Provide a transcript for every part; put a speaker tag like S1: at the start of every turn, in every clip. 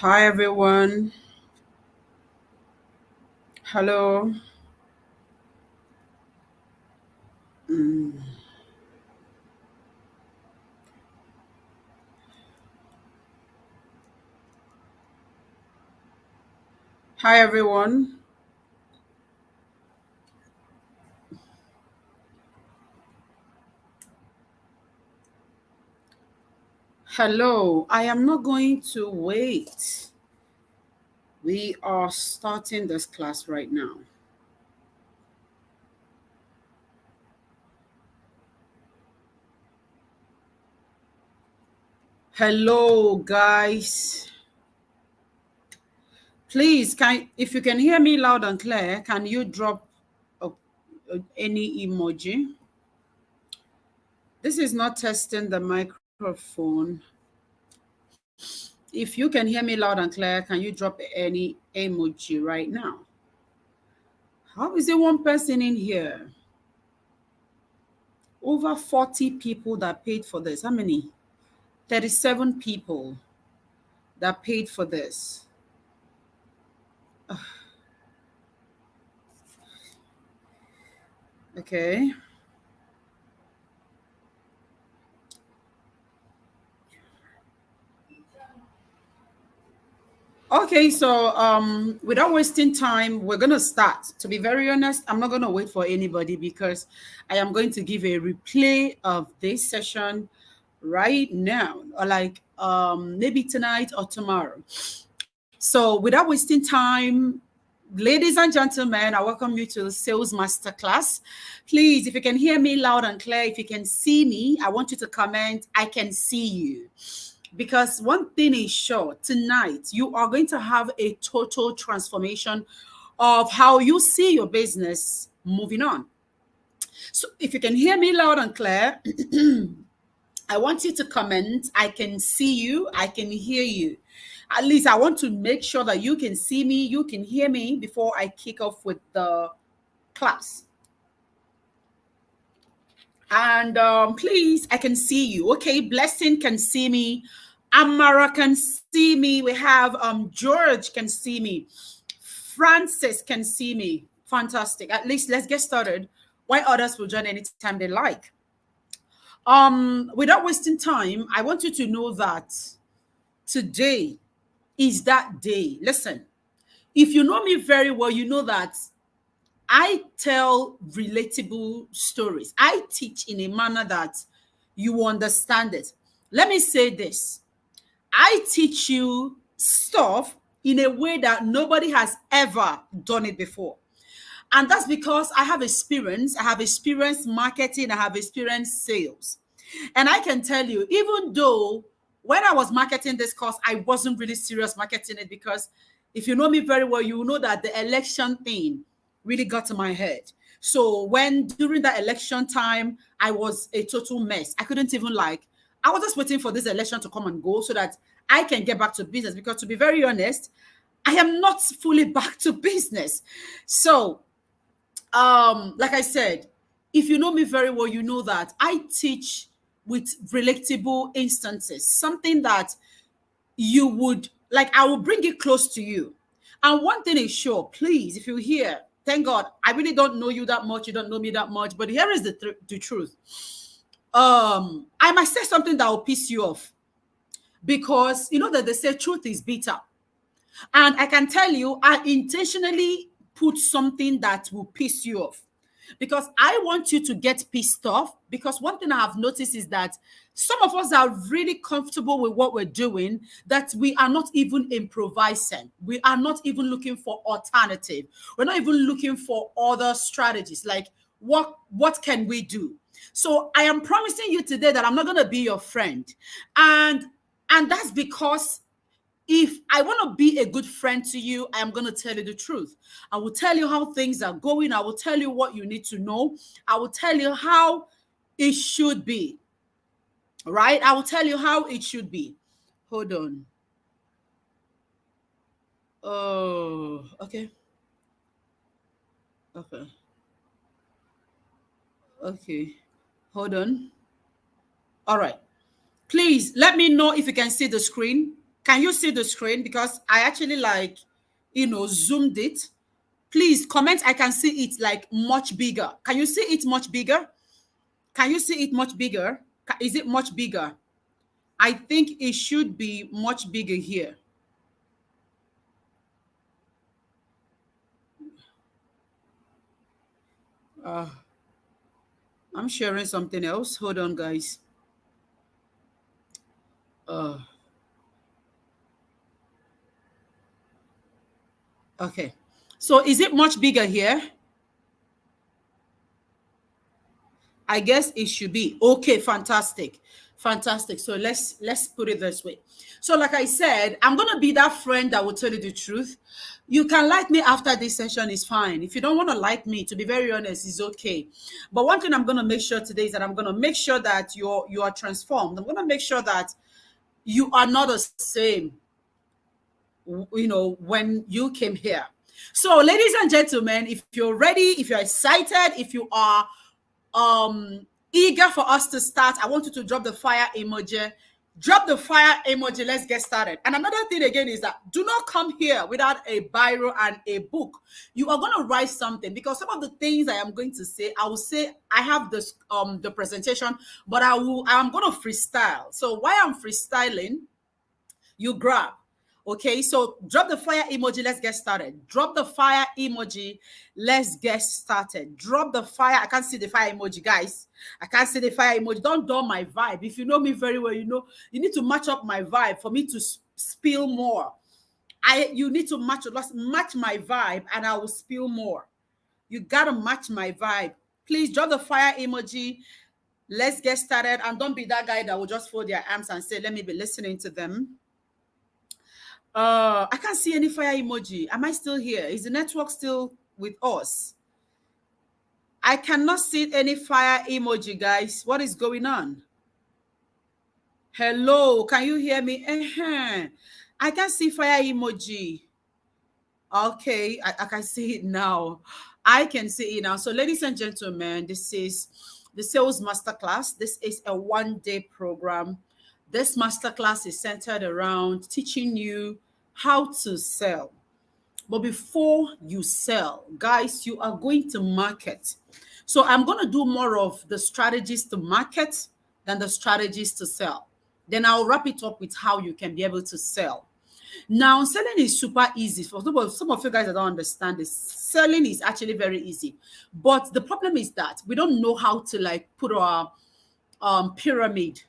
S1: Hi everyone. Hello. Mm. Hi everyone. Hello. I am not going to wait. We are starting this class right now. Hello guys. Please can if you can hear me loud and clear, can you drop a, any emoji? This is not testing the microphone. If you can hear me loud and clear, can you drop any emoji right now? How is it one person in here? Over 40 people that paid for this. How many? 37 people that paid for this. Okay. Okay, so without wasting time, we're gonna start. To be very honest, I'm not gonna wait for anybody because I am going to give a replay of this session right now, or like maybe tonight or tomorrow. So without wasting time, ladies and gentlemen, I welcome you to the Sales Masterclass. Please, if you can hear me loud and clear, if you can see me, I want you to comment, I can see you. Because one thing is sure, tonight you are going to have a total transformation of how you see your business moving on. So if you can hear me loud and clear, I want you to comment. I can see you. I can hear you. At least I want to make sure that you can see me, you can hear me before I kick off with the class. And please, I can see you. Okay, Blessing can see me. Amara can see me. We have George can see me. Francis can see me. Fantastic. At least let's get started. Why others will join anytime they like. Without wasting time, I want you to know that today is that day. Listen, if you know me very well, you know that I tell relatable stories. I teach in a manner that you understand it. Let me say this. I teach you stuff in a way that nobody has ever done it before. And that's because I have experience. I have experience marketing. I have experience sales. And I can tell you, even though when I was marketing this course, I wasn't really serious marketing it because if you know me very well, you know that the election thing really got to my head. So when during that election time, I was a total mess. I couldn't even I was just waiting for this election to come and go so that I can get back to business because to be very honest, I am not fully back to business. So like I said, if you know me very well, you know that I teach with relatable instances, something that you would like, I will bring it close to you. And one thing is sure, please, if you hear, thank God, I really don't know you that much, you don't know me that much, but here is the truth. I might say something that will piss you off because you know that they say truth is bitter. And I can tell you, I intentionally put something that will piss you off because I want you to get pissed off. Because one thing I have noticed is that some of us are really comfortable with what we're doing, that we are not even improvising. We are not even looking for alternative. We're not even looking for other strategies. Like, what can we do? So I am promising you today that I'm not going to be your friend. And that's because if I want to be a good friend to you, I am going to tell you the truth. I will tell you how things are going. I will tell you what you need to know. I will tell you how it should be. Right? I will tell you how it should be. Hold on. Oh, okay. Okay. Okay. Hold on. All right. Please let me know if you can see the screen. Can you see the screen? Because I actually zoomed it. Please comment. I can see it like much bigger. Can you see it much bigger? Can you see it much bigger? Is it much bigger? I think it should be much bigger here. Uh, I'm sharing something else. Hold on, guys. Uh, okay. So is it much bigger here? I guess it should be. Okay, fantastic. Fantastic. So let's put it this way. So like I said, I'm going to be that friend that will tell you the truth. You can like me after this session is fine. If you don't want to like me, to be very honest, is okay. But one thing I'm going to make sure today is that I'm going to make sure that you are transformed. I'm going to make sure that you are not the same, when you came here. So ladies and gentlemen, if you're ready, if you're excited, if you are eager for us to start, I want you to drop the fire emoji. Drop the fire emoji. Let's get started. And another thing again is that do not come here without a biro and a book. You are going to write something, because some of the things I am going to say, I will say I have this the presentation, but I'm going to freestyle. So while I'm freestyling, you grab. Okay, so drop the fire emoji. Let's get started. Drop the fire emoji. Let's get started. Drop the fire. I can't see the fire emoji, guys. I can't see the fire emoji. Don't dull my vibe. If you know me very well, you know you need to match up my vibe for me to spill more. You need to match my vibe, and I will spill more. You gotta match my vibe. Please drop the fire emoji. Let's get started. And don't be that guy that will just fold their arms and say, "Let me be listening to them." I can't see any fire emoji. Am I still here? Is the network still with us? I cannot see any fire emoji, guys. What is going on? Hello, can you hear me? I can see fire emoji. Okay, I can see it now. I can see it now. So, ladies and gentlemen, this is the Sales Masterclass. This is a one-day program. This masterclass is centered around teaching you how to sell. But before you sell, guys, you are going to market. So I'm going to do more of the strategies to market than the strategies to sell. Then I'll wrap it up with how you can be able to sell. Now, selling is super easy. For some of you guys that don't understand this, selling is actually very easy. But the problem is that we don't know how to put our pyramid,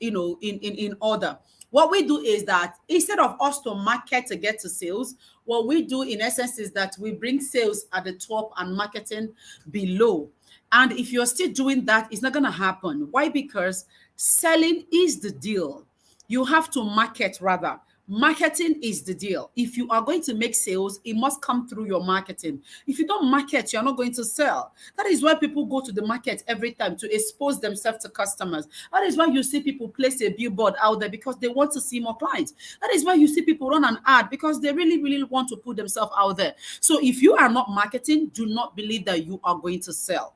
S1: in order. What we do is that instead of us to market to get to sales, what we do in essence is that we bring sales at the top and marketing below. And if you're still doing that, it's not going to happen. Why? Because selling is the deal. You have to market rather. Marketing is the deal. If you are going to make sales, it must come through your marketing. If you don't market, you're not going to sell. That is why people go to the market every time, to expose themselves to customers. That is why you see people place a billboard out there, because they want to see more clients. That is why you see people run an ad, because they really, really want to put themselves out there. So if you are not marketing, do not believe that you are going to sell.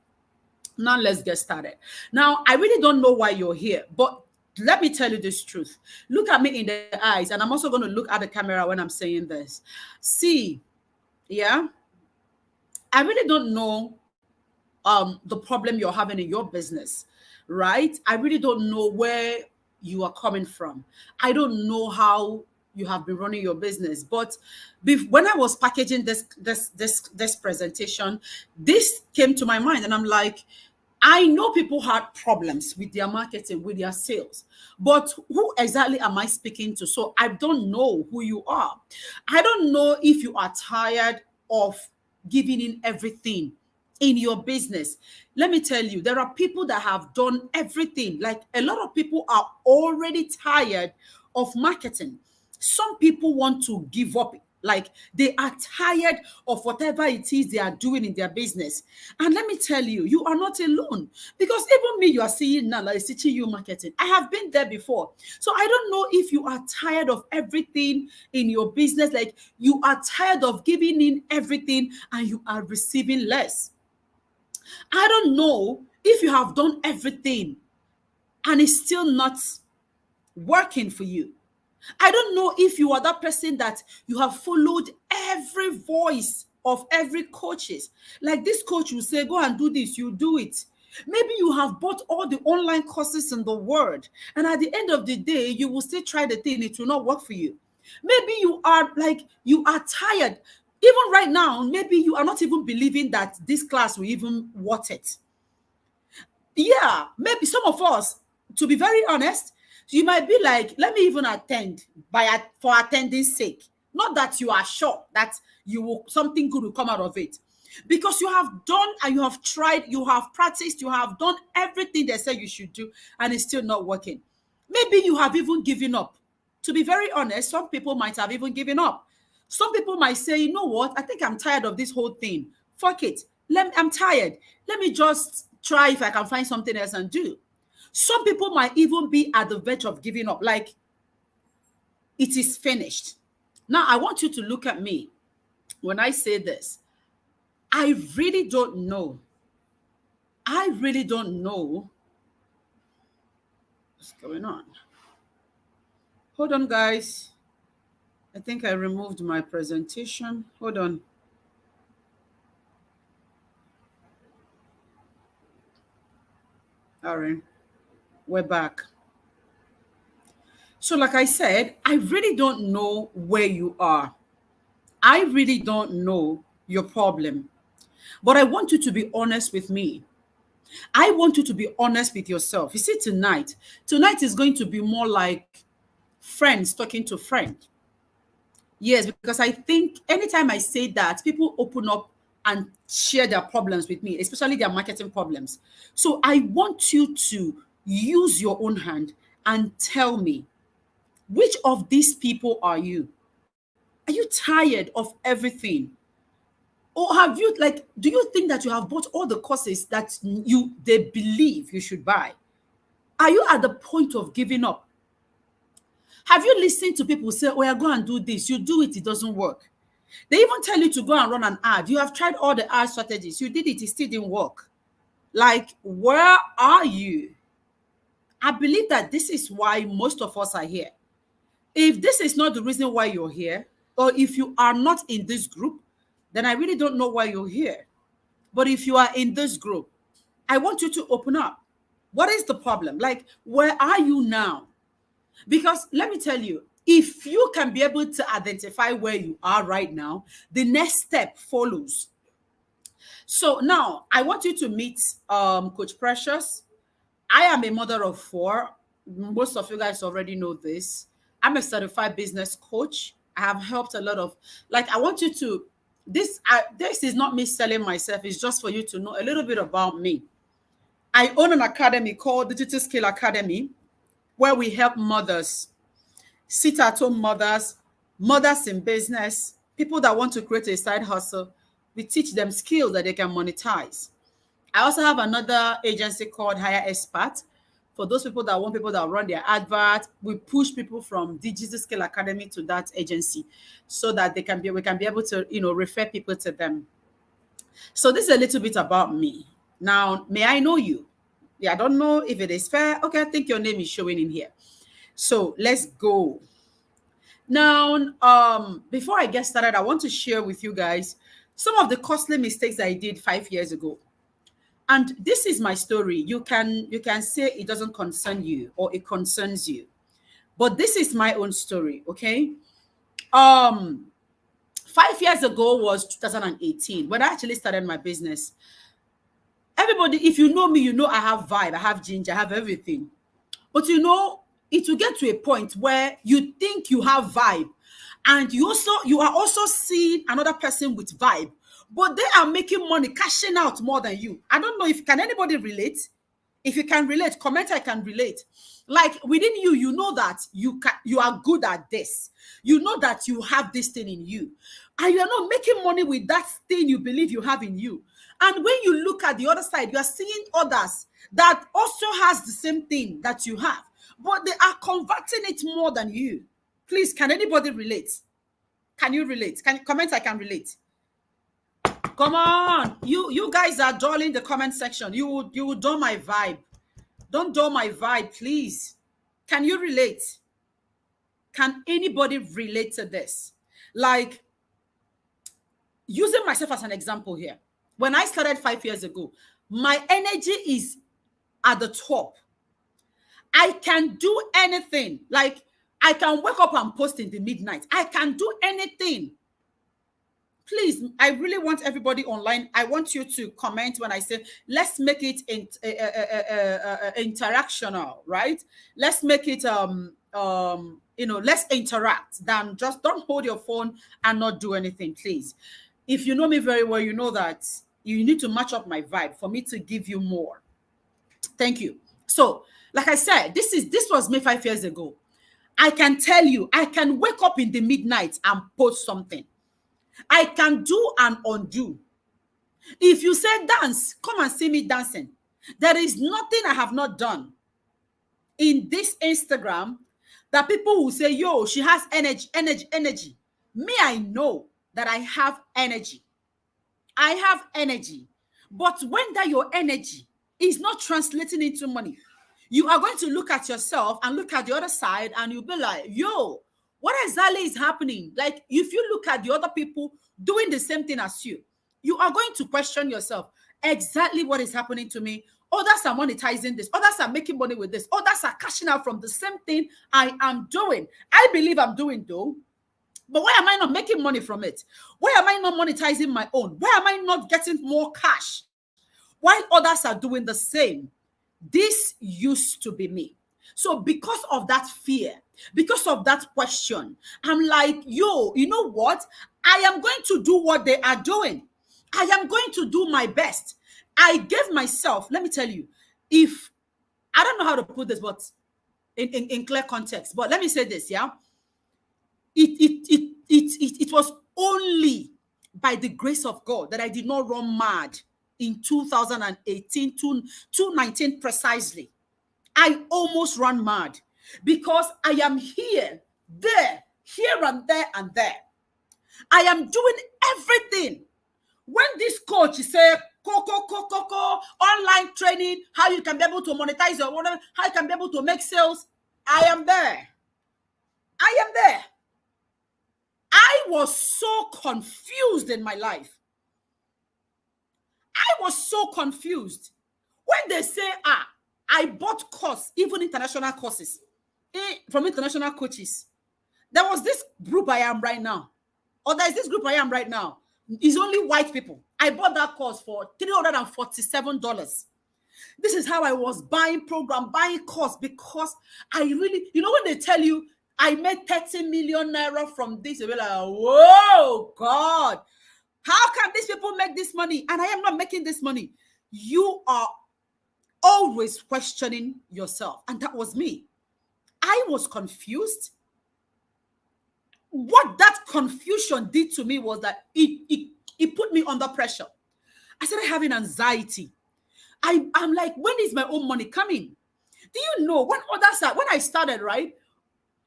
S1: Now let's get started. Now, I really don't know why you're here, but let me tell you this truth. Look at me in the eyes, and I'm also going to look at the camera when I'm saying this. See, yeah, I really don't know the problem you're having in your business, right? I really don't know where you are coming from. I don't know how you have been running your business, but when I was packaging this presentation, this came to my mind, and I'm like, I know people had problems with their marketing, with their sales, but who exactly am I speaking to? So I don't know who you are. I don't know if you are tired of giving in everything in your business. Let me tell you, there are people that have done everything. Like, a lot of people are already tired of marketing. Some people want to give up. Like, they are tired of whatever it is they are doing in their business. And let me tell you, you are not alone. Because even me, you are seeing now, like teaching you marketing. I have been there before. So I don't know if you are tired of everything in your business. Like, you are tired of giving in everything and you are receiving less. I don't know if you have done everything and it's still not working for you. I don't know if you are that person that you have followed every voice of every coaches. Like this coach will say, go and do this, you do it. Maybe you have bought all the online courses in the world, and at the end of the day, you will still try the thing, it will not work for you. Maybe you are like, you are tired. Even right now, maybe you are not even believing that this class will even worth it. Yeah, maybe some of us, to be very honest, you might be like, let me even attend for attending sake. Not that you are sure that you will something good will come out of it. Because you have done and you have tried, you have practiced, you have done everything they said you should do, and it's still not working. Maybe you have even given up. To be very honest, some people might have even given up. Some people might say, you know what, I think I'm tired of this whole thing. Fuck it. I'm tired. Let me just try if I can find something else and do. Some people might even be at the verge of giving up, like it is finished. Now, I want you to look at me when I say this. I really don't know. I really don't know what's going on. Hold on, guys. I think I removed my presentation. Hold on. All right, we're back. So, like I said, I really don't know where you are. I really don't know your problem. But I want you to be honest with me. I want you to be honest with yourself. You see, tonight is going to be more like friends talking to friend. Yes, because I think anytime I say that, people open up and share their problems with me, especially their marketing problems. So I want you to use your own hand and tell me, which of these people are you? Are you tired of everything? Or have you, like, do you think that you have bought all the courses that they believe you should buy? Are you at the point of giving up? Have you listened to people say, oh, yeah, go and do this? You do it, it doesn't work. They even tell you to go and run an ad. You have tried all the ad strategies. You did it, it still didn't work. Like, where are you? I believe that this is why most of us are here. If this is not the reason why you're here, or if you are not in this group, then I really don't know why you're here. But if you are in this group, I want you to open up. What is the problem? Like, where are you now? Because let me tell you, if you can be able to identify where you are right now, the next step follows. So now I want you to meet Coach Precious. I am a mother of four. Most of you guys already know this. I'm a certified business coach. I have helped a lot of, like, I want you to, this is not me selling myself. It's just for you to know a little bit about me. I own an academy called Digital Skill Academy, where we help mothers, sit-at-home mothers, mothers in business, people that want to create a side hustle. We teach them skills that they can monetize. I also have another agency called Hire Expert. For those people that want people that run their advert, we push people from Digital Skill Academy to that agency so that we can be able to, refer people to them. So this is a little bit about me. Now, may I know you? Yeah, I don't know if it is fair. Okay, I think your name is showing in here. So let's go. Now, before I get started, I want to share with you guys some of the costly mistakes I did 5 years ago. And this is my story. You can say it doesn't concern you or it concerns you. But this is my own story, okay? 5 years ago was 2018 when I actually started my business. Everybody, if you know me, you know I have vibe, I have ginger, I have everything. But it will get to a point where you think you have vibe, and you are also seeing another person with vibe, but they are making money, cashing out more than you. I don't know if can anybody relate. If you can relate, comment I can relate. Like within you, you know that you are good at this. You know that you have this thing in you, and you are not making money with that thing you believe you have in you. And when you look at the other side, you are seeing others that also has the same thing that you have, but they are converting it more than you. Please, can anybody relate? Can you relate? Can you comment I can relate? Come on. You guys are dulling the comment section. You would dull my vibe. Don't dull my vibe, please. Can you relate? Can anybody relate to this? Like, using myself as an example here. When I started 5 years ago, my energy is at the top. I can do anything. Like, I can wake up and post in the midnight. I can do anything. Please, I really want everybody online. I want you to comment when I say, let's make it interactional, right? Let's make it, let's interact. Than just don't hold your phone and not do anything, please. If you know me very well, you know that you need to match up my vibe for me to give you more. Thank you. So, like I said, this was me 5 years ago. I can tell you, I can wake up in the midnight and post something. I can do and undo. If you say dance, come and see me dancing. There is nothing I have not done in this Instagram that people will say, yo, she has energy. Me, I know that I have energy. I have energy. But when that your energy is not translating into money, you are going to look at yourself and look at the other side and you'll be like, yo, what exactly is happening? Like, if you look at the other people doing the same thing as you, you are going to question yourself, exactly what is happening to me. Others are monetizing this. Others are making money with this. Others are cashing out from the same thing I am doing. I believe I'm doing though. But why am I not making money from it? Why am I not monetizing my own? Why am I not getting more cash while others are doing the same? This used to be me. So because of that fear, because of that question, I'm like, yo, you know what? I am going to do what they are doing. I am going to do my best. I gave myself, let me tell you, if, I don't know how to put this, but in clear context, but let me say this, yeah? It was only by the grace of God that I did not run mad in 2018, 2019 precisely. I almost ran mad because I am here, there, here and there and there. I am doing everything. When this coach say, online training, how you can be able to monetize your whatever, how you can be able to make sales, I am there. I am there. I was so confused in my life. I was so confused. When they say, I bought course, even international courses, from international coaches. There was this group I am right now. Or there's this group I am right now. It's only white people. I bought that course for $347. This is how I was buying program, buying course, because I really, you know, when they tell you, I made 30 million naira from this, you'll be like, whoa, God, how can these people make this money? And I am not making this money. You are always questioning yourself. And that was me. I was confused. What that confusion did to me was that it put me under pressure. I started having anxiety. I'm like, when is my own money coming? Do you know when I started, right?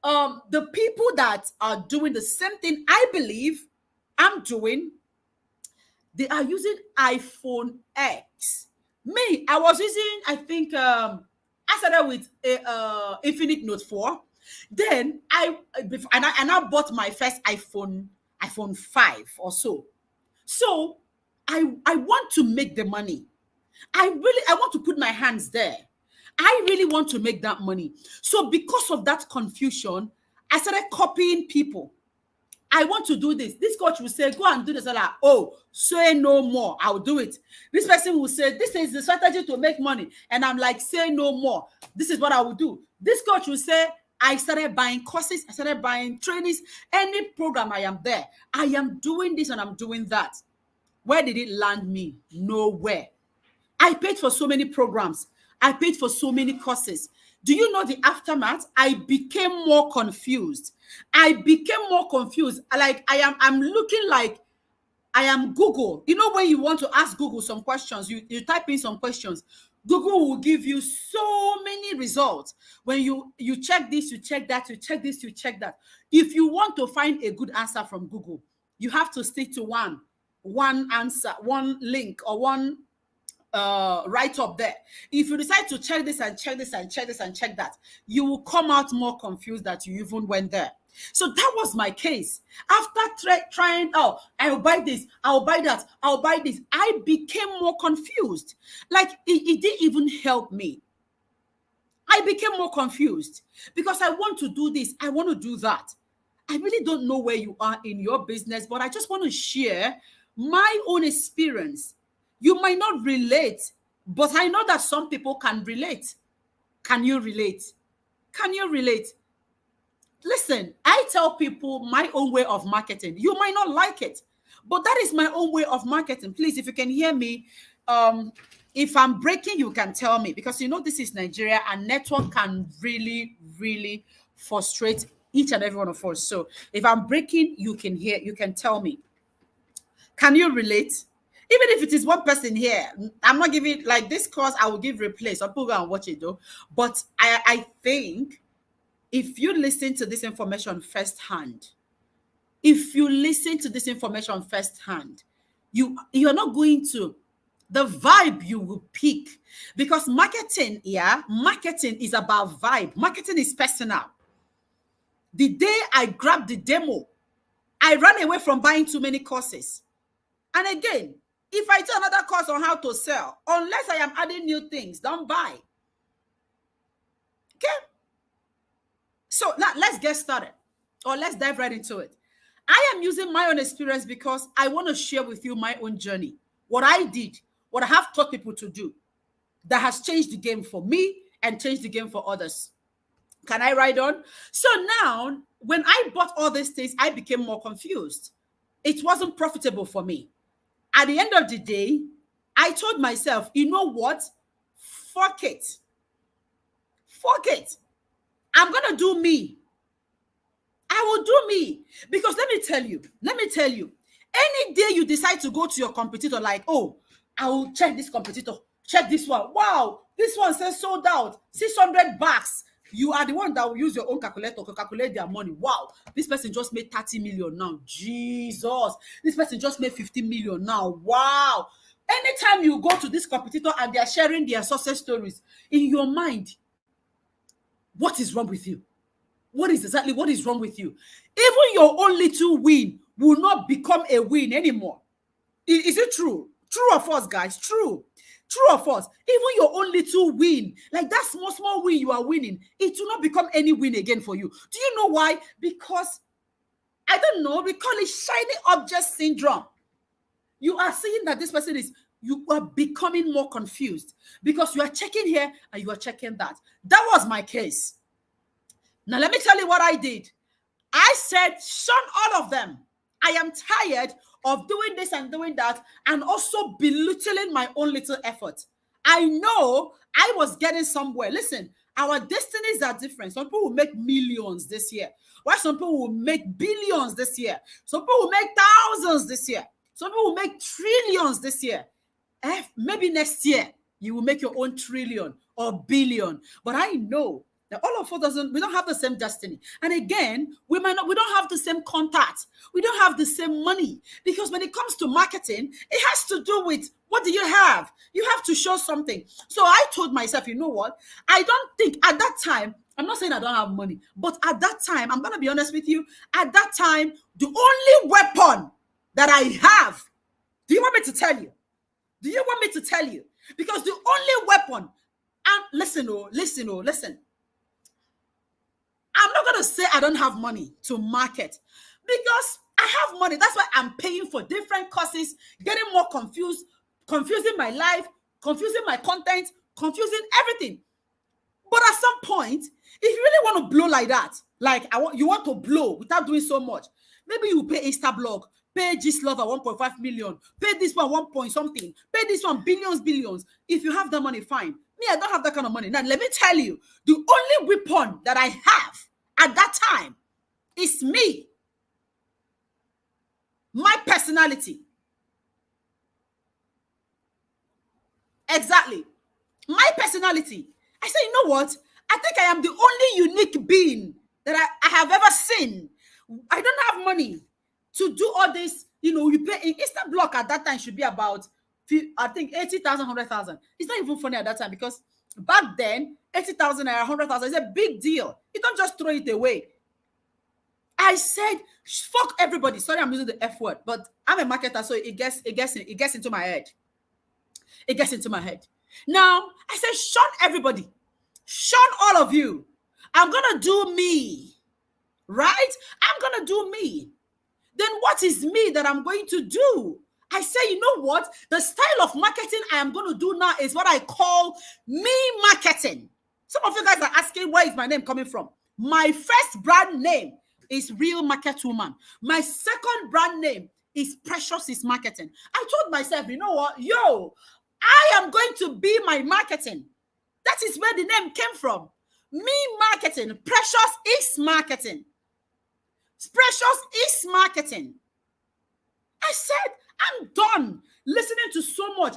S1: The people that are doing the same thing I believe I'm doing, they are using iPhone X. Me, I was using, I think, I started with a Infinite Note 4. Then I bought my first iPhone 5 or so. So I want to make the money. I want to put my hands there. I really want to make that money. So because of that confusion, I started copying people. I want to do this. This coach will say, go and do this. I'm like, oh, say no more. I'll do it. This person will say, this is the strategy to make money. And I'm like, say no more. This is what I will do. This coach will say, I started buying courses. I started buying trainings. Any program, I am there. I am doing this and I'm doing that. Where did it land me? Nowhere. I paid for so many programs. I paid for so many courses. Do you know the aftermath? I became more confused. Like I'm looking like I am Google. You know, when you want to ask Google some questions, you type in some questions. Google will give you so many results. When you check this, you check that, you check this, you check that. If you want to find a good answer from Google, you have to stick to one answer, one link, or one right up there. If you decide to check this and check this and check this and check that, you will come out more confused that you even went there. So that was my case. After trying, oh, I'll buy this, I'll buy that, I'll buy this, I became more confused. Like it didn't even help me. I became more confused because I want to do this, I want to do that. I really don't know where you are in your business, but I just want to share my own experience. You might not relate, but I know that some people can relate. Can you relate? Can you relate? Listen, I tell people my own way of marketing. You might not like it, but that is my own way of marketing. Please, if you can hear me, if I'm breaking, you can tell me, because you know this is Nigeria and network can really, really frustrate each and every one of us. So if I'm breaking, you can hear, you can tell me. Can you relate? Even if it is one person here, I'm not giving like this course, I will give replay. So people go and watch it though. But I think if you listen to this information firsthand, you're not going to, the vibe you will pick, because marketing is about vibe. Marketing is personal. The day I grabbed the demo, I ran away from buying too many courses. And again, if I do another course on how to sell, unless I am adding new things, don't buy. Okay? So now let's get started, or let's dive right into it. I am using my own experience because I want to share with you my own journey, what I did, what I have taught people to do that has changed the game for me and changed the game for others. Can I ride on? So now, when I bought all these things, I became more confused. It wasn't profitable for me. At the end of the day, I told myself, you know what? Fuck it. Fuck it. I'm going to do me. I will do me. Because let me tell you, any day you decide to go to your competitor, like, oh, I will check this competitor, check this one. Wow, this one says sold out, 600 bucks. You are the one that will use your own calculator to calculate their money. Wow, this person just made 30 million now. Jesus, this person just made 50 million now. Wow. Anytime you go to this competitor and they are sharing their success stories, in your mind, what is wrong with you? What is wrong with you? Even your own little win will not become a win anymore. Is it true? True or false, guys? True. True or false? Even your own little win, like that small win you are winning, it will not become any win again for you. Do you know why? Because, I don't know, we call it shiny object syndrome. You are seeing that this person you are becoming more confused because you are checking here and you are checking that. That was my case. Now, let me tell you what I did. I said, shun all of them. I am tired of doing this and doing that and also belittling my own little effort. I know I was getting somewhere. Listen, our destinies are different. Some people will make millions this year, while some people will make billions this year. Some people will make thousands this year. Some people will make trillions this year. Maybe next year, you will make your own trillion or billion. But I know that all of us we don't have the same destiny. And again, we don't have the same contact. We don't have the same money. Because when it comes to marketing, it has to do with what do you have? You have to show something. So I told myself, you know what? I don't think at that time, I'm not saying I don't have money, but at that time, I'm going to be honest with you, at that time, the only weapon that I have, do you want me to tell you? Do you want me to tell you? Because the only weapon, and listen. I'm not going to say I don't have money to market because I have money. That's why I'm paying for different courses, getting more confused, confusing my life, confusing my content, confusing everything. But at some point, if you really want to blow like that, like you want to blow without doing so much, maybe you pay Instablog, pay Gistlover 1.5 million, pay this one 1 point something, pay this one billions. If you have that money, fine. Me, I don't have that kind of money. Now, let me tell you, the only weapon that I have at that time is me. My personality. Exactly. My personality. I say, you know what? I think I am the only unique being that I have ever seen. I don't have money to do all this. You know, you pay in Instablog at that time should be about, I think, 80,000, 100,000. It's not even funny at that time because back then, 80,000 or 100,000 is a big deal. You don't just throw it away. I said, fuck everybody. Sorry, I'm using the F word, but I'm a marketer, so it gets into my head. It gets into my head. Now, I said, shun everybody. Shun all of you. I'm going to do me. Right? I'm going to do me. Then what is me that I'm going to do? I say, you know what? The style of marketing I am going to do now is what I call me marketing. Some of you guys are asking, where is my name coming from? My first brand name is Real Market Woman. My second brand name is Precious is Marketing. I told myself, you know what? Yo, I am going to be my marketing. That is where the name came from. Me marketing. Precious is marketing. Precious is marketing. I said, I'm done listening to so much.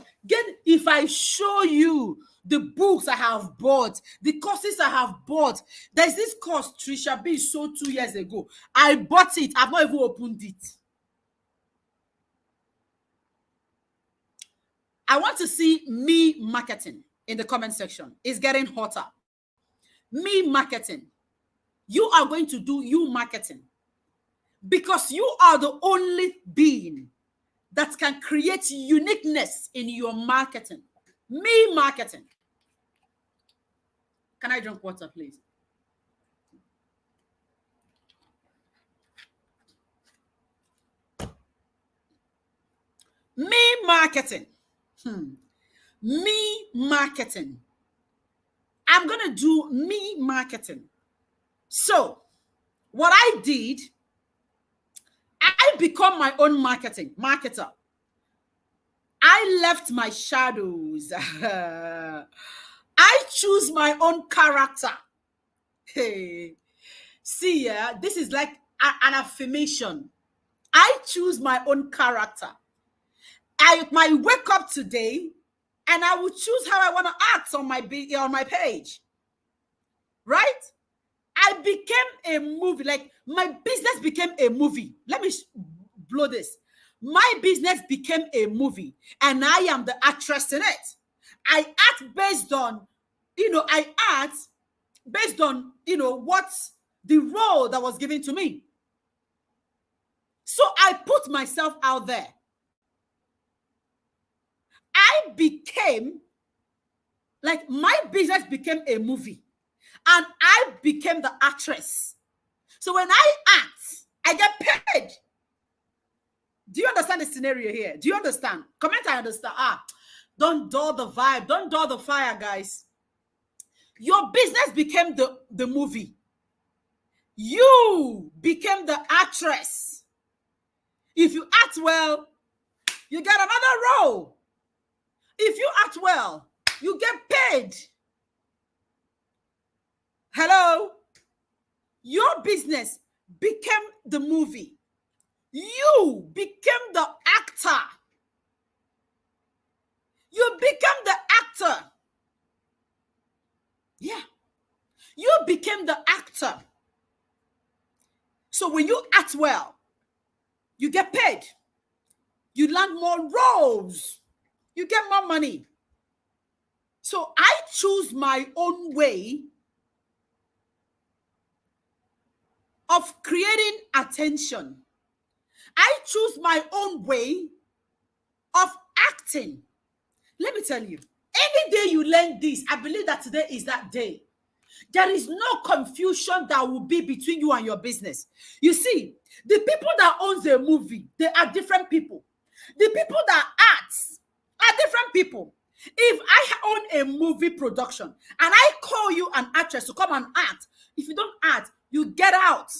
S1: If I show you the books I have bought, the courses I have bought, there's this course Trisha B sold 2 years ago. I bought it. I've not even opened it. I want to see me marketing in the comment section. It's getting hotter. Me marketing. You are going to do you marketing. Because you are the only being that can create uniqueness in your marketing. Me marketing. Can I drink water, please? Me marketing. Me marketing. I'm going to do me marketing. So, what I did, I become my own marketer. I left my shadows. I choose my own character. Hey, see, this is like an affirmation. I choose my own character. I might wake up today and I will choose how I want to act on my page. Right? I became a movie. Like, my business became a movie. Let me blow this. My business became a movie, and I am the actress in it. I act based on, what's the role that was given to me. So I put myself out there. I became, like, my business became a movie, and I became the actress. So when I act, I get paid. Do you understand the scenario here? Do you understand? Comment, I understand. Don't dull the vibe. Don't dull the fire, guys. Your business became the movie. You became the actress. If you act well, you get another role. If you act well, you get paid. Hello? Your business became the movie. You became the actor. You became the actor. Yeah. You became the actor. So when you act well, you get paid. You land more roles. You get more money. So I choose my own way of creating attention. I choose my own way of acting. Let me tell you, any day you learn this, I believe that today is that day. There is no confusion that will be between you and your business. You see, the people that own the movie, they are different people. The people that act are different people. If I own a movie production and I call you an actress to come and act, if you don't act, you get out.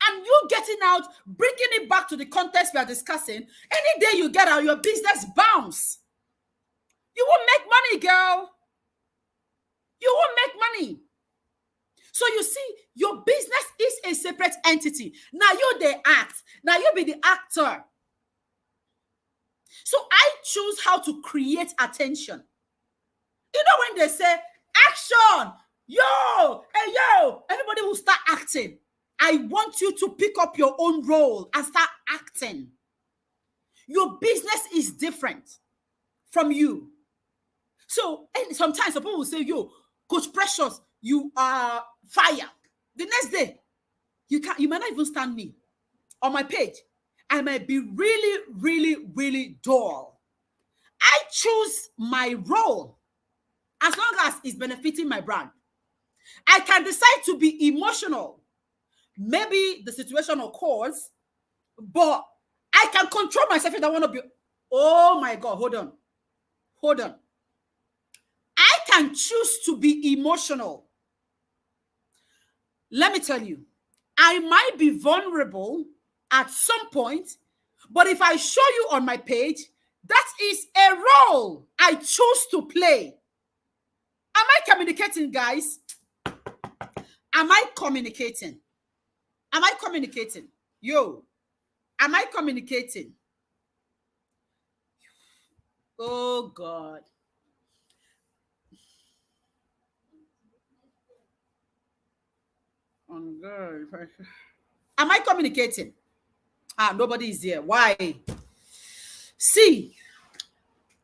S1: And you getting out, bringing it back to the context we are discussing, any day you get out, your business bounce. You won't make money, girl. You won't make money. So you see, your business is a separate entity. Now you the act. Now you be the actor. So I choose how to create attention. You know when they say, action, yo, hey, yo, everybody will start acting. I want you to pick up your own role and start acting. Your business is different from you. So, and sometimes some people will say, yo, Coach Precious, you are fire. The next day, You might not even stand me. On my page, I might be really, really, really dull. I choose my role as long as it's benefiting my brand. I can decide to be emotional. Maybe the situation occurs, but I can control myself if I want to be. Oh my God, hold on. Hold on. I can choose to be emotional. Let me tell you, I might be vulnerable at some point, but if I show you on my page, that is a role I choose to play. Am I communicating, guys? Am I communicating? Am I communicating? Yo, am I communicating? Oh, God. Oh, God. Am I communicating? Nobody is here. Why? See,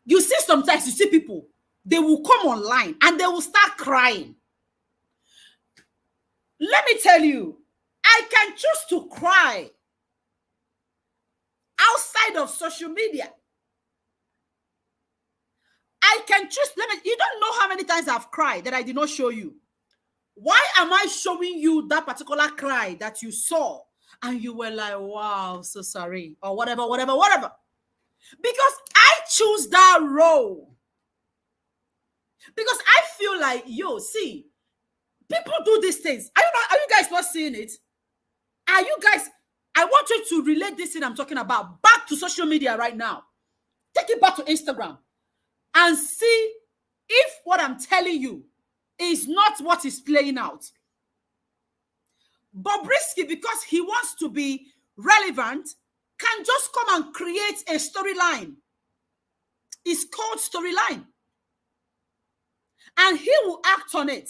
S1: you see sometimes you see people, they will come online and they will start crying. Let me tell you, I can choose to cry outside of social media. I can choose. You don't know how many times I've cried that I did not show you. Why am I showing you that particular cry that you saw and you were like, wow, so sorry, or whatever, whatever, whatever? Because I choose that role. Because I feel like, yo, see, people do these things. Are you guys not seeing it? Are you guys? I want you to relate this thing I'm talking about back to social media right now. Take it back to Instagram and see if what I'm telling you is not what is playing out. Bobrisky, because he wants to be relevant, can just come and create a storyline. It's called storyline. And he will act on it.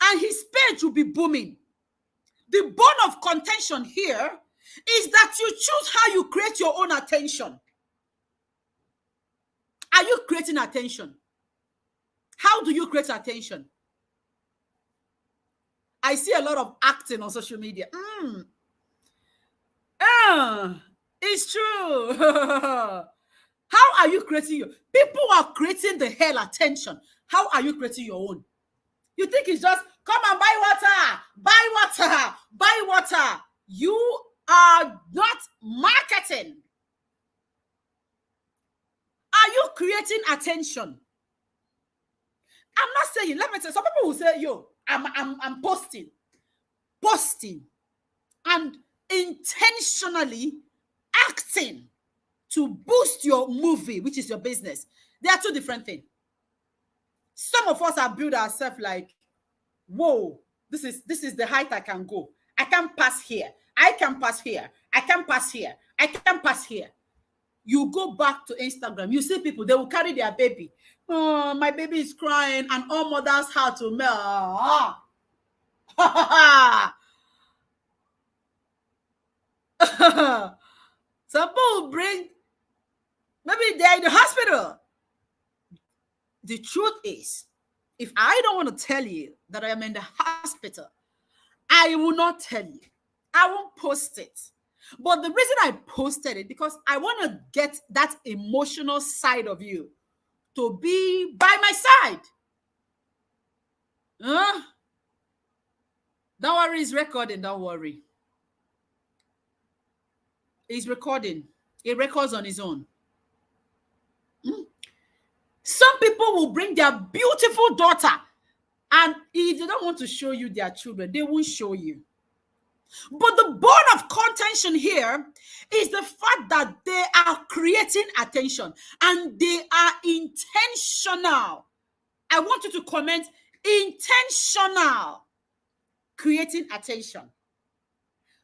S1: And his page will be booming. The bone of contention here is that you choose how you create your own attention. Are you creating attention? How do you create attention? I see a lot of acting on social media. It's true. How are you creating your? People are creating the hell attention. How are you creating your own? You think it's just come and buy water, buy water, buy water. You are not marketing. Are you creating attention? I'm not saying, let me tell you, some people will say, yo, I'm posting, and intentionally acting to boost your movie, which is your business. They are two different things. Some of us have built ourselves like, whoa, this is the height I can go. I can pass here. I can pass here. I can pass here. I can pass here. You go back to Instagram, you see people, they will carry their baby. Oh, my baby is crying, and all mothers heart to melt. Some people bring, maybe they're in the hospital. The truth is, if I don't want to tell you that I am in the hospital, I will not tell you. I won't post it. But the reason I posted it, because I want to get that emotional side of you to be by my side. Don't worry, it's recording. Don't worry. It's recording. It records on its own. Some people will bring their beautiful daughter, and if they don't want to show you their children, they won't show you. But the bone of contention here is the fact that they are creating attention and they are intentional. I want you to comment intentional, creating attention.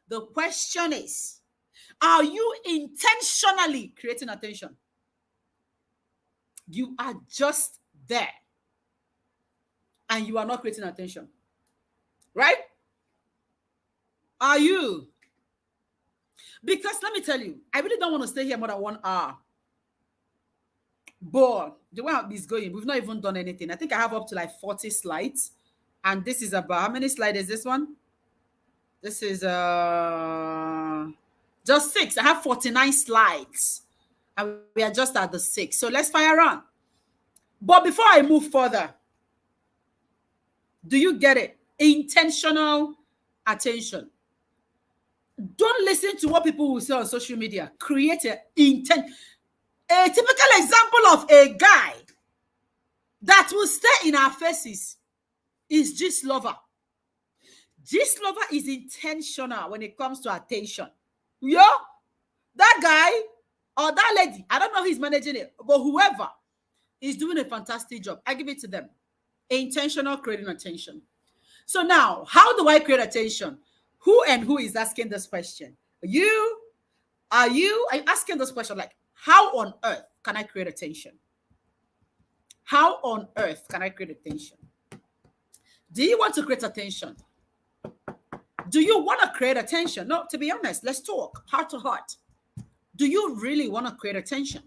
S1: The question is, are you intentionally creating attention? You are just there and you are not creating attention, right? Are you? Because let me tell you, I really don't want to stay here more than 1 hour. But the way it's going, we've not even done anything. I think I have up to like 40 slides. And this is about, how many slides is this one? This is just 6. I have 49 slides. And we are just at the 6. So let's fire on. But before I move further, do you get it? Intentional attention. Don't listen to what people will say on social media. Create an intent. A typical example of a guy that will stay in our faces is Gist Lover. Gist Lover is intentional when it comes to attention. Yo, that guy or that lady, I don't know who's managing it, but whoever is doing a fantastic job. I give it to them. Intentional creating attention. So now, how do I create attention? Who and who is asking this question? You? Are you asking this question like, how on earth can I create attention? How on earth can I create attention? Do you want to create attention? Do you want to create attention? No, to be honest, let's talk heart to heart. Do you really want to create attention?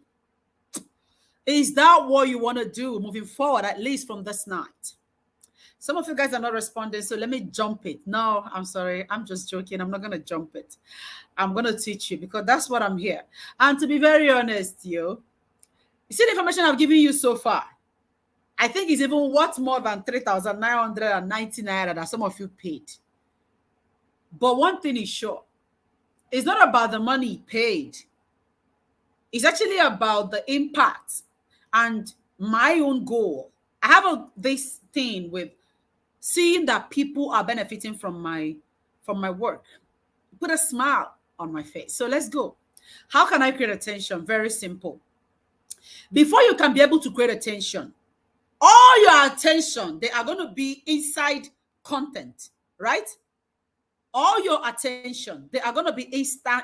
S1: Is that what you want to do moving forward, at least from this night? Some of you guys are not responding, so let me jump it. No, I'm sorry. I'm just joking. I'm not going to jump it. I'm going to teach you because that's what I'm here. And to be very honest, you see the information I've given you so far? I think it's even worth more than 3,990 naira that some of you paid. But one thing is sure, it's not about the money paid. It's actually about the impact and my own goal. I have this thing with seeing that people are benefiting from my work. Put a smile on my face. So let's go. How can I create attention? Very simple. Before you can be able to create attention, all your attention, they are going to be inside content, right? All your attention, they are going to be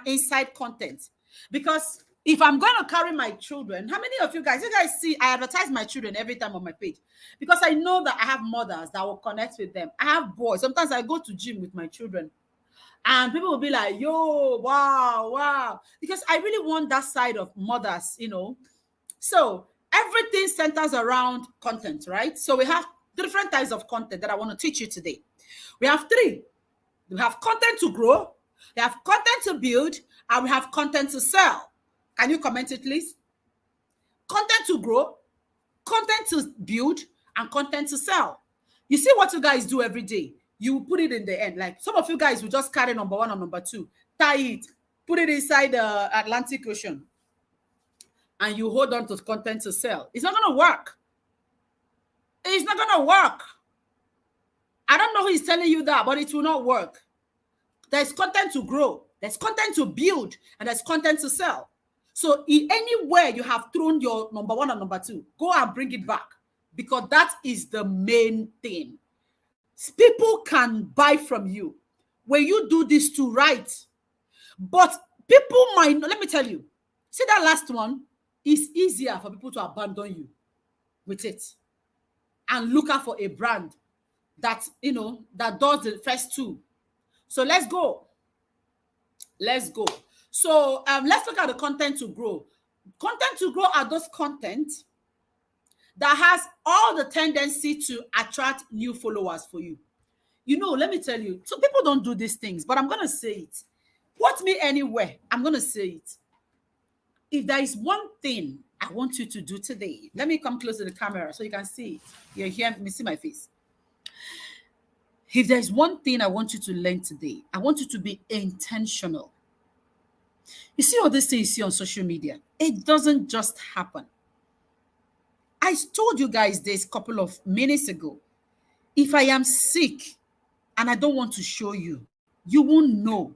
S1: inside content. Because if I'm going to carry my children, how many of you guys see, I advertise my children every time on my page because I know that I have mothers that will connect with them. I have boys. Sometimes I go to gym with my children and people will be like, yo, wow. Because I really want that side of mothers, So everything centers around content, right? So we have different types of content that I want to teach you today. We have 3. We have content to grow, we have content to build, and we have content to sell. Can you comment it, please? Content to grow, content to build, and content to sell. You see what you guys do every day? You put it in the end. Like some of you guys will just carry number 1 and number 2, tie it, put it inside the Atlantic Ocean, and you hold on to content to sell. It's not going to work. It's not going to work. I don't know who is telling you that, but it will not work. There's content to grow, there's content to build, and there's content to sell. So anywhere you have thrown your number 1 and number 2, go and bring it back because that is the main thing. People can buy from you when you do this to right. But people might, let me tell you, see that last one, it's easier for people to abandon you with it and look out for a brand that, that does the first 2. So let's go. So let's look at the content to grow. Content to grow are those content that has all the tendency to attract new followers for you. Let me tell you, so people don't do these things, but I'm going to say it. Watch me anywhere. I'm going to say it. If there is one thing I want you to do today, let me come close to the camera so you can see it. You're here, let me see my face. If there's one thing I want you to learn today, I want you to be intentional. You see all this thing you see on social media, it doesn't just happen. I told you guys this a couple of minutes ago. If I am sick and I don't want to show you, you won't know.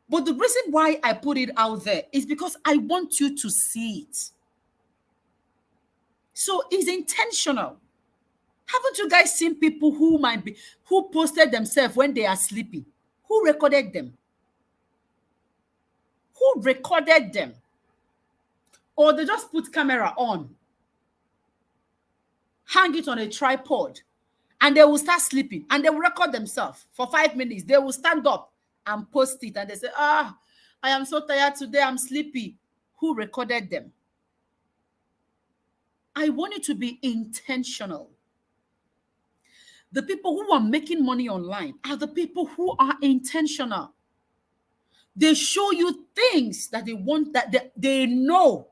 S1: But the reason why I put it out there is because I want you to see it. So it's intentional. Haven't you guys seen people who posted themselves when they are sleeping? Who recorded them? Who recorded them? Or they just put camera on, hang it on a tripod, and they will start sleeping and they will record themselves for 5 minutes. They will stand up and post it and they say, I am so tired today, I'm sleepy. Who recorded them? I want you to be intentional. The people who are making money online are the people who are intentional. They show you things that they want, that they know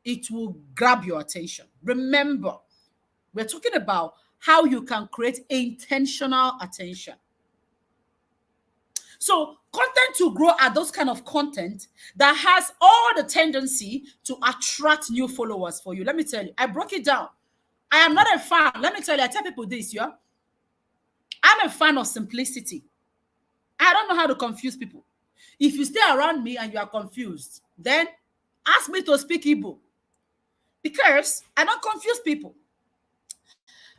S1: it will grab your attention. Remember, we're talking about how you can create intentional attention. So content to grow are those kind of content that has all the tendency to attract new followers for you. Let me tell you, I broke it down. I am not a fan. Let me tell you, I tell people this, yeah. I'm a fan of simplicity. I don't know how to confuse people. If you stay around me and you are confused, then ask me to speak Igbo, because I don't confuse people.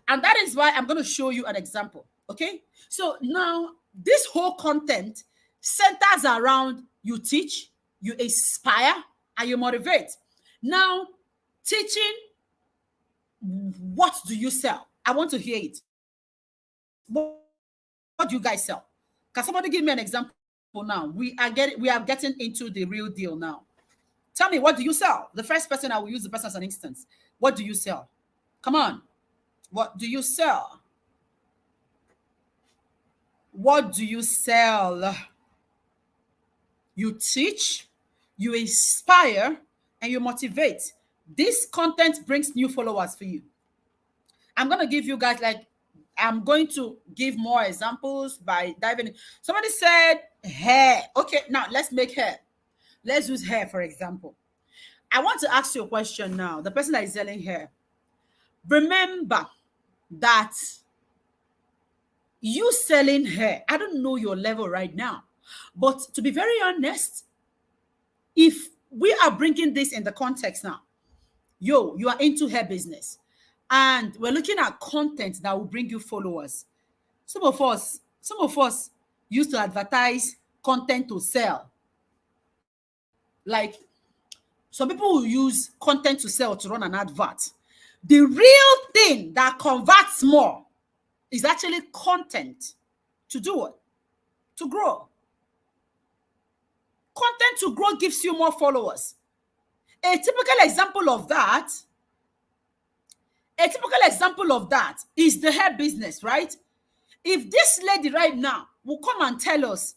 S1: And that is why I'm going to show you an example. Okay. So now this whole content centers around you teach, you inspire, and you motivate. Now, teaching, what do you sell? I want to hear it. What do you guys sell? Can somebody give me an example now? We are getting into the real deal now. Tell me, what do you sell? The first person, I will use the person as an instance. What do you sell? Come on. What do you sell? What do you sell? You teach, you inspire, and you motivate. This content brings new followers for you. I'm going to give you guys, I'm going to give more examples by diving in. Somebody said hair. Okay, now let's make hair. Let's use hair, for example. I want to ask you a question now. The person that is selling hair. Remember that you selling hair, I don't know your level right now, but to be very honest, if we are bringing this in the context now, you are into hair business and we're looking at content that will bring you followers. Some of us used to advertise content to sell. Like, some people will use content to sell to run an advert. The real thing that converts more is actually content to do it, to grow. Content to grow gives you more followers. A typical example of that is the hair business, right? If this lady right now will come and tell us,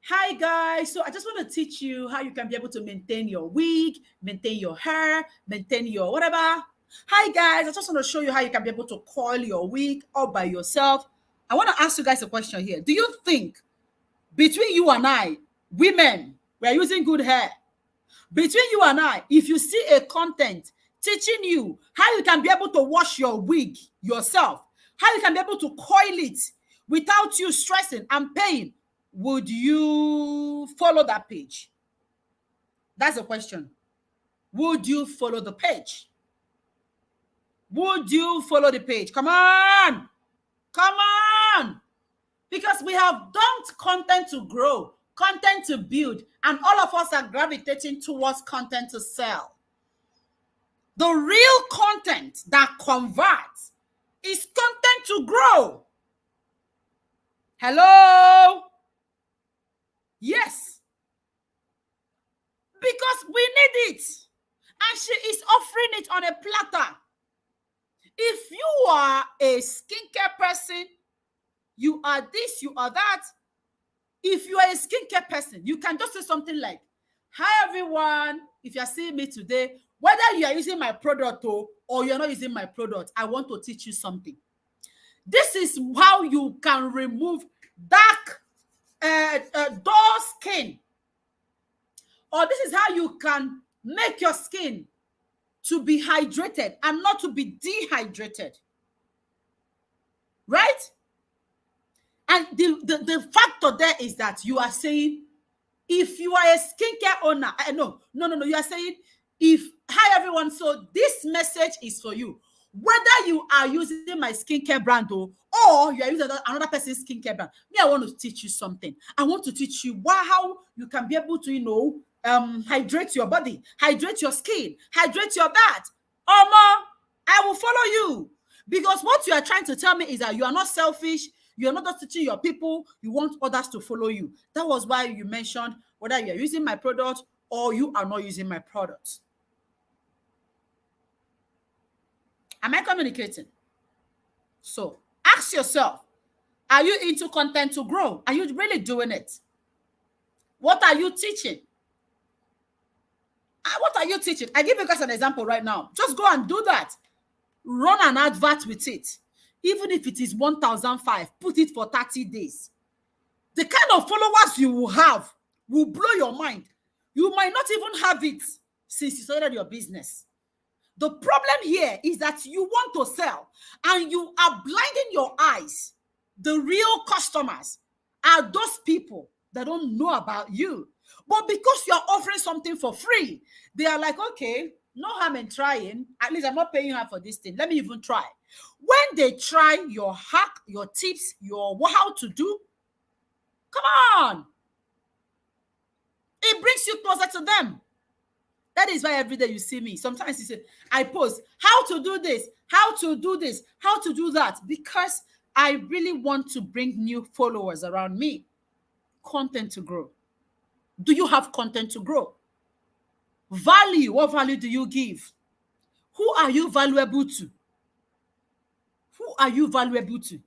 S1: hi guys, so I just want to teach you how you can be able to maintain your wig, maintain your hair, maintain your whatever. Hi guys, I just want to show you how you can be able to coil your wig all by yourself. I want to ask you guys a question here. Do you think between you and I, women, we are using good hair? Between you and I, if you see a content teaching you how you can be able to wash your wig yourself, how you can be able to coil it without you stressing and paying, would you follow that page? That's the question. Would you follow the page? Would you follow the page? Come on. Come on. Because we have dumped content to grow, content to build, and all of us are gravitating towards content to sell. The real content that converts is content to grow. Hello? Yes. Because we need it. And she is offering it on a platter. If you are a skincare person, you are this, you are that. If you are a skincare person, you can just say something like, hi everyone, if you are seeing me today, whether you are using my product or you're not using my product, I want to teach you something. This is how you can remove dark, dull skin. Or this is how you can make your skin to be hydrated and not to be dehydrated. Right? And the factor there is that you are saying, if you are a skincare owner, no, you are saying, hi everyone, so this message is for you. Whether you are using my skincare brand or you are using another person's skincare brand, me, I want to teach you something. I want to teach you how you can be able to, hydrate your body, hydrate your skin, hydrate your that. I will follow you. Because what you are trying to tell me is that you are not selfish. You are not just teaching your people. You want others to follow you. That was why you mentioned whether you are using my product or you are not using my product. Am I communicating? So Ask yourself, are you into content to grow? Are you really doing it? What are you teaching? What are you teaching? I give you guys an example right now. Just go and do that. Run an advert with it. Even if it is 1,005, put it for 30 days. The kind of followers you will have will blow your mind. You might not even have it since you started your business. The problem here is that you want to sell and you are blinding your eyes. The real customers are those people that don't know about you. But because you're offering something for free, they are like, okay, no harm in trying. At least I'm not paying her for this thing. Let me even try. When they try your hack, your tips, your how to do, come on. It brings you closer to them. That is why every day you see me. Sometimes you say, I post how to do this, how to do this, how to do that, because I really want to bring new followers around me. Content to grow. Do you have content to grow? Value. What value do you give? Who are you valuable to? Who are you valuable to?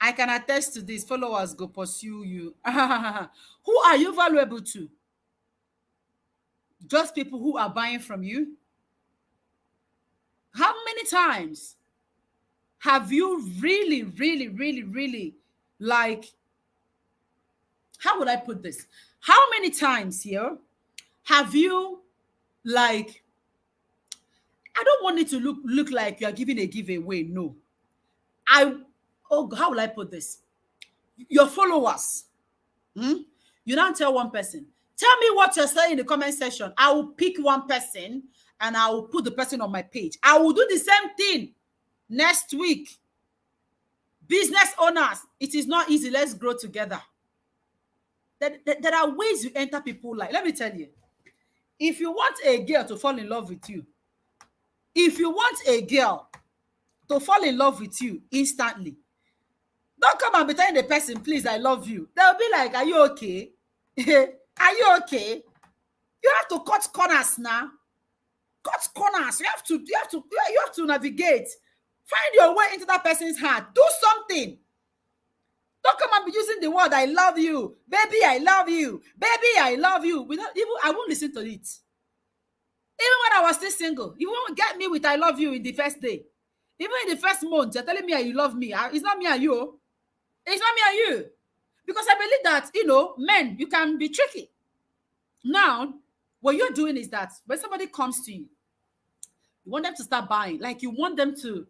S1: I can attest to this. Followers go pursue you. Who are you valuable to? Just people who are buying from you? How many times have you really, like, how would I put this? How many times here have you, like, I don't want it to look like you are giving a giveaway. No. How will I put this? Your followers. You now tell one person, tell me what you're saying in the comment section. I will pick one person and I will put the person on my page. I will do the same thing next week. Business owners, it is not easy. Let's grow together. There are ways you enter people like, let me tell you, if you want a girl to fall in love with you, if you want a girl to fall in love with you instantly, don't come and be telling the person, please, I love you. They'll be like, are you okay? Are you okay? You have to cut corners now. Cut corners. You have to navigate. Find your way into that person's heart. Do something. Don't come and be using the word, I love you. Baby, I love you. Baby, I love you. I won't listen to it. Even when I was still single, you won't get me with I love you in the first day. Even in the first month, you're telling me you love me. It's not me and you. It's not me and you. Because I believe that, men, you can be tricky. Now, what you're doing is that when somebody comes to you, you want them to start buying. Like you want them to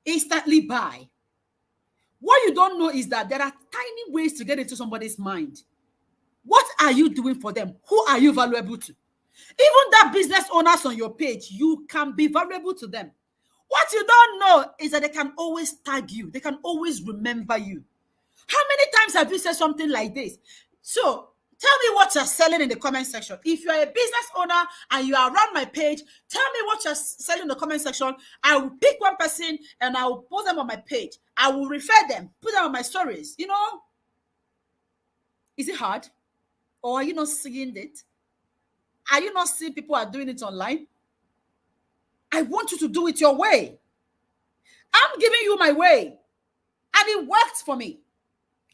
S1: instantly buy. What you don't know is that there are tiny ways to get into somebody's mind. What are you doing for them? Who are you valuable to? Even that business owners on your page, you can be valuable to them. What you don't know is that they can always tag you. They can always remember you. How many times have you said something like this? So tell me what you're selling in the comment section. If you're a business owner and you are around my page, tell me what you're selling in the comment section. I will pick one person and I will post them on my page. I will refer them, put them on my stories. Is it hard? Or are you not seeing it? Are you not seeing people are doing it online? I want you to do it your way. I'm giving you my way. And it works for me.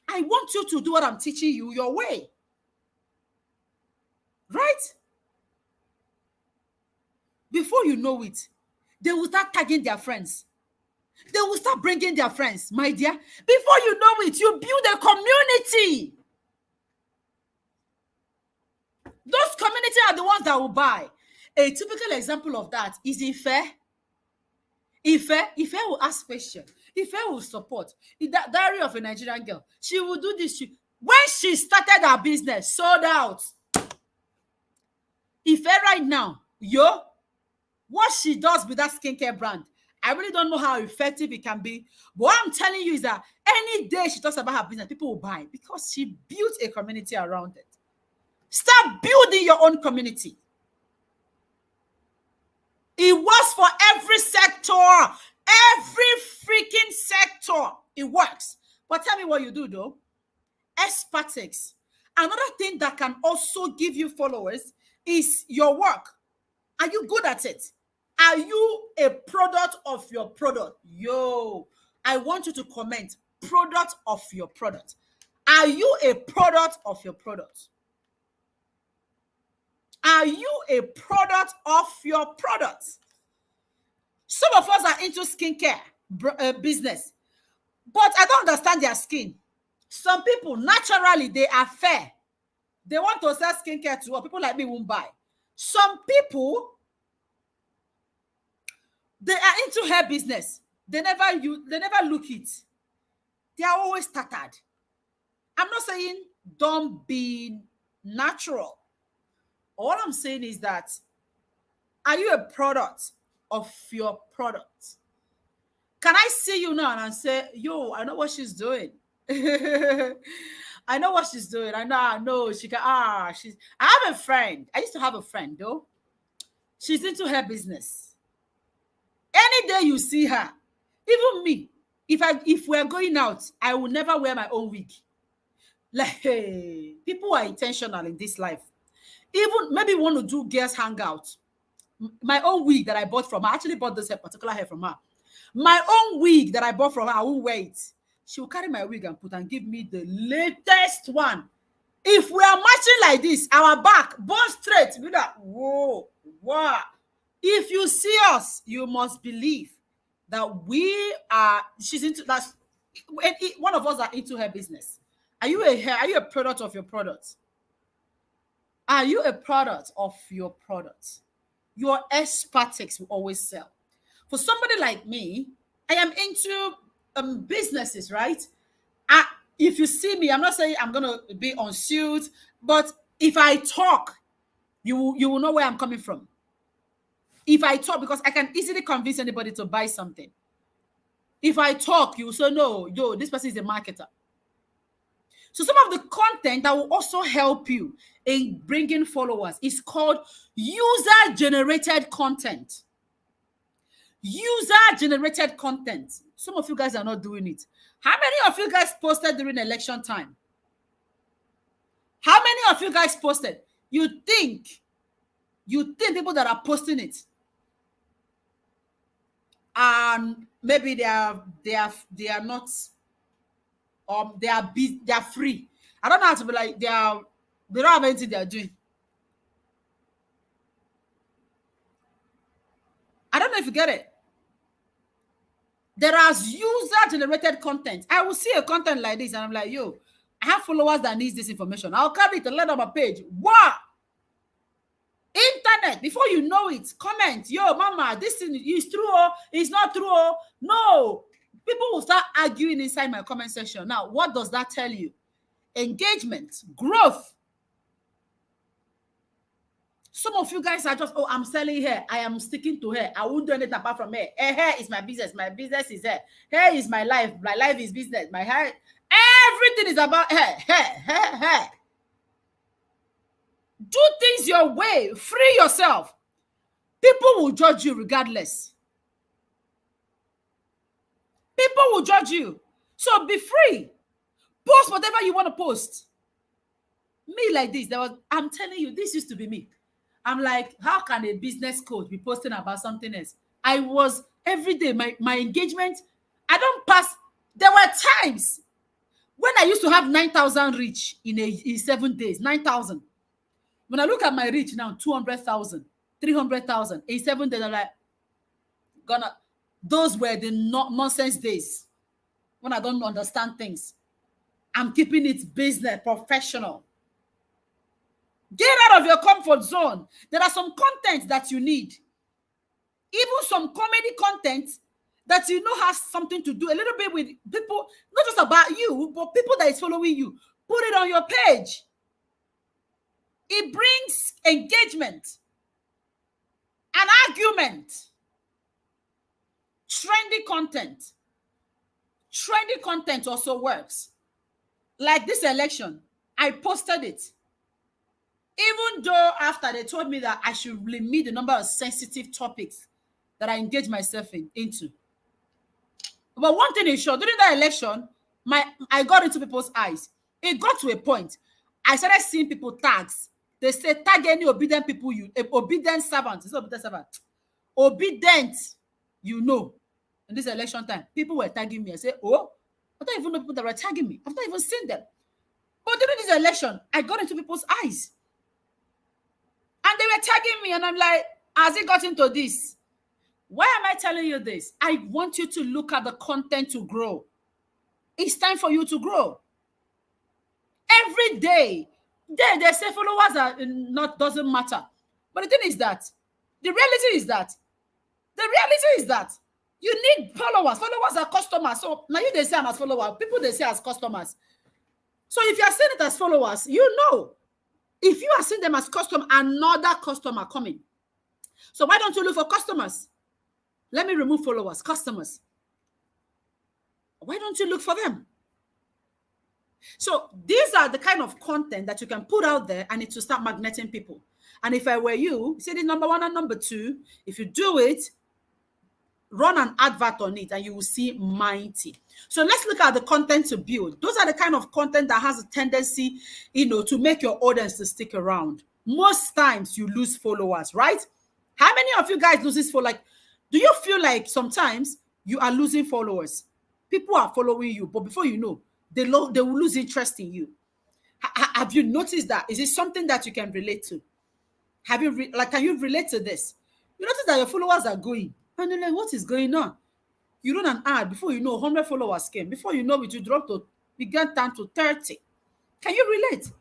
S1: I want you to do what I'm teaching you your way. Right? Before you know it, they will start tagging their friends. They will start bringing their friends, my dear. Before you know it, you build a community. Those communities are the ones that will buy. A typical example of that is Ife. Ife will ask questions. Ife will support. In that Diary of a Nigerian Girl, she will do this. When she started her business, sold out. Ife right now, what she does with that skincare brand, I really don't know how effective it can be. But what I'm telling you is that any day she talks about her business, people will buy because she built a community around it. Start building your own community. It works for every sector. Every freaking sector. It works. But tell me what you do though. Expertise. Another thing that can also give you followers is your work. Are you good at it? Are you a product of your product? Yo, I want you to comment, product of your product. Are you a product of your product? Are you a product of your product? Some of us are into skincare business, but I don't understand their skin. Some people, naturally, they are fair. They want to sell skincare to what people like me won't buy. Some people, they are into hair business. They never look it. They are always tattered. I'm not saying don't be natural. All I'm saying is that, are you a product of your product? Can I see you now and say, yo, I know what she's doing. I know what she's doing. I know she can. I have a friend. I used to have a friend though. She's into her business. Any day you see her, even me, if we're going out, I will never wear my own wig. Like, hey, people are intentional in this life. Even maybe want to do girls hangout. My own wig that I bought from her, I actually bought this particular hair from her. My own wig that I bought from her, I won't wear it. She will carry my wig and put and give me the latest one. If we are matching like this, our back, bone straight, be like, whoa, wow. If you see us, you must believe that she's into that. One of us are into her business. Are you a product of your product? Are you a product of your product? Your expertise will always sell. For somebody like me, I am into businesses, right? If you see me, I'm not saying I'm going to be on suit, but if I talk, you will know where I'm coming from. If I talk, because I can easily convince anybody to buy something. If I talk, you will say, no, yo, this person is a marketer. So some of the content that will also help you in bringing followers is called user-generated content. User-generated content. Some of you guys are not doing it. How many of you guys posted during election time? How many of you guys posted? You think people that are posting it, and maybe they are not, they are free. I don't know how to be like, they don't have anything they are doing. I don't know if you get it. There are user-generated content. I will see a content like this and I'm like, yo, I have followers that need this information. I'll carry it and let on my page. Wow! Internet, before you know it, comment, yo, mama, this thing is true or it's not true. No. People will start arguing inside my comment section. Now, what does that tell you? Engagement, growth. Some of you guys are just, oh, I'm selling hair. I am sticking to hair. I won't do anything apart from hair. Hair is my business. My business is hair. Hair is my life. My life is business. My hair, everything is about hair. Do things your way. Free yourself. People will judge you regardless. People will judge you. So be free. Post whatever you want to post. Me like this. I'm telling you, this used to be me. I'm like, how can a business coach be posting about something else? I was every day, my engagement, I don't pass. There were times when I used to have 9,000 reach in 7 days, 9,000. When I look at my reach now, 200,000, 300,000 in 7 days, I'm like, those were the nonsense days when I don't understand things. I'm keeping it business, professional. Get out of your comfort zone. There are some content that you need. Even some comedy content that you know has something to do a little bit with people, not just about you, but people that is following you. Put it on your page. It brings engagement, an argument. Trendy content. Trendy content also works. Like this election, I posted it. Even though after they told me that I should limit the number of sensitive topics that I engage myself into. But one thing is sure, during that election, I got into people's eyes. It got to a point. I started seeing people tags. They say, tag any obedient people, obedient servant. It's not obedient servant. obedient, you know, in this election time, people were tagging me. I say, oh, I don't even know people that were tagging me. I've not even seen them. But during this election, I got into people's eyes. And they were tagging me. And I'm like, has it got into this? Why am I telling you this? I want you to look at the content to grow. It's time for you to grow. Every day, they say followers are not, doesn't matter. But the thing is that, the reality is that you need followers. Followers are customers. So now you they say I'm as followers. People they say as customers. So if you are seeing it as followers, you know. If you are seeing them as customer, another customer coming. So why don't you look for customers? Let me remove followers, customers. Why don't you look for them? So these are the kind of content that you can put out there and it will start magneting people. And if I were you, see this number one and number two, if you do it, run an advert on it and you will see mighty. So let's look at the content to build. Those are the kind of content that has a tendency, to make your audience to stick around. Most times you lose followers, right? How many of you guys lose this for? Like, do you feel like sometimes you are losing followers? People are following you, but before you know, they will lose interest in you. Have you noticed that? Is it something that you can relate to? Have you can you relate to this? You notice that your followers are going, and you're like, what is going on? You run an ad, before you know, 100 followers came. Before you know it, you drop to, began down to 30. Can you relate?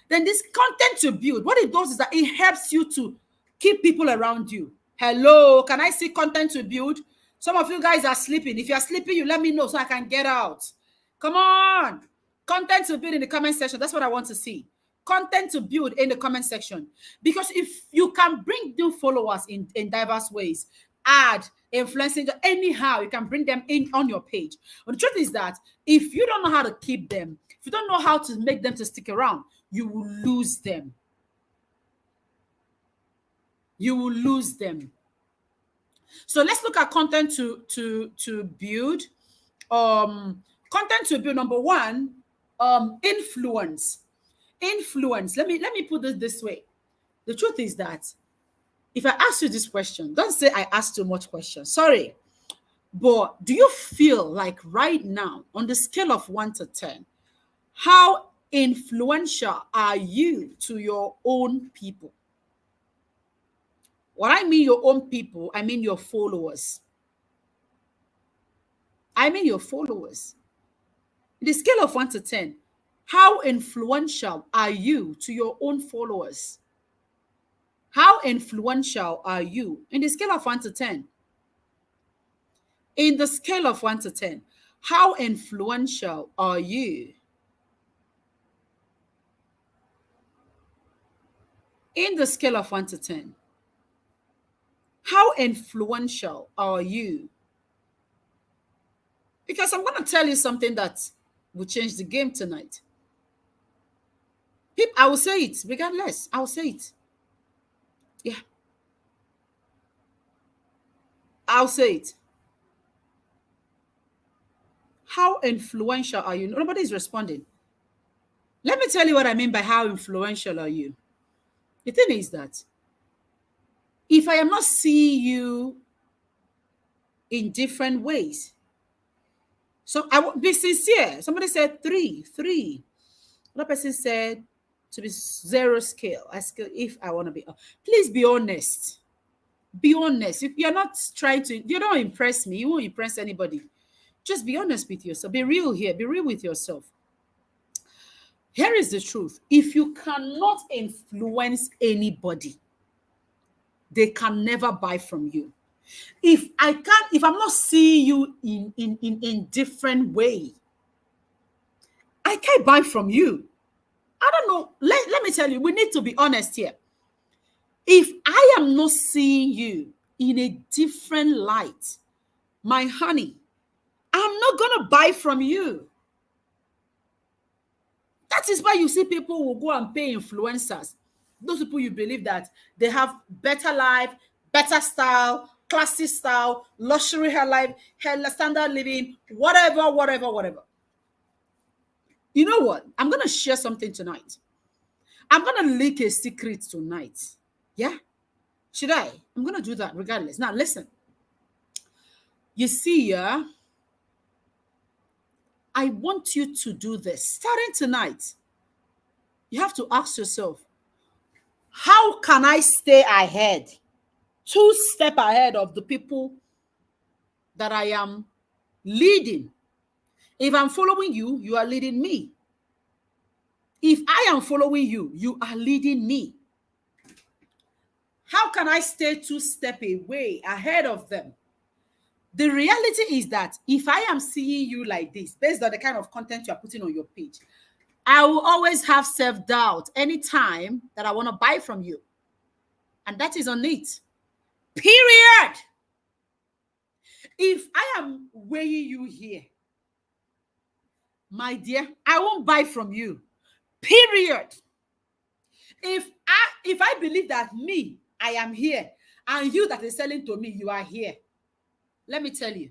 S1: Then this content you build, what it does is that it helps you to keep people around you. Hello, can I see content to build? Some of you guys are sleeping. If you're sleeping, you let me know so I can get out. Come on. Content to build in the comment section. That's what I want to see. Content to build in the comment section. Because if you can bring new followers in diverse ways, ad, influencing, anyhow, you can bring them in on your page. But the truth is that if you don't know how to keep them, if you don't know how to make them to stick around, you will lose them. You will lose them. So let's look at content to build. Content to build, number one, influence. Influence. Let me put it this way. The truth is that if I ask you this question, don't say I asked too much questions. Sorry. But do you feel like right now, on the scale of 1 to 10, how influential are you to your own people? When I mean your own people, I mean your followers. I mean your followers. In the scale of 1 to 10, how influential are you to your own followers? How influential are you? In the scale of 1 to 10. In the scale of 1 to 10, how influential are you? In the scale of 1 to 10, how influential are you? Because I'm going to tell you something that will change the game tonight. I will say it, regardless. I will say it. Yeah. I'll say it. How influential are you? Nobody's responding. Let me tell you what I mean by how influential are you. The thing is that if I am not seeing you in different ways, so I will be sincere. Somebody said 3. Another person said to be 0 scale. I scale if I want to be. Please be honest. Be honest. If you're not trying to, you don't impress me, you won't impress anybody. Just be honest with yourself. Be real here. Be real with yourself. Here is the truth. If you cannot influence anybody, they can never buy from you. If I'm not seeing you in different way, I can't buy from you. I don't know. Let me tell you, we need to be honest here. If I am not seeing you in a different light, my honey, I'm not going to buy from you. That is why you see people will go and pay influencers. Those people you believe that they have better life, better style, classy style, luxury hair life, hair standard living, whatever. You know what? I'm going to share something tonight. I'm going to leak a secret tonight. Yeah? Should I? I'm going to do that regardless. Now, listen. You see, yeah, I want you to do this. Starting tonight, you have to ask yourself, how can I stay ahead? 2 steps ahead of the people that I am leading. If I'm following you, you are leading me. If I am following you, you are leading me. How can I stay 2 steps away ahead of them? The reality is that if I am seeing you like this, based on the kind of content you are putting on your page, I will always have self-doubt anytime that I want to buy from you. And that is on it. Period. If I am weighing you here, my dear, I won't buy from you. Period. If I believe that me, I am here, and you that is selling to me, you are here, let me tell you,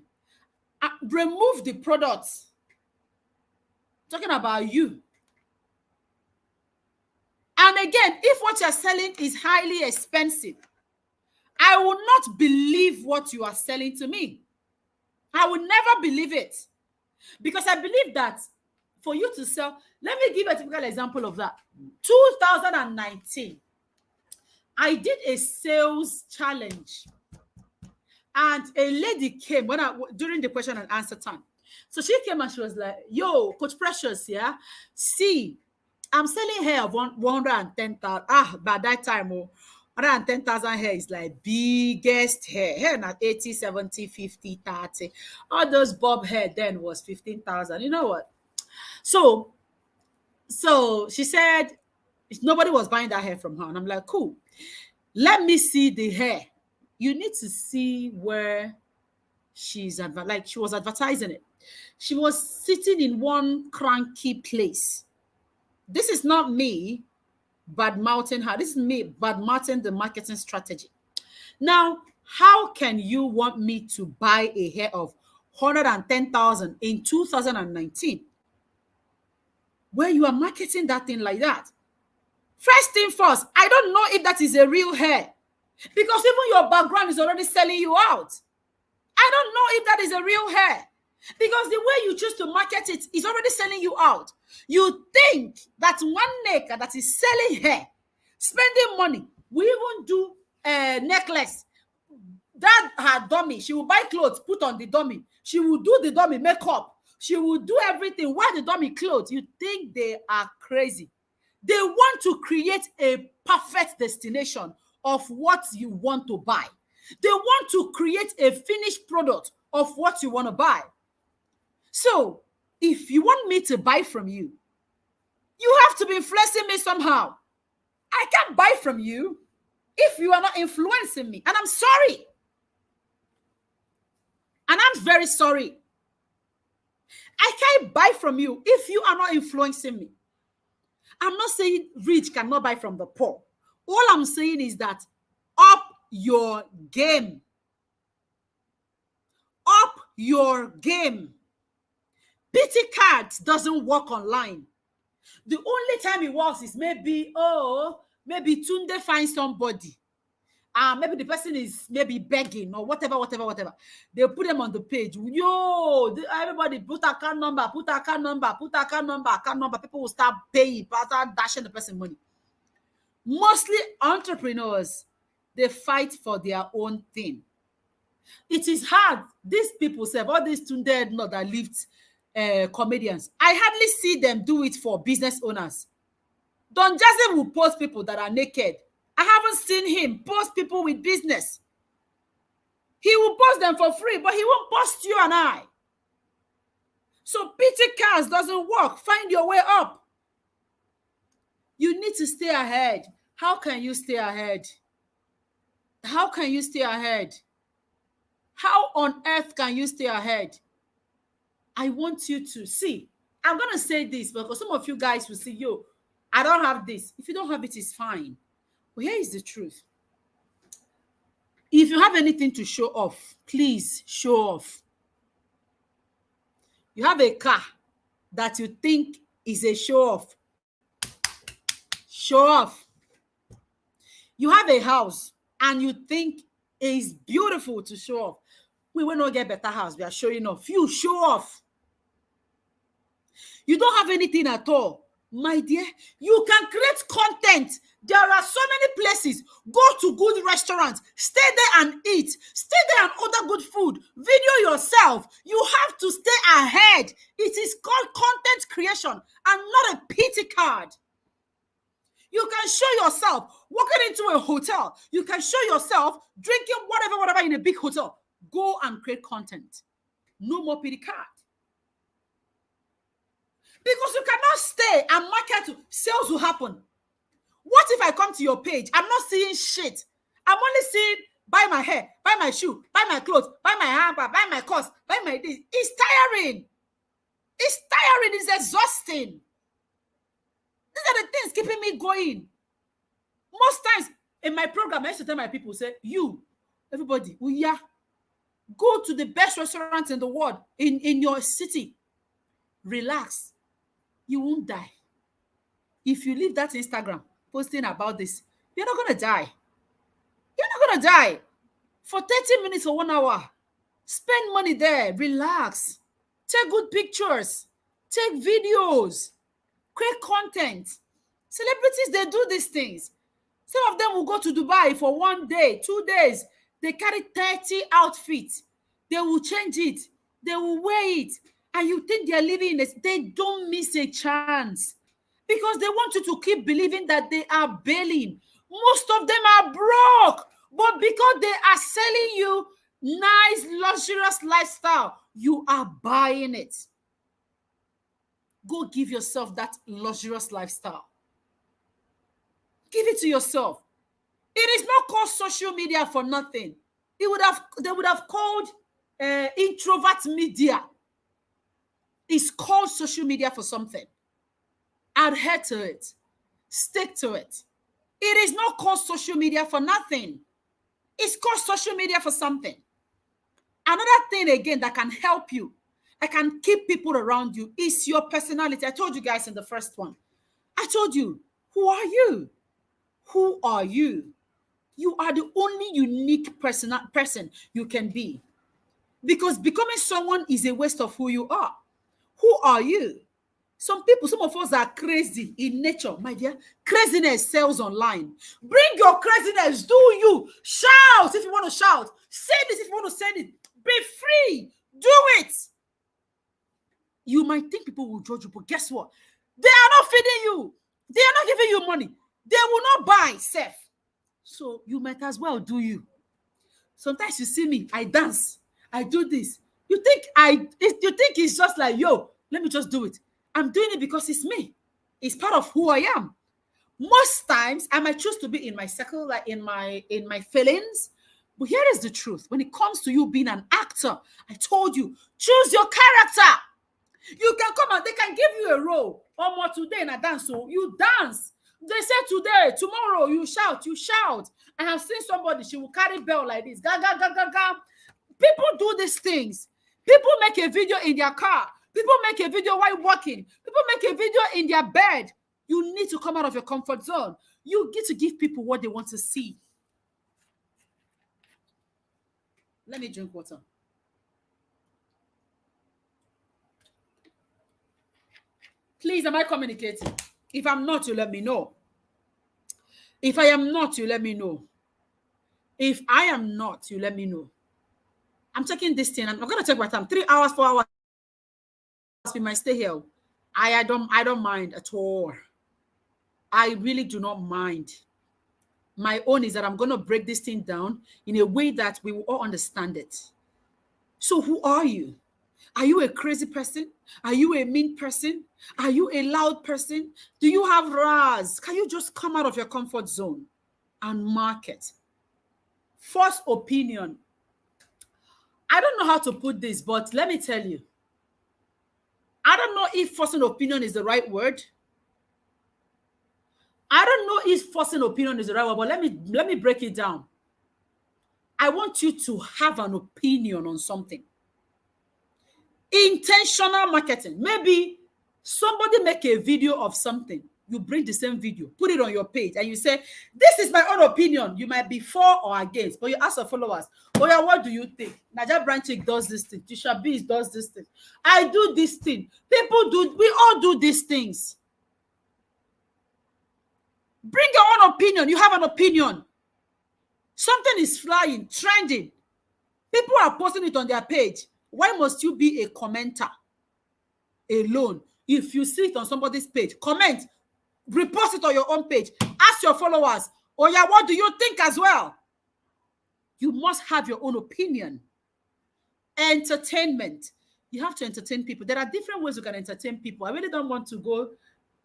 S1: remove the products. Talking about you. And again, if what you're selling is highly expensive, I will not believe what you are selling to me. I will never believe it. Because I believe that for you to sell, let me give a typical example of that. 2019, I did a sales challenge. And a lady came during the question and answer time. So she came and she was like, yo, Coach Precious, yeah, see, I'm selling hair of 110,000. By that time, 110,000 hair is like biggest hair. Hair not 80, 70, 50, 30. All those bob hair then was 15,000. You know what? So she said nobody was buying that hair from her. And I'm like, cool. Let me see the hair. You need to see where she's like she was advertising it. She was sitting in one cranky place. This is not me bad mouthing her. This is me bad mouthing the marketing strategy. Now, how can you want me to buy a hair of 110,000 in 2019 where you are marketing that thing like that? First thing first, I don't know if that is a real hair because even your background is already selling you out. I don't know if that is a real hair because the way you choose to market it is already selling you out. You think that one maker that is selling hair, spending money, we even do a necklace. That her dummy, she will buy clothes, put on the dummy. She will do the dummy makeup. She will do everything. Wear the dummy clothes. You think they are crazy. They want to create a perfect destination of what you want to buy. They want to create a finished product of what you want to buy. So, if you want me to buy from you, you have to be influencing me somehow. I can't buy from you if you are not influencing me. And I'm sorry. And I'm very sorry. I can't buy from you if you are not influencing me. I'm not saying rich cannot buy from the poor. All I'm saying is that up your game. Up your game. PT cards doesn't work online. The only time it works is maybe Tunde finds somebody. Maybe the person is maybe begging or whatever. They'll put them on the page. Everybody put account number. People will start paying, start dashing the person money. Mostly entrepreneurs, they fight for their own thing. It is hard. These people say, all these Tunde that lived comedians, I hardly see them do it for business owners. Don Jazzy will post people that are naked. I haven't seen him post people with business. He will post them for free, but he won't post you and I. So PT cars doesn't work. Find your way up. You need to stay ahead. How can you stay ahead? How can you stay ahead? How on earth can you stay ahead? I want you to see. I'm going to say this because some of you guys will say, yo, I don't have this. If you don't have it, it's fine. But here is the truth. If you have anything to show off, please show off. You have a car that you think is a show off. Show off. You have a house and you think it's beautiful to show off. We will not get better house. We are showing off. You show off. You don't have anything at all. My dear, you can create content. There are so many places. Go to good restaurants. Stay there and eat. Stay there and order good food. Video yourself. You have to stay ahead. It is called content creation and not a pity card. You can show yourself walking into a hotel. You can show yourself drinking whatever in a big hotel. Go and create content. No more pity card. Because you cannot stay and market. Sales will happen. What if I come to your page? I'm not seeing shit. I'm only seeing buy my hair, buy my shoe, buy my clothes, buy my hamper, buy my course, buy my this. It's tiring. It's tiring. It's exhausting. These are the things keeping me going. Most times in my program, I used to tell my people, say, you, everybody, go to the best restaurant in the world, in your city. Relax. You won't die. If you leave that Instagram posting about this, you're not going to die. You're not going to die. For 30 minutes or 1 hour, spend money there. Relax. Take good pictures. Take videos. Create content. Celebrities, they do these things. Some of them will go to Dubai for 1 day, 2 days. They carry 30 outfits. They will change it. They will wear it. And you think they're living in this. They don't miss a chance. Because they want you to keep believing that they are bailing. Most of them are broke. But because they are selling you nice, luxurious lifestyle, you are buying it. Go give yourself that luxurious lifestyle. Give it to yourself. It is not called social media for nothing. They would have called introvert media. It's called social media for something. Adhere to it. Stick to it. It is not called social media for nothing. It's called social media for something. Another thing again that can help you, that can keep people around you, is your personality. I told you guys in the first one. I told you, who are you? Who are you? You are the only unique person you can be. Because becoming someone is a waste of who you are. Who are you? Some of us are crazy in nature, my dear. Craziness sells online. Bring your craziness. Do you. Shout if you want to shout. Say this if you want to say it. Be free. Do it. You might think people will judge you, but guess what? They are not feeding you. They are not giving you money. They will not buy safe. So you might as well do you. Sometimes you see me, I dance. I do this. You think it's just like, yo, let me just do it. I'm doing it because it's me. It's part of who I am. Most times I might choose to be in my circle, like in my feelings. But here is the truth. When it comes to you being an actor, I told you, choose your character. You can come and they can give you a role. Or more today in a dance, so you dance. They say today, tomorrow, you shout. I have seen somebody, she will carry bell like this. Ga, ga, ga, ga, ga. People do these things. People make a video in their car. People make a video while walking. People make a video in their bed. You need to come out of your comfort zone. You get to give people what they want to see. Let me drink water. Please, am I communicating? If I'm not, you let me know. If I am not, you let me know. If I am not, you let me know. I'm taking this thing. I'm going to take my time. 3 hours, 4 hours. We might stay here. I don't mind at all. I really do not mind. My own is that I'm going to break this thing down in a way that we will all understand it. So who are you? Are you a crazy person? Are you a mean person? Are you a loud person? Do you have Raz? Can you just come out of your comfort zone and market? First opinion. I don't know how to put this, but let me tell you. I don't know if first opinion is the right word. I don't know if first opinion is the right word, but let me break it down. I want you to have an opinion on something. Intentional marketing. Maybe somebody make a video of something. you bring the same video, put it on your page, and you say, this is my own opinion. You might be for or against, but you ask your followers, oh yeah, what do you think? Naja Branchik does this thing. Tisha B does this thing. I do this thing. People do, we all do these things. Bring your own opinion. You have an opinion. Something is flying, trending. People are posting it on their page. Why must you be a commenter alone? If you see it on somebody's page, comment, repost it on your own page. Ask your followers, oh yeah, what do you think as well? You must have your own opinion. Entertainment. You have to entertain people. There are different ways you can entertain people. I really don't want to go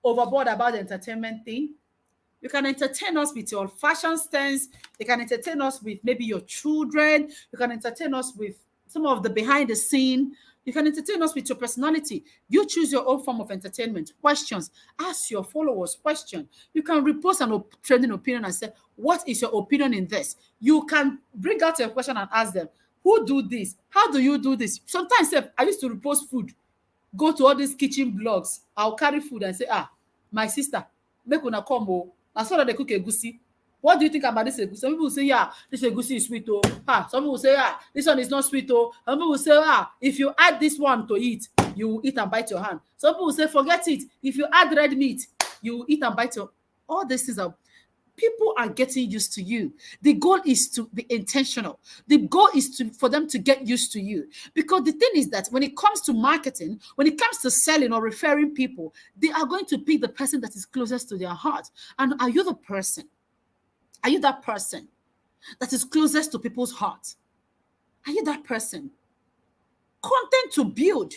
S1: overboard about the entertainment thing. You can entertain us with your fashion stance. You can entertain us with maybe your children. You can entertain us with some of the behind the scene. You can entertain us with your personality. You choose your own form of entertainment. Questions. Ask your followers questions. You can repost an trending opinion and say, what is your opinion in this? You can bring out your question and ask them, who do this? How do you do this? Sometimes I used to repost food. Go to all these kitchen blogs. I'll carry food and say, my sister, make una come. I saw that they cook egusi. What do you think about this egusi? Some people will say, yeah, this egusi is sweet. Oh. Some people will say, this one is not sweet. Oh. Some people will say, if you add this one to eat, you will eat and bite your hand. Some people will say, forget it. If you add red meat, you will eat and bite your. All these things are. People are getting used to you. The goal is to be intentional. The goal is for them to get used to you. Because the thing is that when it comes to marketing, when it comes to selling or referring people, they are going to pick the person that is closest to their heart. And are you the person? Are you that person that is closest to people's hearts? Are you that person? Content to build.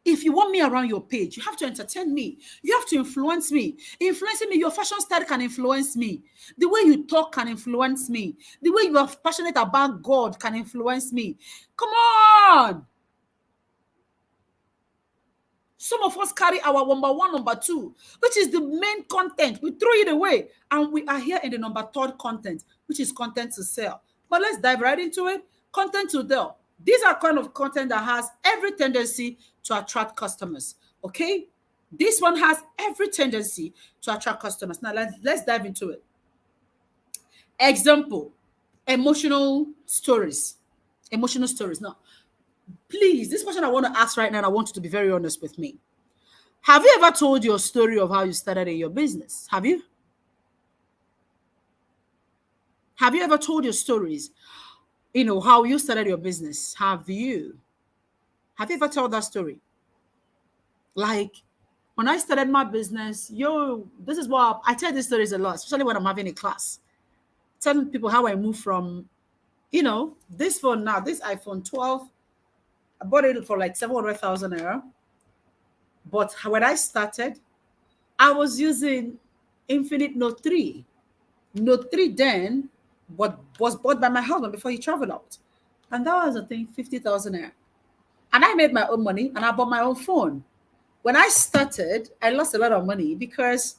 S1: If you want me around your page, you have to entertain me. You have to influence me. Influencing me, your fashion style can influence me. The way you talk can influence me. The way you are passionate about God can influence me. Come on. Some of us carry our number one, number two, which is the main content. We throw it away. And we are here in the number third content, which is content to sell. But let's dive right into it. Content to sell. These are kind of content that has every tendency to attract customers. Okay? This one has every tendency to attract customers. Now, let's dive into it. Example, emotional stories. Emotional stories. Now, please, this question I want to ask right now, and I want you to be very honest with me. Have you ever told your story of how you started in your business? Have you? Have you ever told your stories? How you started your business. Have you? Have you ever told that story? Like, when I started my business, this is what I tell these stories a lot, especially when I'm having a class. Telling people how I moved from, this phone now, this iPhone 12, I bought it for like 700,000 naira. But when I started, I was using Infinite Note 3. Note 3 then was bought by my husband before he traveled out. And that was, I think, 50,000 naira. And I made my own money and I bought my own phone. When I started, I lost a lot of money because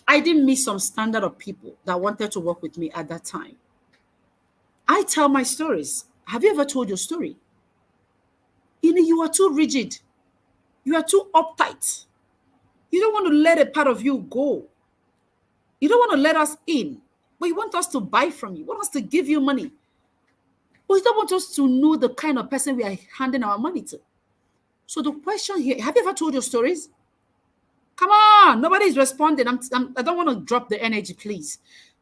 S1: I didn't meet some standard of people that wanted to work with me at that time. I tell my stories. Have you ever told your story? You are too rigid. You are too uptight. You don't want to let a part of you go. You don't want to let us in, but you want us to buy from you. You want us to give you money. But you don't want us to know the kind of person we are handing our money to. So the question here, have you ever told your stories? Come on, nobody is responding. I don't want to drop the energy, please.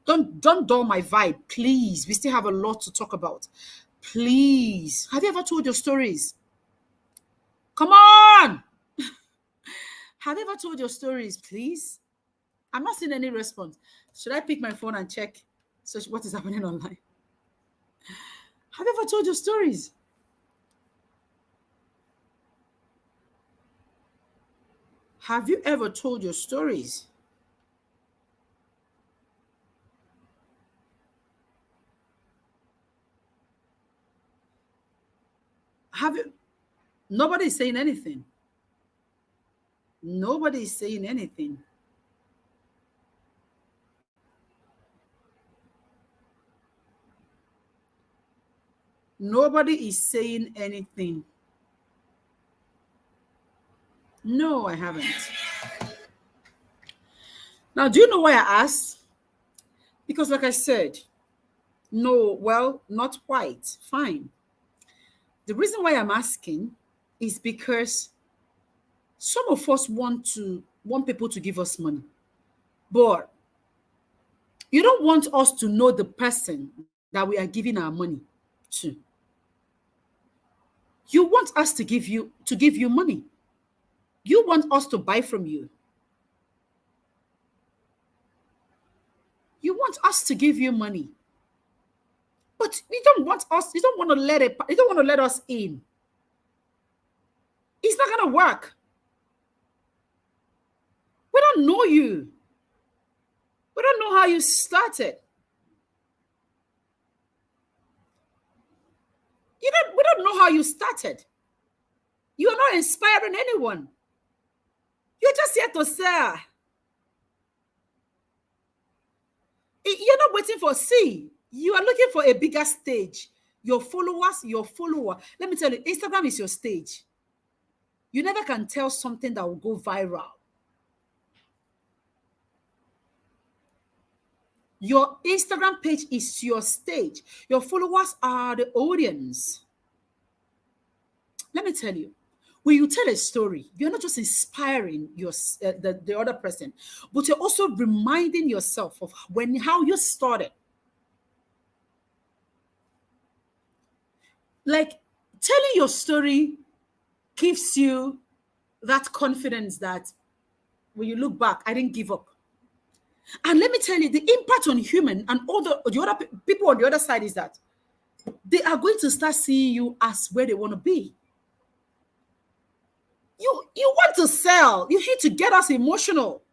S1: Don't dull my vibe, please. We still have a lot to talk about. Please, have you ever told your stories? Come on. Have you ever told your stories, please? I'm not seeing any response. Should I pick my phone and check what is happening online? Have you ever told your stories? Have you ever told your stories? Have you? Nobody is saying anything. Nobody is saying anything. Nobody is saying anything. No, I haven't. Now, do you know why I asked? Because, like I said, no, well, not quite. Fine. The reason why I'm asking is because some of us want people to give us money, but you don't want us to know the person that we are giving our money to. You want us to give you money. You want us to buy from you. You want us to give you money. But you don't want to let us in. It's not gonna work. We don't know you. We don't know how you started. We don't know how you started. You're not inspiring anyone. You're just here to sell. You're not waiting for see. You are looking for a bigger stage. Your follower. Let me tell you, Instagram is your stage. You never can tell something that will go viral. Your Instagram page is your stage. Your followers are the audience. Let me tell you, when you tell a story, you're not just inspiring the other person, but you're also reminding yourself of how you started. Like telling your story gives you that confidence that when you look back, I didn't give up. And let me tell you, the impact on human and all the other people on the other side is that they are going to start seeing you as where they want to be. You want to sell. You need to get us emotional.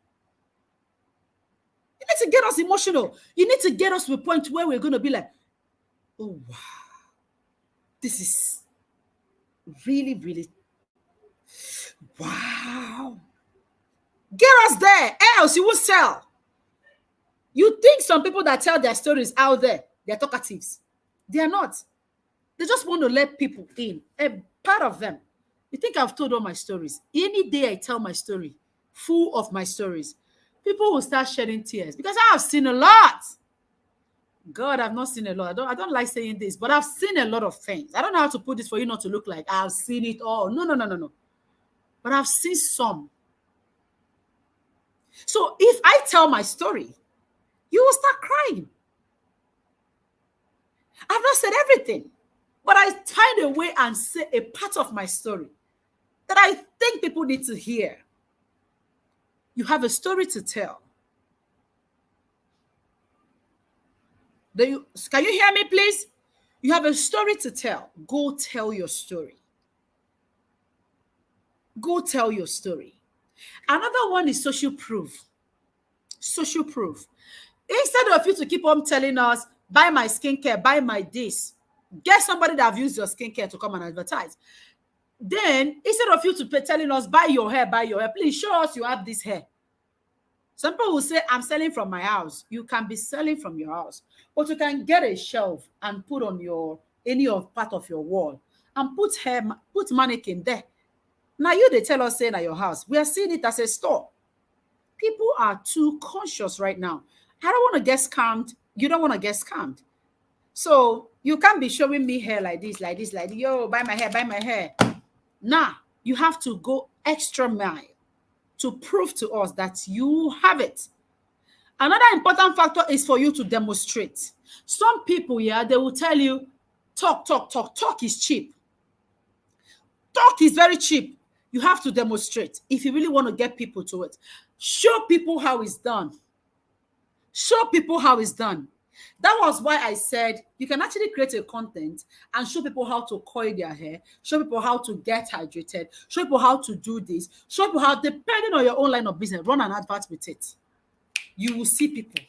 S1: You need to get us emotional. You need to get us to a point where we're going to be like, oh, wow, this is really, really, wow. Get us there, else you won't sell. You think some people that tell their stories out there, they're talkatives. They are not. They just want to let people in. A part of them. You think I've told all my stories? Any day I tell my story, full of my stories, people will start shedding tears because I have seen a lot. God, I've not seen a lot. I don't like saying this, but I've seen a lot of things. I don't know how to put this for you not to look like I've seen it all. No, no, no, no, no. But I've seen some. So if I tell my story, you will start crying. I've not said everything, but I find a way and say a part of my story that I think people need to hear. You have a story to tell. Can you hear me, please? You have a story to tell. Go tell your story. Go tell your story. Another one is social proof. Social proof. Instead of you to keep on telling us, buy my skincare, buy my this, get somebody that have used your skincare to come and advertise. Then, instead of you to be telling us, buy your hair, please show us you have this hair. Some people will say, I'm selling from my house. You can be selling from your house, but you can get a shelf and put on any of part of your wall and put mannequin there. Now they tell us saying at your house. We are seeing it as a store. People are too conscious right now. I don't want to get scammed. You don't want to get scammed. So you can't be showing me hair like this, like this, like this. Yo, buy my hair, buy my hair. Nah, you have to go extra mile to prove to us that you have it. Another important factor is for you to demonstrate. Some people, yeah, they will tell you, talk. Talk is cheap. Talk is very cheap. You have to demonstrate if you really want to get people to it. Show people how it's done. Show people how it's done. That was why I said you can actually create a content and show people how to coil their hair, show people how to get hydrated, show people how to do this, show people how, depending on your own line of business, run an advert with it. You will see people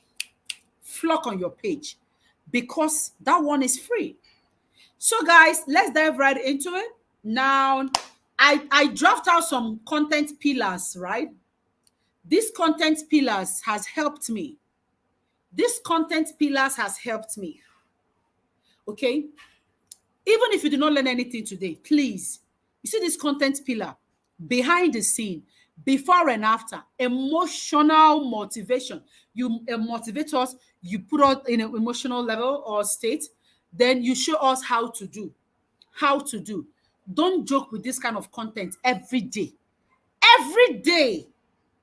S1: flock on your page because that one is free. So guys, let's dive right into it. Now, I draft out some content pillars, right? This content pillars has helped me. This content pillars has helped me. Okay? Even if you did not learn anything today, please, you see this content pillar behind the scene, before and after, emotional motivation. You motivate us, you put us in an emotional level or state, then you show us how to do. How to do. Don't joke with this kind of content every day. Every day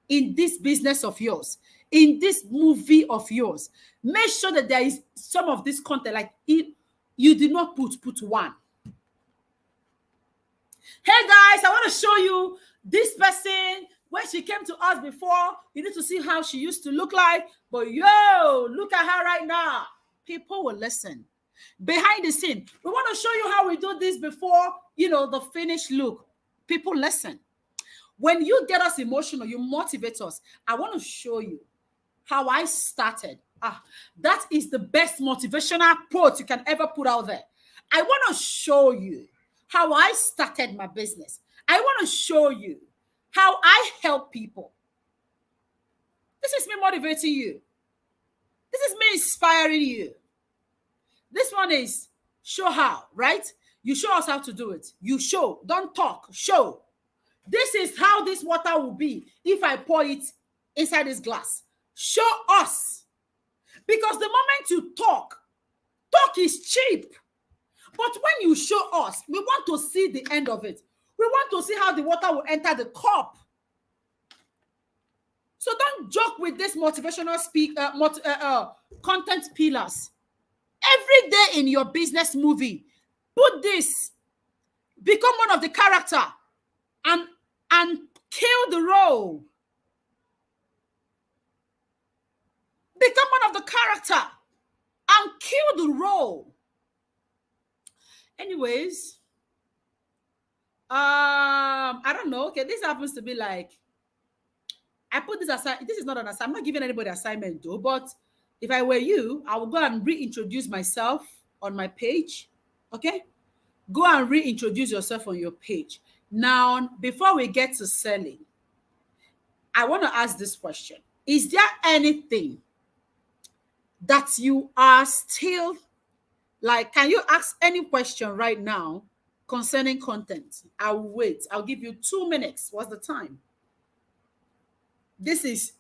S1: in this business of yours, in this movie of yours, make sure that there is some of this content. Like, you did not put one. Hey guys, I want to show you this person. When she came to us before, you need to see how she used to look like. But yo, look at her right now. People will listen. Behind the scene, we want to show you how we do this before, the finished look. People listen. When you get us emotional, you motivate us. I want to show you how I started. That is the best motivational quote you can ever put out there. I want to show you how I started my business. I want to show you how I help people. This is me motivating you. This is me inspiring you. This one is show how, right? You show us how to do it. You show, don't talk, show. This is how this water will be if I pour it inside this glass. Show us. Because the moment you talk is cheap. But when you show us, we want to see the end of it. We want to see how the water will enter the cup. So don't joke with this motivational content pillars. Every day in your business movie, put this. Become one of the character and kill the role. Become one of the character and kill the role. Anyways, I don't know. Okay, this happens to be like, I put this aside. This is not an assignment. I'm not giving anybody assignment though, but if I were you, I would go and reintroduce myself on my page. Okay? Go and reintroduce yourself on your page. Now, before we get to selling, I want to ask this question. Is there anything that you are still like, can you ask any question right now concerning content? I'll wait. I'll give you 2 minutes. What's the time? This is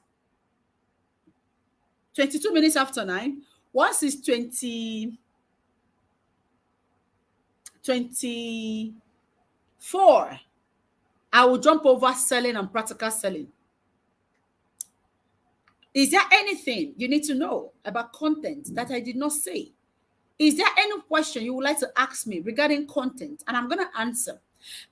S1: 22 minutes after 9. Once it's 24, I will jump over selling and practical selling. Is there anything you need to know about content that I did not say? Is there any question you would like to ask me regarding content? And I'm going to answer.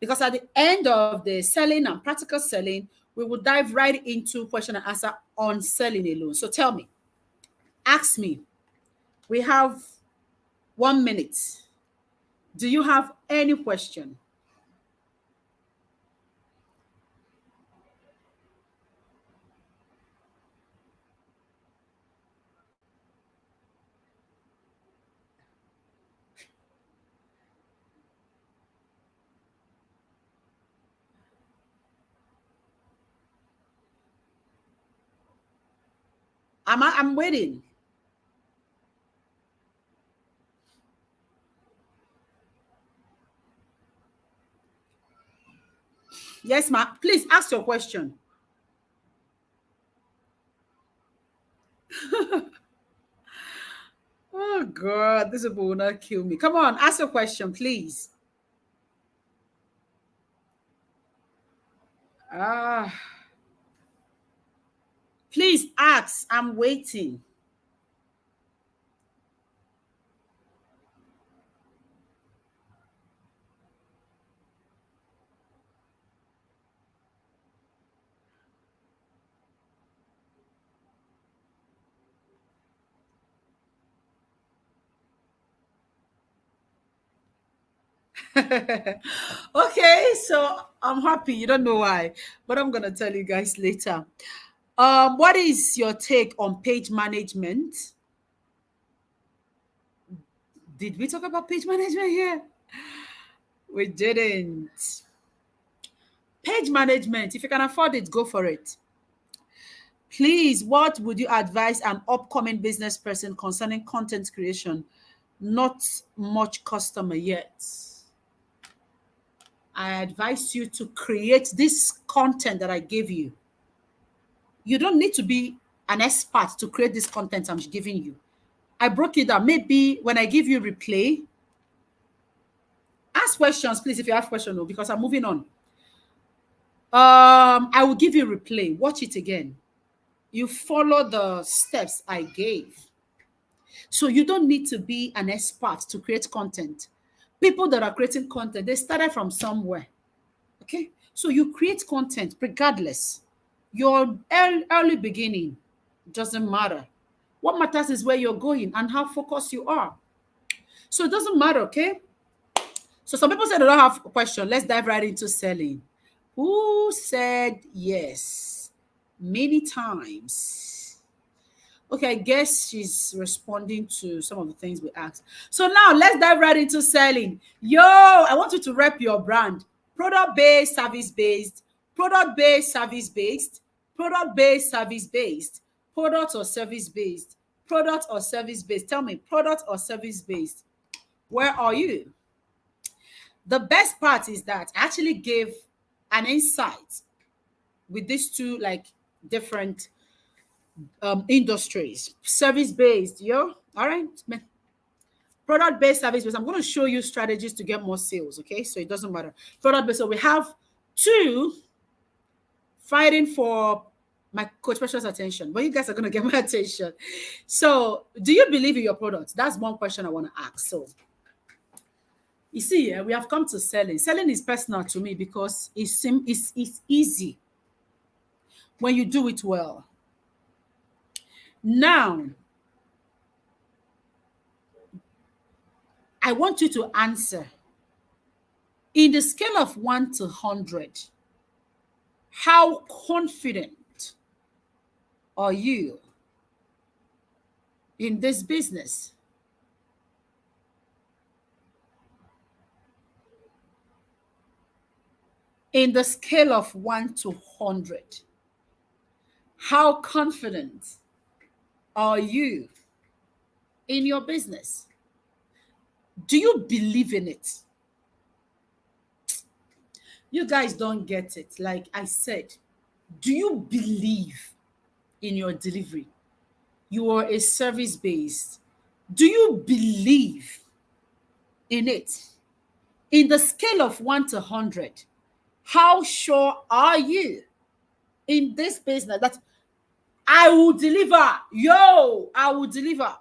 S1: Because at the end of the selling and practical selling, we will dive right into question and answer on selling alone. So tell me, ask me. We have 1 minute. Do you have any question? I'm waiting. Yes, ma'am. Please ask your question. Oh, God, this will not kill me. Come on, ask your question, please. Please ask. I'm waiting. Okay, so I'm happy. You don't know why, but I'm gonna tell you guys later. What is your take on page management? Did we talk about page management here? We didn't. Page management, if you can afford it, go for it. Please, what would you advise an upcoming business person concerning content creation? Not much customer yet. I advise you to create this content that I gave you. You don't need to be an expert to create this content I'm giving you. I broke it down. Maybe when I give you replay, ask questions, please, if you have questions, because I'm moving on. I will give you replay. Watch it again. You follow the steps I gave. So you don't need to be an expert to create content. People that are creating content, they started from somewhere. Okay? So you create content regardless. Your early beginning doesn't matter. What matters is where you're going and how focused you are. So it doesn't matter, okay? So some people said they don't have a question. Let's dive right into selling. Who said yes? Many times. Okay, I guess she's responding to some of the things we asked. So now let's dive right into selling. Yo, I want you to rep your brand. Product-based, service-based, product-based, service-based, product-based, service-based, product or service-based, product or service-based. Tell me, product or service-based. Where are you? The best part is that I actually gave an insight with these two like different industries. Service-based, yo. All right. Product-based, service-based. I'm going to show you strategies to get more sales, okay? So it doesn't matter. Product-based. So we have two fighting for my coach precious attention, but you guys are going to get my attention. So do you believe in your products? That's one question I want to ask. So you see, we have come to selling. Selling is personal to me because it's easy when you do it well. Now, I want you to answer. In the scale of 1 to 100, how confident are you in this business? In the scale of 1 to 100, how confident are you in your business? Do you believe in it? You guys don't get it. Like I said, do you believe in your delivery? You are a service based. Do you believe in it? In the scale of 1 to 100, how sure are you in this business that I will deliver? Yo, I will deliver.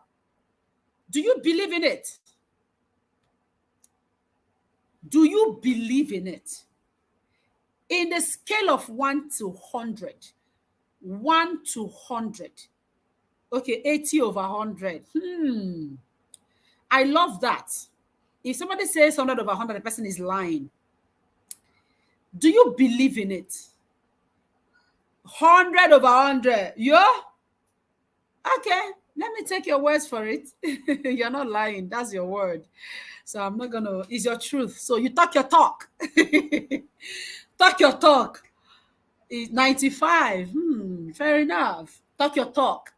S1: Do you believe in it? Do you believe in it? In the scale of 1 to 100, 1 to 100, okay, 80 over 100. I love that. If somebody says 100 over 100, the person is lying. Do you believe in it? 100 over 100. Yeah? Okay, let me take your words for it. You're not lying. That's your word. So I'm not going to, it's your truth. So you talk your talk. Talk your talk. 95. Fair enough. Talk your talk.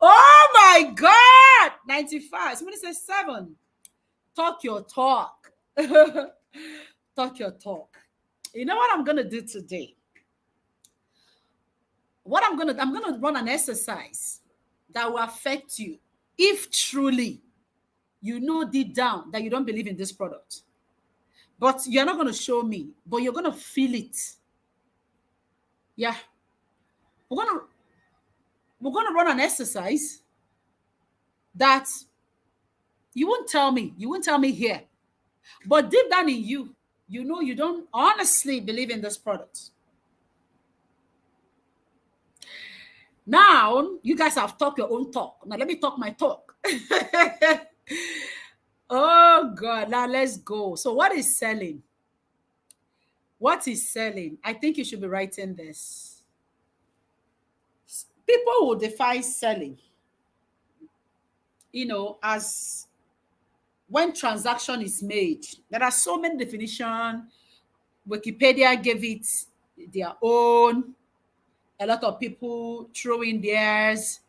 S1: Oh my God. 95. Somebody says 7. Talk your talk. Talk your talk. You know what I'm going to do today? I'm going to run an exercise that will affect you if truly you know deep down that you don't believe in this product. But you're not going to show me, but you're going to feel it. Yeah. We're going to run an exercise that you won't tell me. You won't tell me here. But deep down in you, you know you don't honestly believe in this product. Now, you guys have talked your own talk. Now, let me talk my talk. Oh, God. Now, let's go. So, what is selling? What is selling? I think you should be writing this. People will define selling, as when transaction is made. There are so many definitions. Wikipedia gave it their own. A lot of people throw in theirs.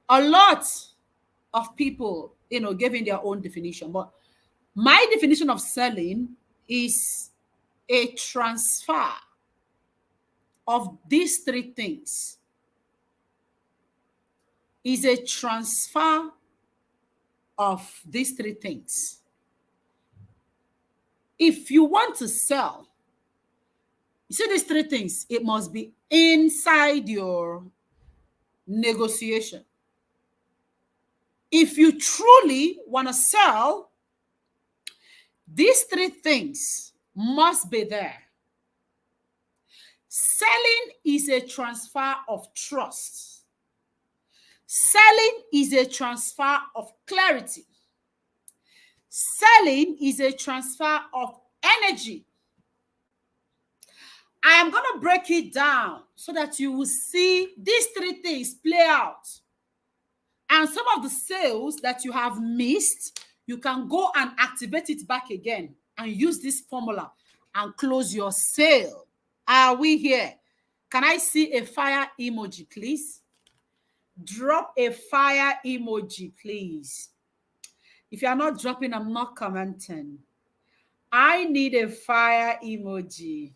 S1: A lot of people, giving their own definition. But My definition of selling is a transfer of these three things. Is a transfer of these three things. If you want to sell, you see these three things, it must be inside your negotiation. If you truly want to sell, these three things must be there. Selling is a transfer of trust. Selling is a transfer of clarity. Selling is a transfer of energy. I am going to break it down so that you will see these three things play out. And some of the sales that you have missed, you can go and activate it back again and use this formula and close your sale. Are we here? Can I see a fire emoji, please? Drop a fire emoji, please. If you are not dropping, I'm not commenting. I need a fire emoji.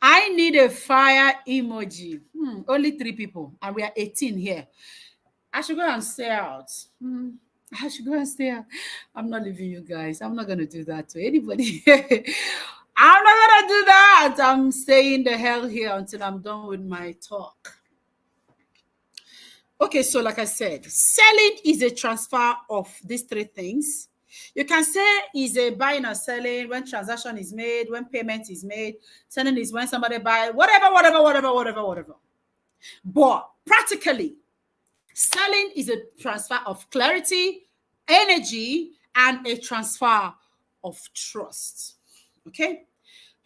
S1: I need a fire emoji. Only 3 people, and we are 18 here. I should go and stay out. I should go and stay out. I'm not leaving you guys. I'm not going to do that to anybody. I'm not going to do that. I'm staying the hell here until I'm done with my talk. Okay, so like I said, selling is a transfer of these 3 things. You can say is a buying or selling when transaction is made, when payment is made. Selling is when somebody buys, whatever. But practically, selling is a transfer of clarity, energy, and a transfer of trust. Okay?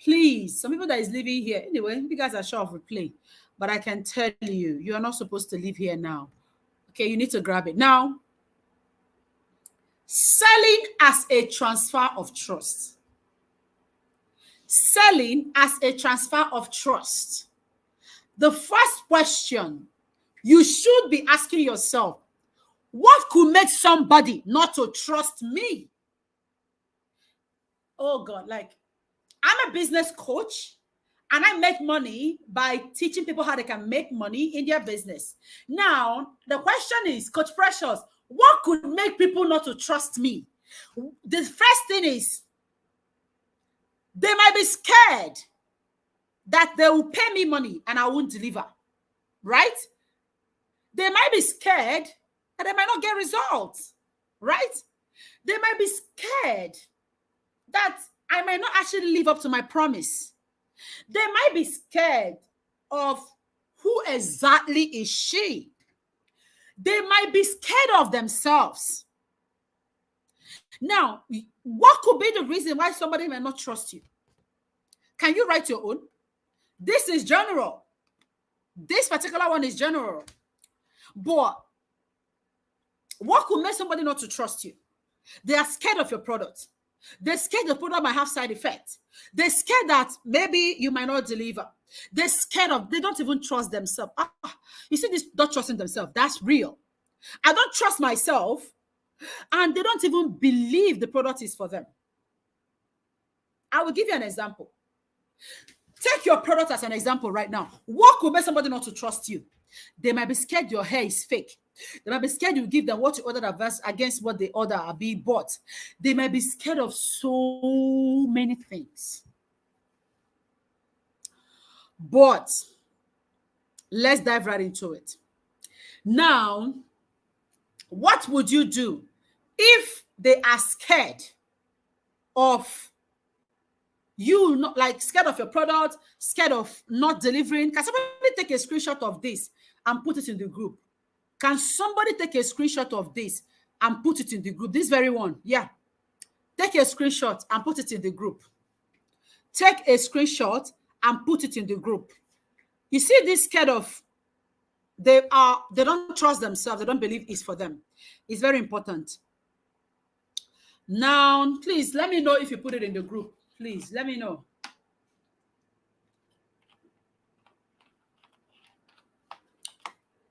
S1: Please, some people that is living here, anyway, you guys are sure of replay, but I can tell you, you are not supposed to live here now. Okay, you need to grab it. Now, selling as a transfer of trust. Selling as a transfer of trust. The first question you should be asking yourself, what could make somebody not to trust me? Oh God, like I'm a business coach and I make money by teaching people how they can make money in their business. Now, the question is, Coach Precious, what could make people not to trust me? The first thing is, they might be scared that they will pay me money and I won't deliver, right? They might be scared that they might not get results, right? They might be scared that I might not actually live up to my promise. They might be scared of who exactly is she. They might be scared of themselves. Now, what could be the reason why somebody may not trust you? Can you write your own? This is general. This particular one is general. But what could make somebody not to trust you? They are scared of your product. They're scared the product might have side effects. They're scared that maybe you might not deliver. They're scared of, they don't even trust themselves. You see this, not trusting themselves, that's real. I don't trust myself, and they don't even believe the product is for them. I will give you an example. Take your product as an example right now. What could make somebody not to trust you? They might be scared your hair is fake. They might be scared you give them what you ordered against what they order are being bought. They might be scared of so many things. But let's dive right into it. Now, what would you do if they are scared of you, not like scared of your product, scared of not delivering? Can somebody take a screenshot of this and put it in the group? Can somebody take a screenshot of this and put it in the group? This very one. Yeah. Take a screenshot and put it in the group. Take a screenshot and put it in the group. You see this scared of They don't trust themselves. They don't believe it's for them. It's very important. Now, please let me know if you put it in the group. Please let me know.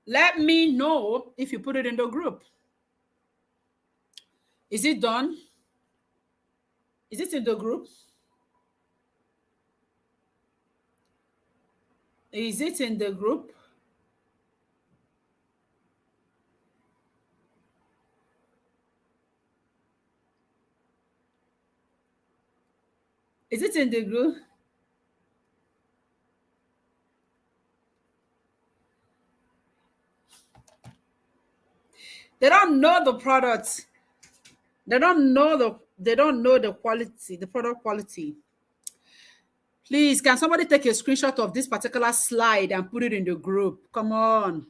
S1: Let me know if you put it in the group. Is it done? Is it in the group? Is it in the group? Is it in the group? They don't know the product. They don't know the quality, the product quality. Please, can somebody take a screenshot of this particular slide and put it in the group? Come on.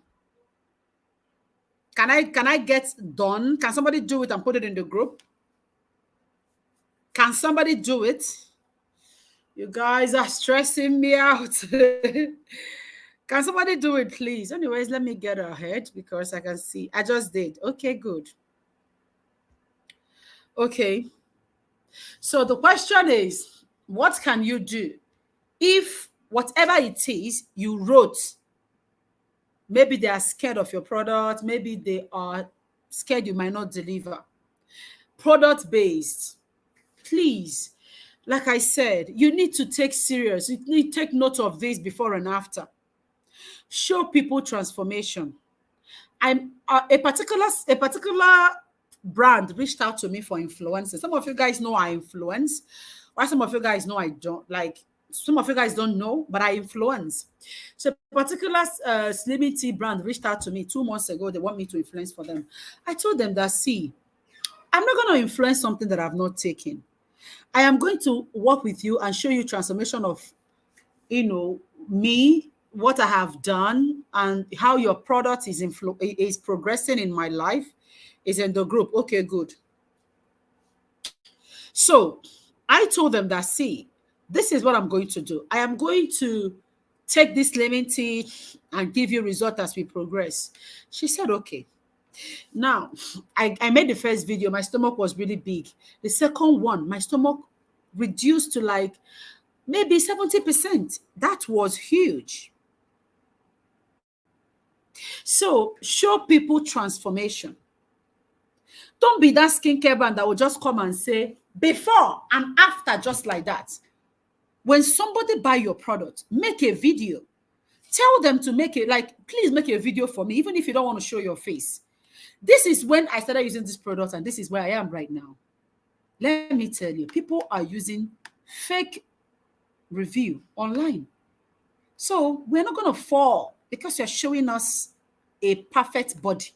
S1: Can I get done? Can somebody do it and put it in the group? Can somebody do it? You guys are stressing me out. Can somebody do it, please? Anyways, let me get ahead because I can see. I just did. Okay, good. Okay. So the question is, what can you do if whatever it is you wrote, maybe they are scared of your product, maybe they are scared you might not deliver. Product based, please, like I said, you need to take serious. You need to take note of this before and after. Show people transformation. I'm a particular brand reached out to me for influencers. Some of you guys know I influence, or some of you guys know I don't. Like some of you guys don't know, but I influence. So a particular slimming tea brand reached out to me 2 months ago. They want me to influence for them. I told them that, see, I'm not going to influence something that I've not taken. I am going to work with you and show you transformation of, me, what I have done, and how your product is progressing in my life is in the group. Okay, good. So I told them that, see, this is what I'm going to do. I am going to take this lemon tea and give you result as we progress. She said, okay. Now, I made the first video. My stomach was really big. The second one, my stomach reduced to like maybe 70%. That was huge. So show people transformation. Don't be that skincare brand that will just come and say before and after, just like that. When somebody buy your product, make a video. Tell them to make it, like, please make a video for me, even if you don't want to show your face. This is when I started using this product, and this is where I am right now. Let me tell you, people are using fake review online. So we're not going to fall because you're showing us a perfect body.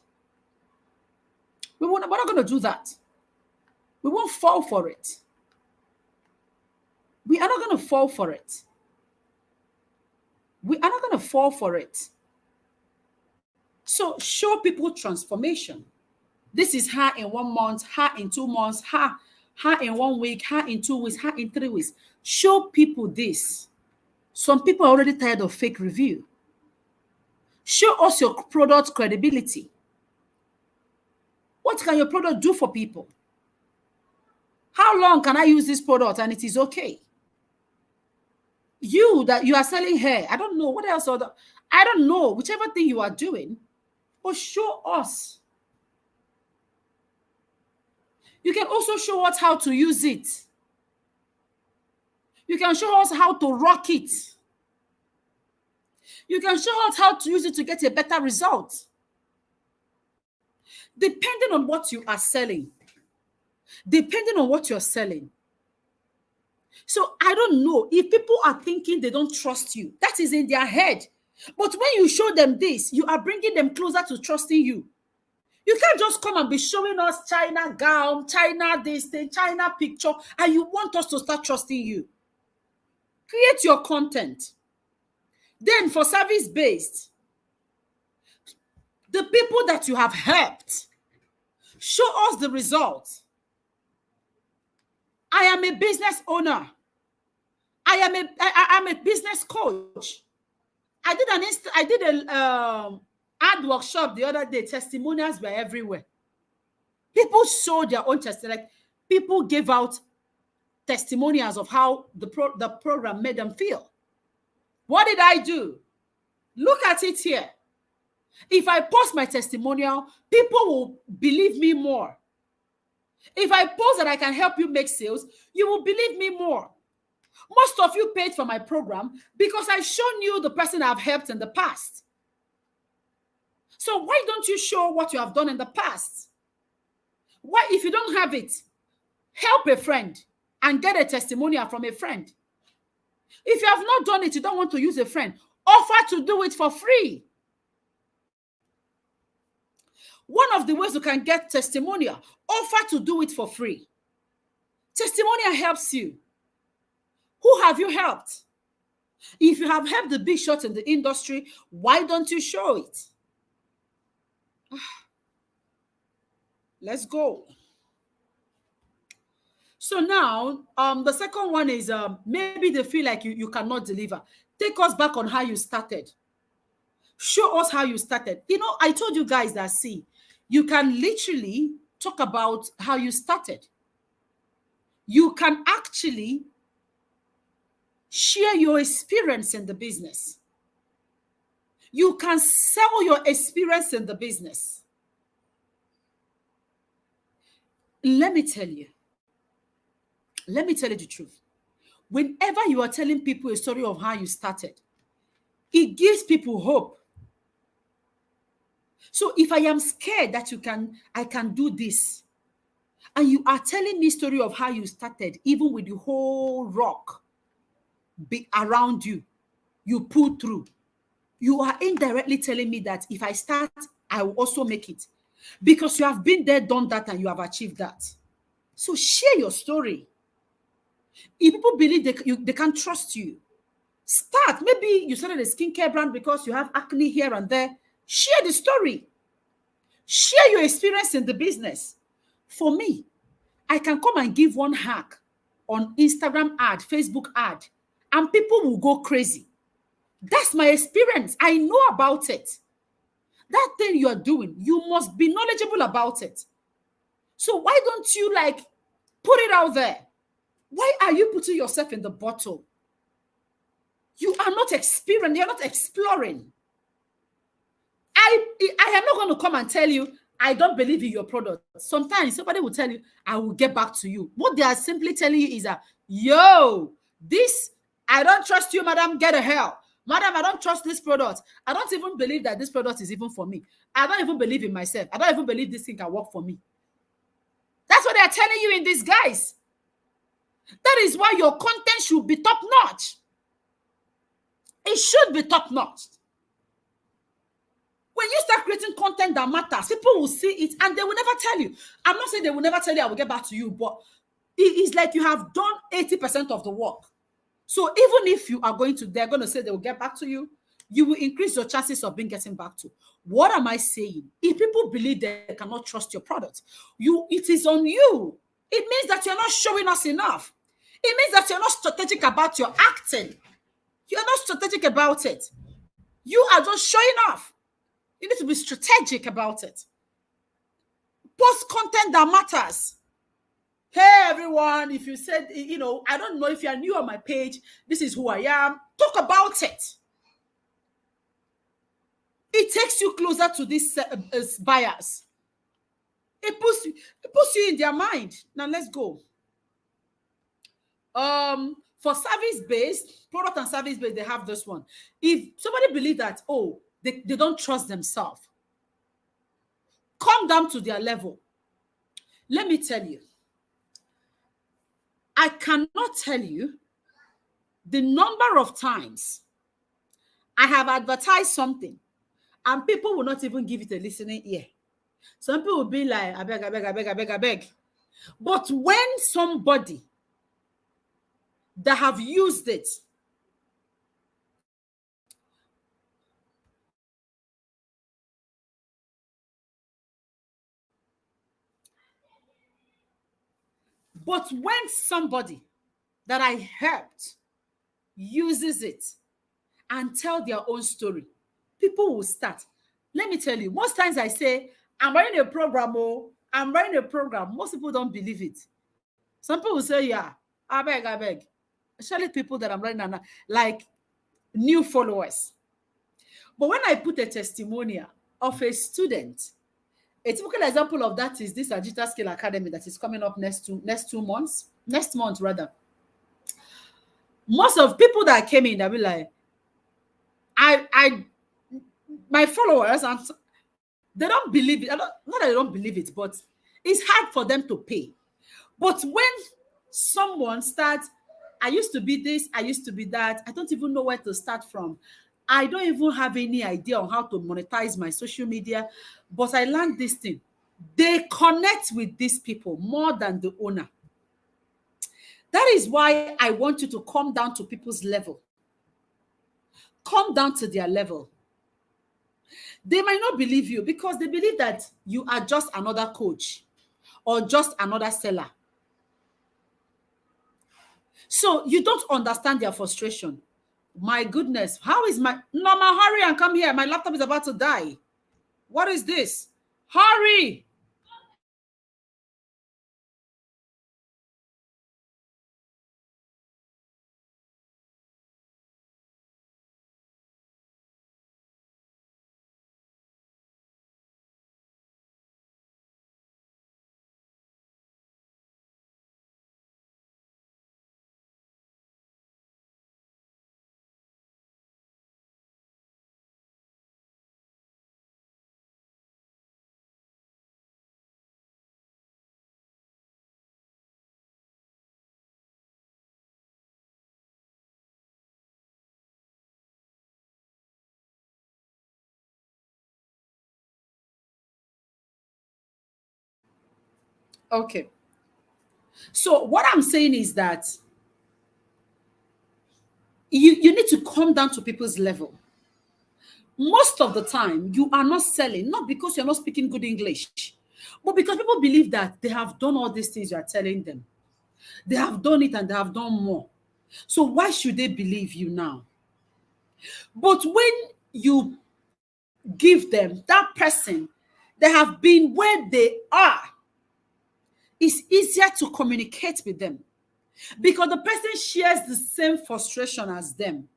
S1: We're not going to do that. We won't fall for it. We are not going to fall for it. We are not going to fall for it. So show people transformation. This is her in 1 month, her in 2 months, her in 1 week, her in 2 weeks, her in 3 weeks. Show people this. Some people are already tired of fake review. Show us your product credibility. What can your product do for people? How long can I use this product and it is okay? You that you are selling hair, I don't know what else. I don't know, whichever thing you are doing, but show us. You can also show us how to use it. You can show us how to rock it. You can show us how to use it to get a better result. Depending on what you are selling. Depending on what you're selling. So I don't know if people are thinking they don't trust you. That is in their head. But when you show them this, you are bringing them closer to trusting you. You can't just come and be showing us China gown, China this thing, China picture, and you want us to start trusting you. Create your content. Then for service-based, the people that you have helped, show us the results. I am a business owner. I am a business coach. I did Ad workshop the other day, testimonials were everywhere. People showed their own testimony. Like, people gave out testimonials of how the program made them feel. What did I do? Look at it here. If I post my testimonial, people will believe me more. If I post that I can help you make sales, you will believe me more. Most of you paid for my program because I've shown you the person I've helped in the past. So why don't you show what you have done in the past? Why, if you don't have it, help a friend and get a testimonial from a friend. If you have not done it, you don't want to use a friend, offer to do it for free. One of the ways you can get testimonial, offer to do it for free. Testimonial helps you. Who have you helped? If you have helped the big shots in the industry, why don't you show it? Let's go. So now, the second one is maybe they feel like you cannot deliver. Take us back on how you started. Show us how you started. You know, I told you guys that, see, you can literally talk about how you started. You can actually share your experience in the business. You can sell your experience in the business. Let me tell you the truth. Whenever you are telling people a story of how you started, it gives people hope. So if I am scared that I can do this, and you are telling me a story of how you started, even with the whole rock around you, you pull through, you are indirectly telling me that if I start, I will also make it. Because you have been there, done that, and you have achieved that. So share your story. If people believe they can't trust you, start. Maybe you started a skincare brand because you have acne here and there. Share the story. Share your experience in the business. For me, I can come and give one hack on Instagram ad, Facebook ad, and people will go crazy. That's my experience. I know about it. That thing you are doing, you must be knowledgeable about it. So why don't you put it out there? Why are you putting yourself in the bottle? You are not experienced. You're not exploring. I am not going to come and tell you, I don't believe in your product. Sometimes somebody will tell you, I will get back to you. What they are simply telling you is that, yo, I don't trust you, madam, get a hell. Madam, I don't trust this product. I don't even believe that this product is even for me. I don't even believe in myself. I don't even believe this thing can work for me. That's what they're telling you in disguise. That is why your content should be top-notch. It should be top-notch. When you start creating content that matters, people will see it and they will never tell you. I'm not saying they will never tell you, I will get back to you, but it is like you have done 80% of the work. So even if you are they're going to say they will get back to you, you will increase your chances of being getting back to. What am I saying? If people believe they cannot trust your product, it is on you. It means that you're not showing us enough. It means that you're not strategic about your acting. You're not strategic about it. You are just showing off. You need to be strategic about it. Post content that matters. Hey, everyone, if you said, I don't know if you are new on my page, this is who I am. Talk about it. It takes you closer to these buyers. It puts you in their mind. Now, let's go. For service-based, product and service-based, they have this one. If somebody believes that, they don't trust themselves, come down to their level. Let me tell you, I cannot tell you the number of times I have advertised something and people will not even give it a listening ear. Some people will be like, I beg. But when somebody that have used it, but when somebody that I helped uses it and tell their own story, people will start. Let me tell you, most times I say, I'm running a program, oh, I'm running a program. Most people don't believe it. Some people will say, yeah, I beg, I beg. Especially people that I'm running on, like new followers. But when I put a testimonial of a student, a typical example of that is this Digital Skill Academy that is coming up next 2 months, next month rather. Most of people that came in, they'll be like, I my followers, and they don't believe it. Not that they don't believe it, but it's hard for them to pay. But when someone starts, I used to be this, I used to be that, I don't even know where to start from. I don't even have any idea on how to monetize my social media, but I learned this thing. They connect with these people more than the owner. That is why I want you to come down to people's level. Come down to their level. They might not believe you because they believe that you are just another coach or just another seller. So you don't understand their frustration. My goodness, how is my Norma, hurry and come here. My laptop is about to die. What is this? Hurry. Okay. So what I'm saying is that you need to come down to people's level. Most of the time, you are not selling, not because you're not speaking good English, but because people believe that they have done all these things you are telling them. They have done it and they have done more. So why should they believe you now? But when you give them that person, they have been where they are, it's easier to communicate with them because the person shares the same frustration as them.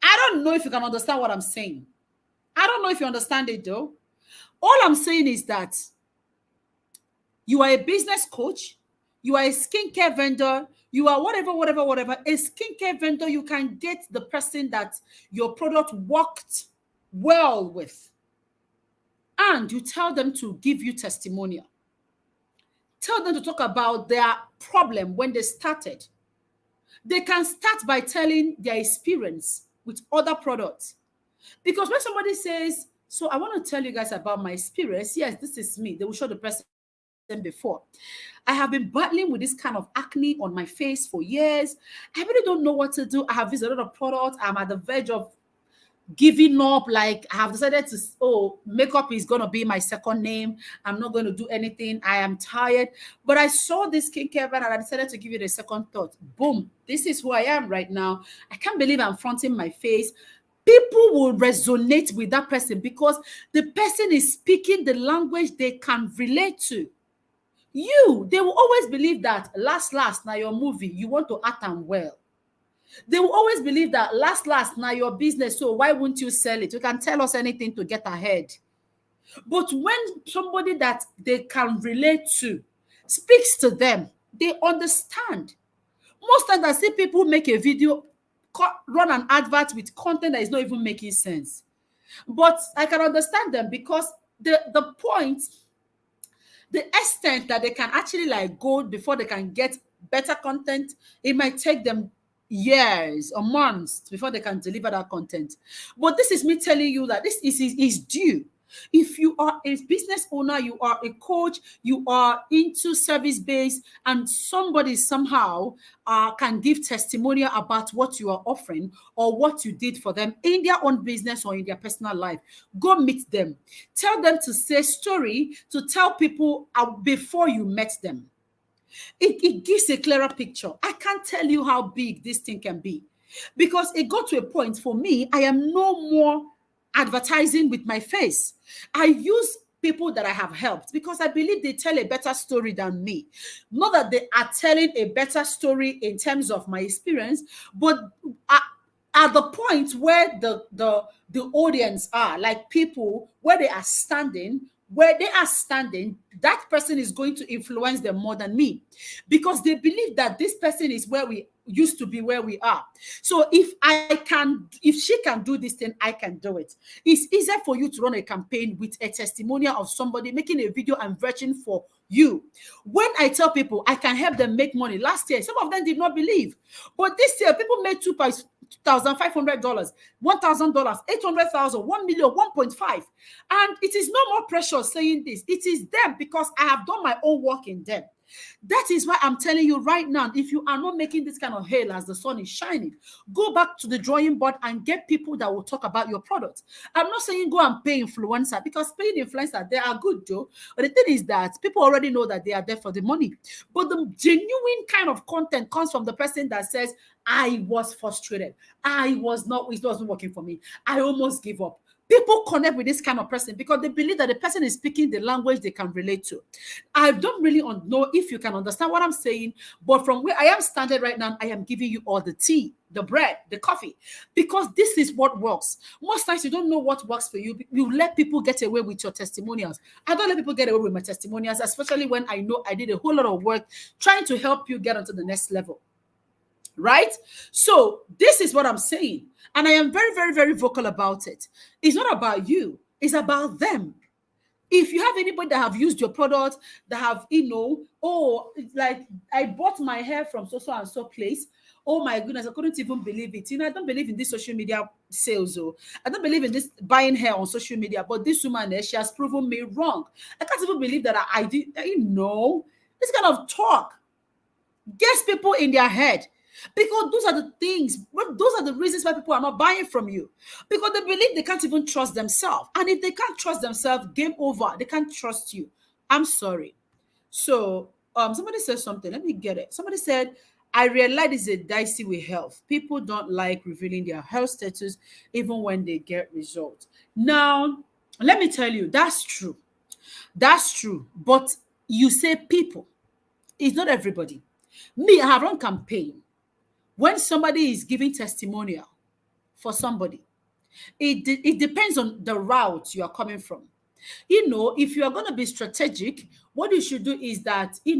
S1: I don't know if you can understand what I'm saying. I don't know if you understand it though. All I'm saying is that you are a business coach, you are a skincare vendor, you are whatever, whatever, whatever. A skincare vendor, you can get the person that your product worked well with. And you tell them to give you testimonial. Tell them to talk about their problem when they started. They can start by telling their experience with other products. Because when somebody says, so I want to tell you guys about my experience. Yes, this is me. They will show the person before. I have been battling with this kind of acne on my face for years. I really don't know what to do. I have used a lot of products. I'm at the verge of giving up. Like I have decided to, oh, makeup is going to be my second name. I'm not going to do anything. I am tired. But I saw this skincare brand and I decided to give it a second thought. Boom. This is who I am right now. I can't believe I'm fronting my face. People will resonate with that person because the person is speaking the language they can relate to. They will always believe that last, now your movie, you want to act and well. They will always believe that last, now your business, so why won't you sell it? You can tell us anything to get ahead. But when somebody that they can relate to speaks to them, they understand. Most times I see people make a video, run an advert with content that is not even making sense. But I can understand them because the point, the extent that they can actually like go before they can get better content, it might take them years or months before they can deliver that content. But this is me telling you that this is due. If you are a business owner, you are a coach, you are into service based, and somebody somehow can give testimonial about what you are offering or what you did for them in their own business or in their personal life, go meet them. Tell them to say story to tell people before you met them. It gives a clearer picture. I can't tell you how big this thing can be because it got to a point for me, I am no more advertising with my face. I use people that I have helped because I believe they tell a better story than me. Not that they are telling a better story in terms of my experience, but at the point where the audience are, like people where they are standing, that person is going to influence them more than me, because they believe that this person is where we used to be, where we are. So if she can do this thing, I can do it. It's easier for you to run a campaign with a testimonial of somebody making a video and virgin for you. When I tell people I can help them make money, last year some of them did not believe, but this year people made $2,500, $1,000, 800,000, 1 million, 1.5. And it is no more pressure saying this. It is them, because I have done my own work in them. That is why I'm telling you right now, if you are not making this kind of hail as the sun is shining, go back to the drawing board and get people that will talk about your product. I'm not saying go and pay influencer, because paying influencer, they are good though. But the thing is that people already know that they are there for the money. But the genuine kind of content comes from the person that says, I was frustrated. It wasn't working for me. I almost gave up. People connect with this kind of person because they believe that the person is speaking the language they can relate to. I don't really know if you can understand what I'm saying, but from where I am standing right now, I am giving you all the tea, the bread, the coffee, because this is what works. Most times you don't know what works for you. You let people get away with your testimonials. I don't let people get away with my testimonials, especially when I know I did a whole lot of work trying to help you get onto the next level. Right? So this is what I'm saying. And I am very, very, very vocal about it. It's not about you. It's about them. If you have anybody that have used your product, that have, like I bought my hair from so and so place. Oh my goodness, I couldn't even believe it. I don't believe in this social media sales. I don't believe in this buying hair on social media. But this woman, she has proven me wrong. I can't even believe that I did. This kind of talk gets people in their head. Because those are the things, those are the reasons why people are not buying from you. Because they believe they can't even trust themselves. And if they can't trust themselves, game over. They can't trust you. I'm sorry. So somebody said something. Let me get it. Somebody said, I realize it's a dicey with health. People don't like revealing their health status even when they get results. Now, let me tell you, that's true. That's true. But you say people. It's not everybody. Me, I have run campaign. When somebody is giving testimonial for somebody, it depends on the route you are coming from. If you are going to be strategic, what you should do is that, you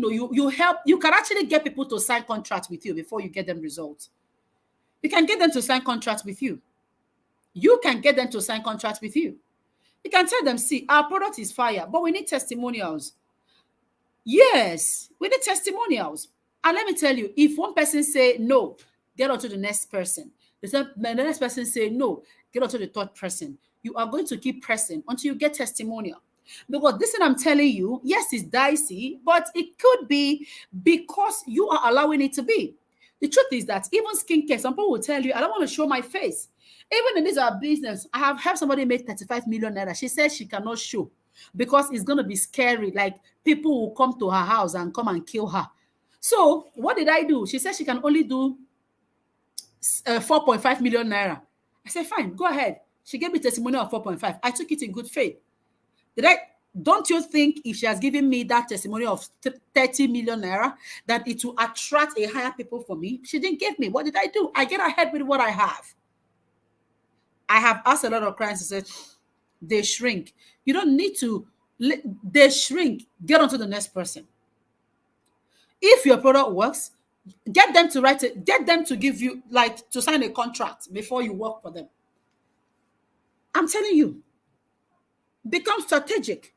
S1: can actually get people to sign contracts with you before you get them results. You can get them to sign contracts with you. You can get them to sign contracts with you. You can tell them, see, our product is fire, but we need testimonials. Yes, we need testimonials. And let me tell you, if one person say no, get on to the next person. The next person say no, get on to the third person. You are going to keep pressing until you get testimonial. Because this thing I'm telling you, yes, it's dicey, but it could be because you are allowing it to be. The truth is that even skincare, some people will tell you, I don't want to show my face. Even in this business, I have had somebody make 35 million naira. She says she cannot show because it's going to be scary. Like people will come to her house and come and kill her. So what did I do? She said she can only do 4.5 million naira. I said, fine, go ahead. She gave me testimonial of 4.5. I took it in good faith. Don't you think if she has given me that testimony of 30 million naira, that it will attract a higher people for me? She didn't give me. What did I do? I get ahead with what I have. I have asked a lot of clients to say, they shrink. You don't need to, they shrink. Get on to the next person. If your product works, get them to write it, get them to give you, like, to sign a contract before you work for them. I'm telling you, become strategic.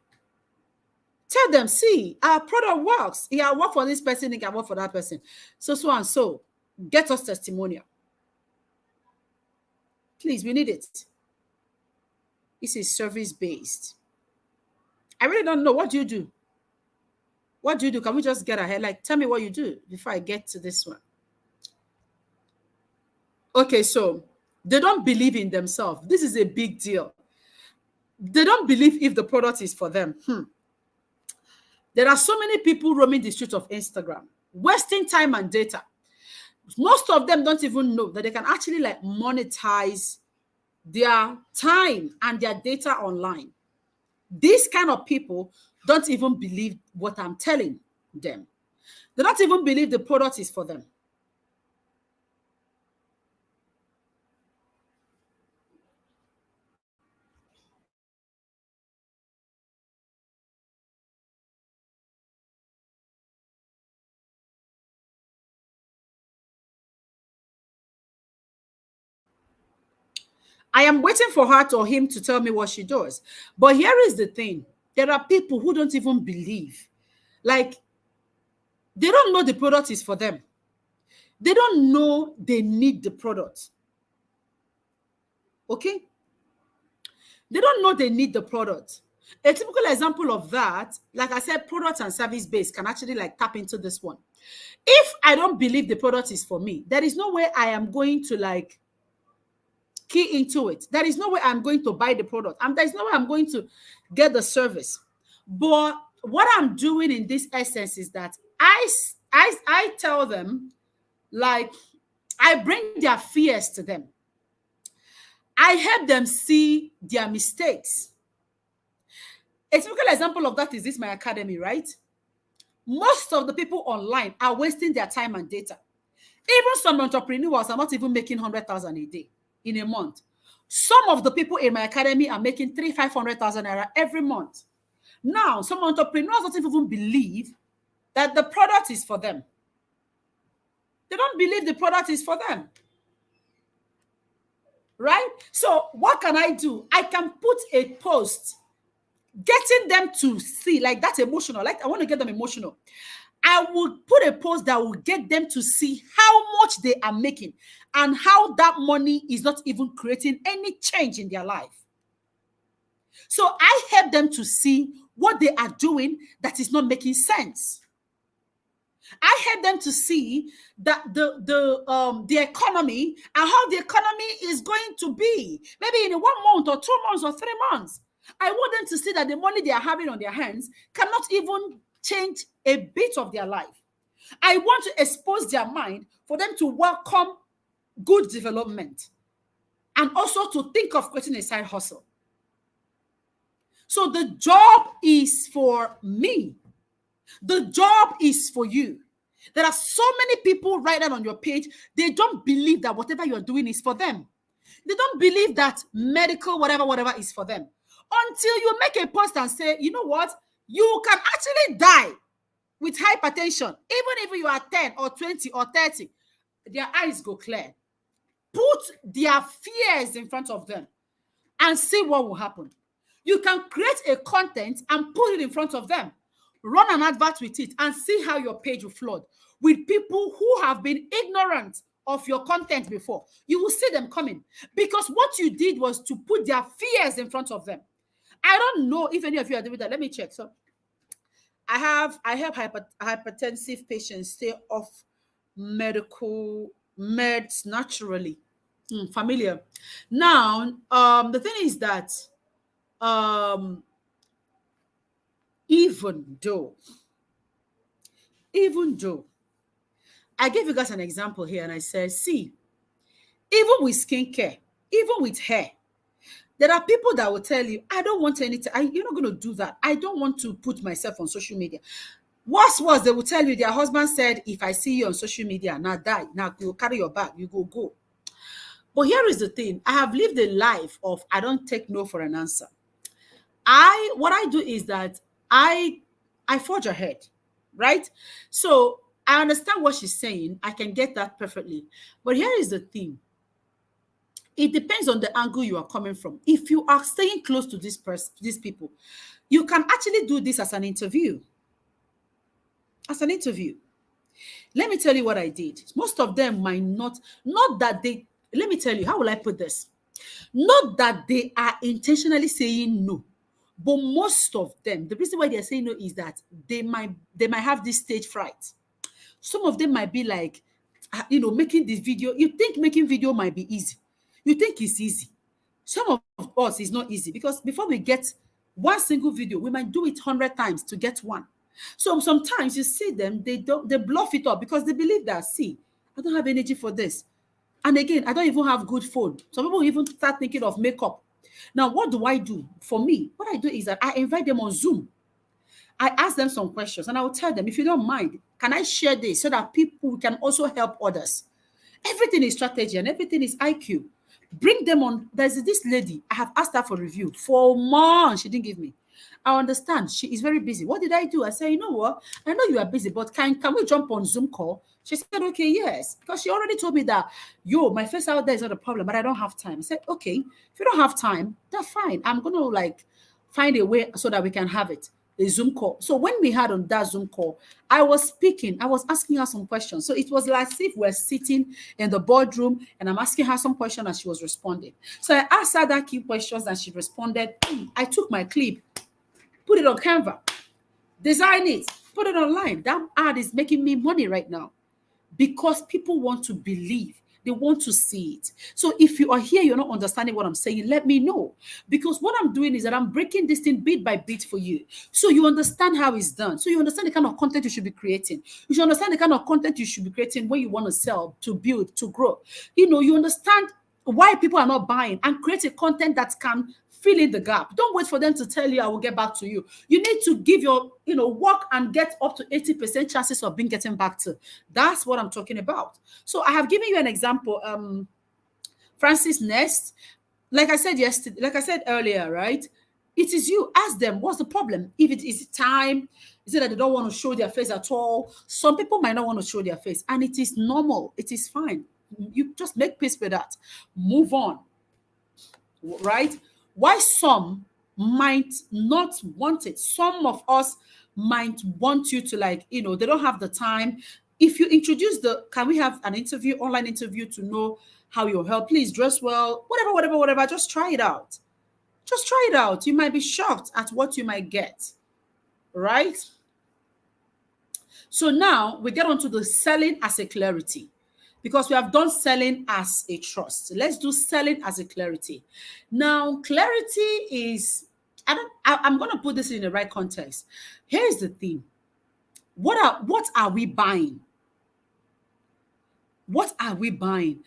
S1: Tell them, see, our product works. It can work for this person, it can work for that person. So and so. Get us testimonial. Please, we need it. This is service-based. I really don't know. What do you do? What do you do? Can we just get ahead? Like, tell me what you do before I get to this one. Okay, so they don't believe in themselves. This is a big deal. They don't believe if the product is for them. There are so many people roaming the streets of Instagram, wasting time and data. Most of them don't even know that they can actually like monetize their time and their data online. These kind of people don't even believe what I'm telling them. They don't even believe the product is for them. I am waiting for her or him to tell me what she does. But here is the thing. There are people who don't even believe. Like, they don't know the product is for them. They don't know they need the product. Okay? They don't know they need the product. A typical example of that, like I said, product and service based can actually like tap into this one. If I don't believe the product is for me, there is no way I am going to like key into it. There is no way I'm going to buy the product. And there's no way I'm going to get the service. But what I'm doing in this essence is that I tell them, like, I bring their fears to them. I help them see their mistakes. A typical example of that is this, my academy, right? Most of the people online are wasting their time and data. Even some entrepreneurs are not even making 100,000 a day in a month. Some of the people in my academy are making 500,000 naira every month. Now, some entrepreneurs don't even believe that the product is for them. They don't believe the product is for them. Right? So what can I do? I can put a post getting them to see, like, that's emotional. Like, I want to get them emotional. I will put a post that will get them to see how much they are making and how that money is not even creating any change in their life. So I help them to see what they are doing that is not making sense. I help them to see that the economy and how the economy is going to be, maybe in 1 month or 2 months or 3 months. I want them to see that the money they are having on their hands cannot even change a bit of their life. I want to expose their mind for them to welcome good development and also to think of creating a side hustle. So the job is for me. The job is for you. There are so many people right now on your page, they don't believe that whatever you're doing is for them. They don't believe that medical, whatever is for them. Until you make a post and say, you know what? You can actually die with hypertension, even if you are 10 or 20 or 30. Their eyes go clear. Put their fears in front of them and see what will happen. You can create a content and put it in front of them. Run an advert with it and see how your page will flood with people who have been ignorant of your content before. You will see them coming because what you did was to put their fears in front of them. I don't know if any of you are doing that. Let me check. So I help hypertensive patients stay off medical meds naturally. Familiar. Now, the thing is that um, even though I gave you guys an example here and I said, see, even with skincare, even with hair, there are people that will tell you, I don't want anything. You're not going to do that. I don't want to put myself on social media. Worse, they will tell you their husband said, if I see you on social media, now die. Now go carry your bag. You go. But here is the thing. I have lived a life of I don't take no for an answer. What I do is that I forge ahead, right? So I understand what she's saying. I can get that perfectly. But here is the thing. It depends on the angle you are coming from. If you are staying close to these people, you can actually do this as an interview. As an interview. Let me tell you what I did. Most of them might not that they, let me tell you, how will I put this? Not that they are intentionally saying no, but most of them, the reason why they're saying no is that they might have this stage fright. Some of them might be like, making this video. You think making video might be easy. You think it's easy. Some of us is not easy because before we get one single video, we might do it 100 times to get one. So sometimes you see them, they bluff it up because they believe that, see, I don't have energy for this. And again, I don't even have good phone. Some people even start thinking of makeup. Now, what do I do? For me, what I do is that I invite them on Zoom. I ask them some questions and I will tell them, if you don't mind, can I share this so that people can also help others? Everything is strategy and everything is IQ. Bring them on. There's this lady, I have asked her for review for months. She didn't give me. I understand she is very busy. What did I do? I said, you know what? I know you are busy, but can we jump on Zoom call? She said, okay, yes. Because she already told me that, yo, my face out there is not a problem, but I don't have time. I said, okay, if you don't have time, that's fine. I'm going to like find a way so that we can have it. A Zoom call. So when we had on that Zoom call, I was speaking, I was asking her some questions. So it was like as if we're sitting in the boardroom and I'm asking her some questions and she was responding. So I asked her that key questions and she responded. I took my clip, put it on Canva, design it, put it online. That ad is making me money right now because people want to believe. They want to see it. So if you are here, you're not understanding what I'm saying, let me know. Because what I'm doing is that I'm breaking this thing bit by bit for you. So you understand how it's done. So you understand the kind of content you should be creating. You should understand the kind of content you should be creating when you want to sell, to build, to grow. You understand why people are not buying and create a content that can fill in the gap. Don't wait for them to tell you, I will get back to you. You need to give your, work and get up to 80% chances of being getting back to. That's what I'm talking about. So I have given you an example. Francis Nest, like I said yesterday, like I said earlier, right? It is you. Ask them, what's the problem? If it is time, is it that they don't want to show their face at all? Some people might not want to show their face, and it is normal. It is fine. You just make peace with that. Move on, right? Why some might not want it. Some of us might want you to they don't have the time. If you introduce can we have an interview, online interview to know how you'll help? Please dress well, whatever. Just try it out. Just try it out. You might be shocked at what you might get, right? So now we get on to the selling as a clarity because we have done selling as a trust. Let's do selling as a clarity. Now, clarity is, I'm going to put this in the right context. Here's the thing. What are we buying? What are we buying?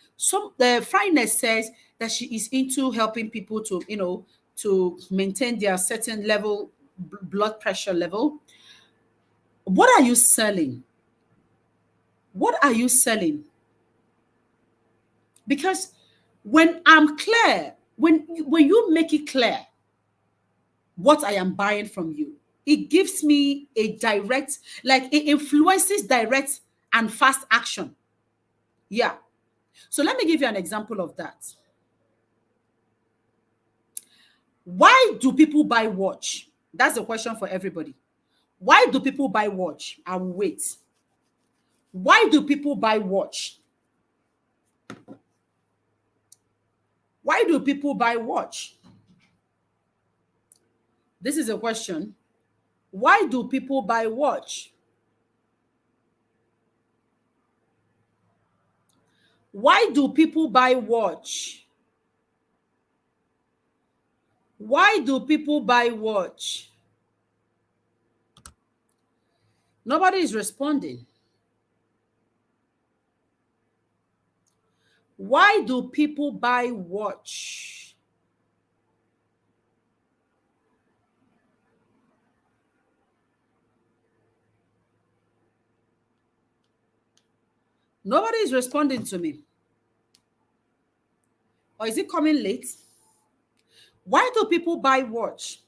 S1: The Fineness says that she is into helping people to maintain their certain level, blood pressure level. What are you selling? What are you selling? Because when I'm clear, when you make it clear what I am buying from you, it gives me a direct, it influences direct and fast action. Yeah. So let me give you an example of that. Why do people buy watch? That's the question for everybody. Why do people buy watch? I will wait. Why do people buy watch? Why do people buy watch? This is a question. Why do people buy watch? Why do people buy watch? Why do people buy watch? Nobody is responding. Why do people buy watch? Nobody is responding to me. Or is it coming late? Why do people buy watch?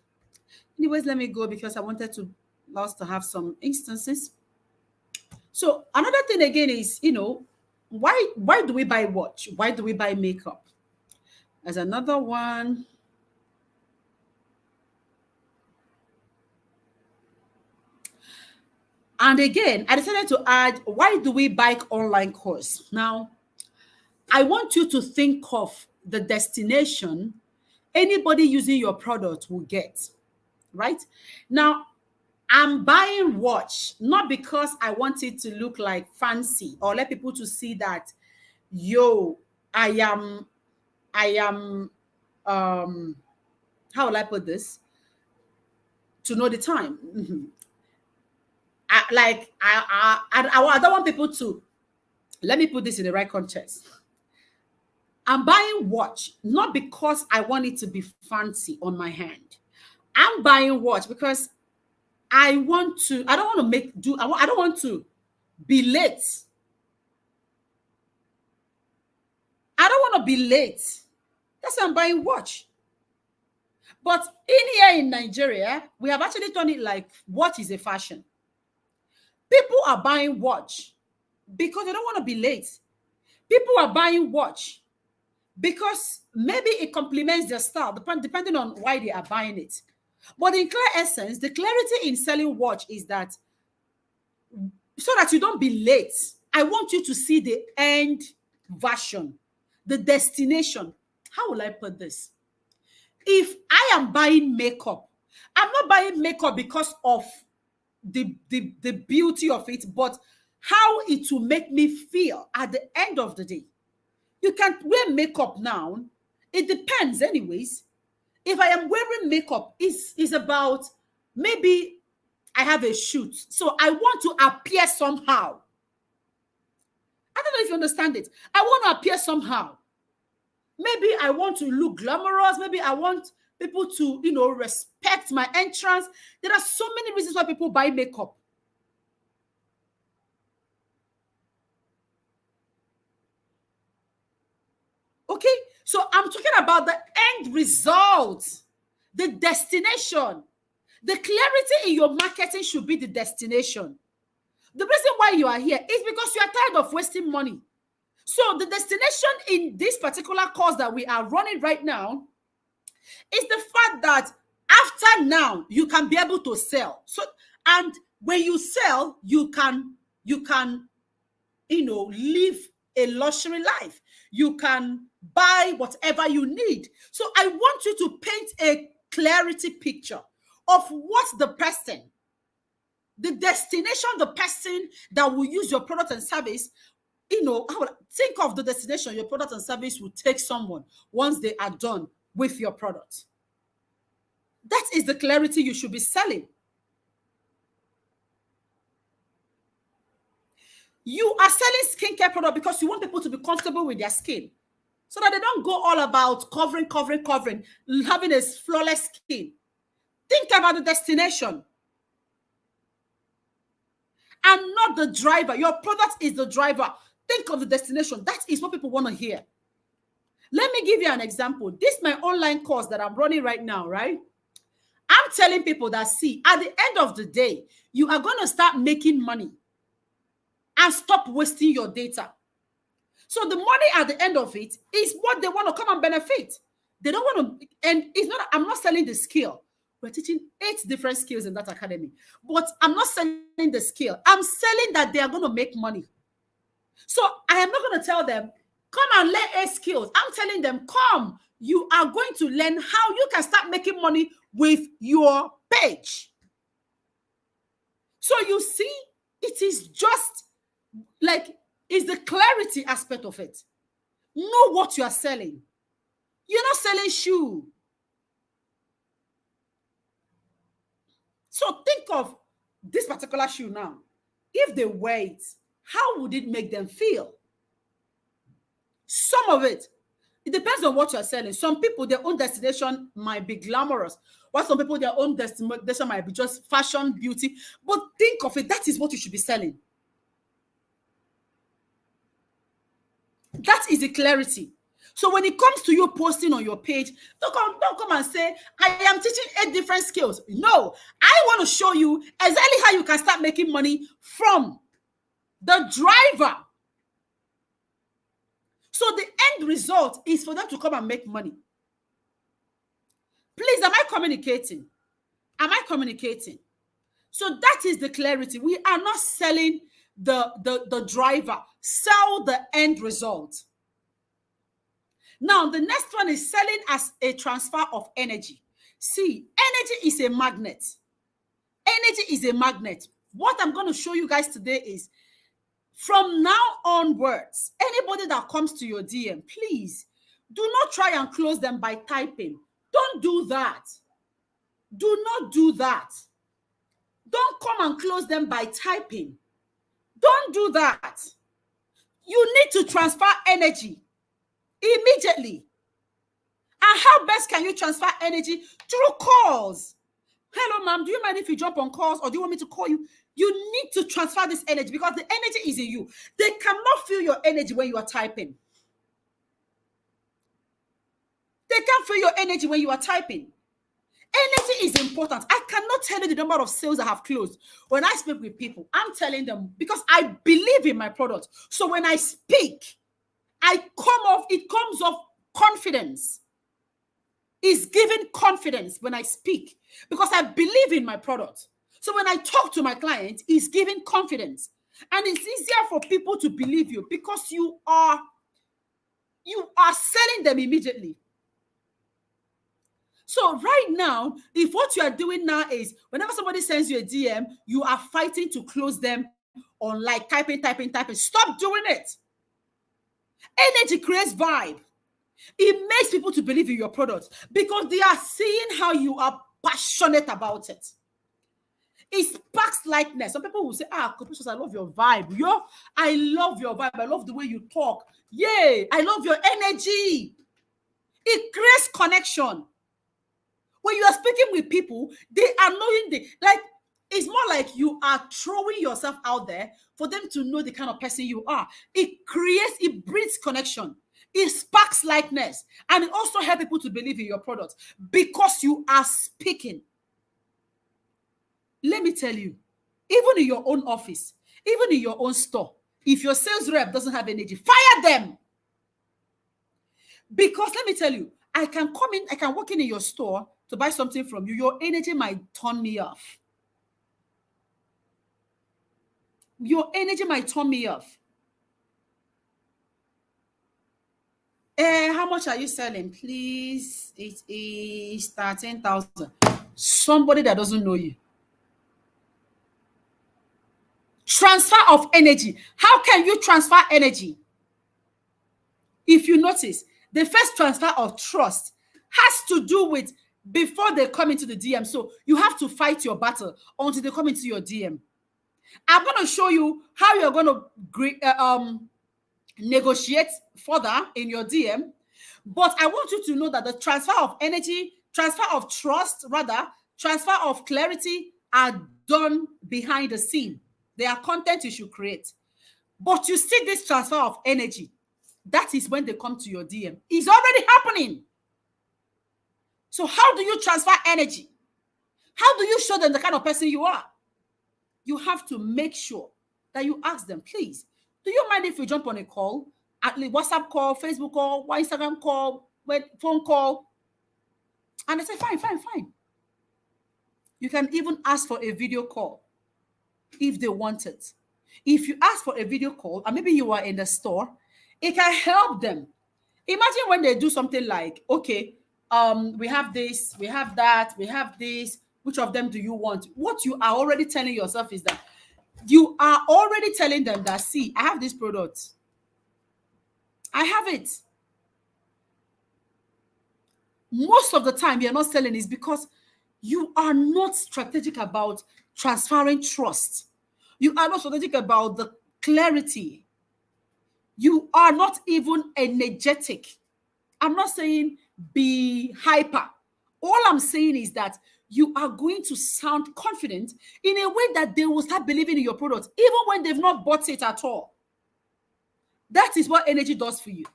S1: Anyways, let me go because I wanted us to have some instances. So another thing again is, why do we buy watch? Why do we buy makeup? As another one. And again, I decided to add, why do we buy online course? Now, I want you to think of the destination anybody using your product will get, right? Now, I'm buying watch, not because I want it to look like fancy or let people to see that, yo, I am, how will I put this? To know the time. I don't want people to, let me put this in the right context. I'm buying watch not because I want it to be fancy on my hand. I'm buying watch because I don't want to I don't want to be late. I don't want to be late. That's why I'm buying watch. But in here in Nigeria, we have actually done it like watch is a fashion. People are buying watch because they don't want to be late. People are buying watch because maybe it complements their style, depending on why they are buying it. But in clear essence, the clarity in selling watch is that so that you don't be late, I want you to see the end version, the destination. How will I put this? If I am buying makeup, I'm not buying makeup because of the beauty of it, but how it will make me feel at the end of the day. You can wear makeup now. It depends, anyways. If I am wearing makeup, is about maybe I have a shoot, so I want to appear somehow. I don't know if you understand it. I want to appear somehow. Maybe I want to look glamorous. Maybe I want people to, respect my entrance. There are so many reasons why people buy makeup. Okay? So I'm talking about the end result, the destination. The clarity in your marketing should be the destination. The reason why you are here is because you are tired of wasting money. So the destination in this particular course that we are running right now is the fact that after now you can be able to sell. So, and when you sell, you can live a luxury life. You can buy whatever you need. So I want you to paint a clarity picture of what the destination, the person that will use your product and service, think of the destination your product and service will take someone once they are done with your product. That is the clarity you should be selling. You are selling skincare product because you want people to be comfortable with their skin so that they don't go all about covering, having a flawless skin. Think about the destination and not the driver. Your product is the driver. Think of the destination. That is what people want to hear. Let me give you an example. This is my online course that I'm running right now, right? I'm telling people that, see, at the end of the day, you are going to start making money and stop wasting your data. So the money at the end of it is what they want to come and benefit. They don't want to, and it's not, I'm not selling the skill. We're teaching 8 different skills in that academy, but I'm not selling the skill. I'm selling that they are going to make money. So I am not going to tell them, come and learn 8 skills. I'm telling them, come, you are going to learn how you can start making money with your page. So you see, it is just like, it's the clarity aspect of it. Know what you are selling. You're not selling shoe. So think of this particular shoe now. If they wear it, how would it make them feel? Some of it depends on what you're selling. Some people, their own destination might be glamorous, while some people, their own destination might be just fashion, beauty. But think of it, that is what you should be selling. That is the clarity. So when it comes to you posting on your page, don't come and say, I am teaching 8 different skills. No, I want to show you exactly how you can start making money from the driver. So the end result is for them to come and make money. Please, am I communicating? Am I communicating? So that is the clarity. We are not selling the driver. Sell the end result. Now, the next one is selling as a transfer of energy. See, energy is a magnet. Energy is a magnet. What I'm going to show you guys today is, from now onwards, anybody that comes to your DM, please do not try and close them by typing. Don't do that. Do not do that. Don't come and close them by typing. Don't do that. You need to transfer energy. immediately. And how best can you transfer energy? Through calls. Hello, ma'am, do you mind if you jump on calls, or do you want me to call you? You need to transfer this energy because the energy is in you. They cannot feel your energy when you are typing. They can't feel your energy when you are typing. Energy is important. I cannot tell you the number of sales I have closed. When I speak with people, I'm telling them because I believe in my product. So when I speak, it comes off confidence. It's giving confidence when I speak because I believe in my product. So when I talk to my client, it's giving confidence. And it's easier for people to believe you because you are selling them immediately. So right now, if what you are doing now is whenever somebody sends you a DM, you are fighting to close them on like typing. Stop doing it. Energy creates vibe. It makes people to believe in your product because they are seeing how you are passionate about it. It sparks likeness. Some people will say, Capricious, I love your vibe. I love your vibe. I love the way you talk. Yay, I love your energy. It creates connection. When you are speaking with people, they are knowing it's more like you are throwing yourself out there for them to know the kind of person you are. It breeds connection. It sparks likeness. And it also helps people to believe in your product because you are speaking. Let me tell you, even in your own office, even in your own store, if your sales rep doesn't have energy, fire them. Because let me tell you, I can walk in your store to buy something from you. Your energy might turn me off. Your energy might turn me off. How much are you selling? Please, it is 13,000. Somebody that doesn't know you. Transfer of energy. How can you transfer energy? If you notice, the first transfer of trust has to do with before they come into the DM. So you have to fight your battle until they come into your DM. I'm going to show you how you're going to negotiate further in your DM. But I want you to know that the transfer of energy, transfer of trust, rather, transfer of clarity are done behind the scene. They are content you should create. But you see this transfer of energy. That is when they come to your DM. It's already happening. So how do you transfer energy? How do you show them the kind of person you are? You have to make sure that you ask them, please, do you mind if we jump on a call? At least WhatsApp call, Facebook call, Instagram call, phone call. And they say, fine. You can even ask for a video call if they want it. If you ask for a video call, and maybe you are in the store, it can help them. Imagine when they do something like, okay, we have this, we have that, we have this. Which of them do you want? What you are already telling yourself is that you are already telling them that, see, I have this product. I have it. Most of the time, you're not selling is because you are not strategic about transferring trust. You are not strategic about the clarity. You are not even energetic. I'm not saying be hyper. All I'm saying is that you are going to sound confident in a way that they will start believing in your product, even when they've not bought it at all. That is what energy does for you.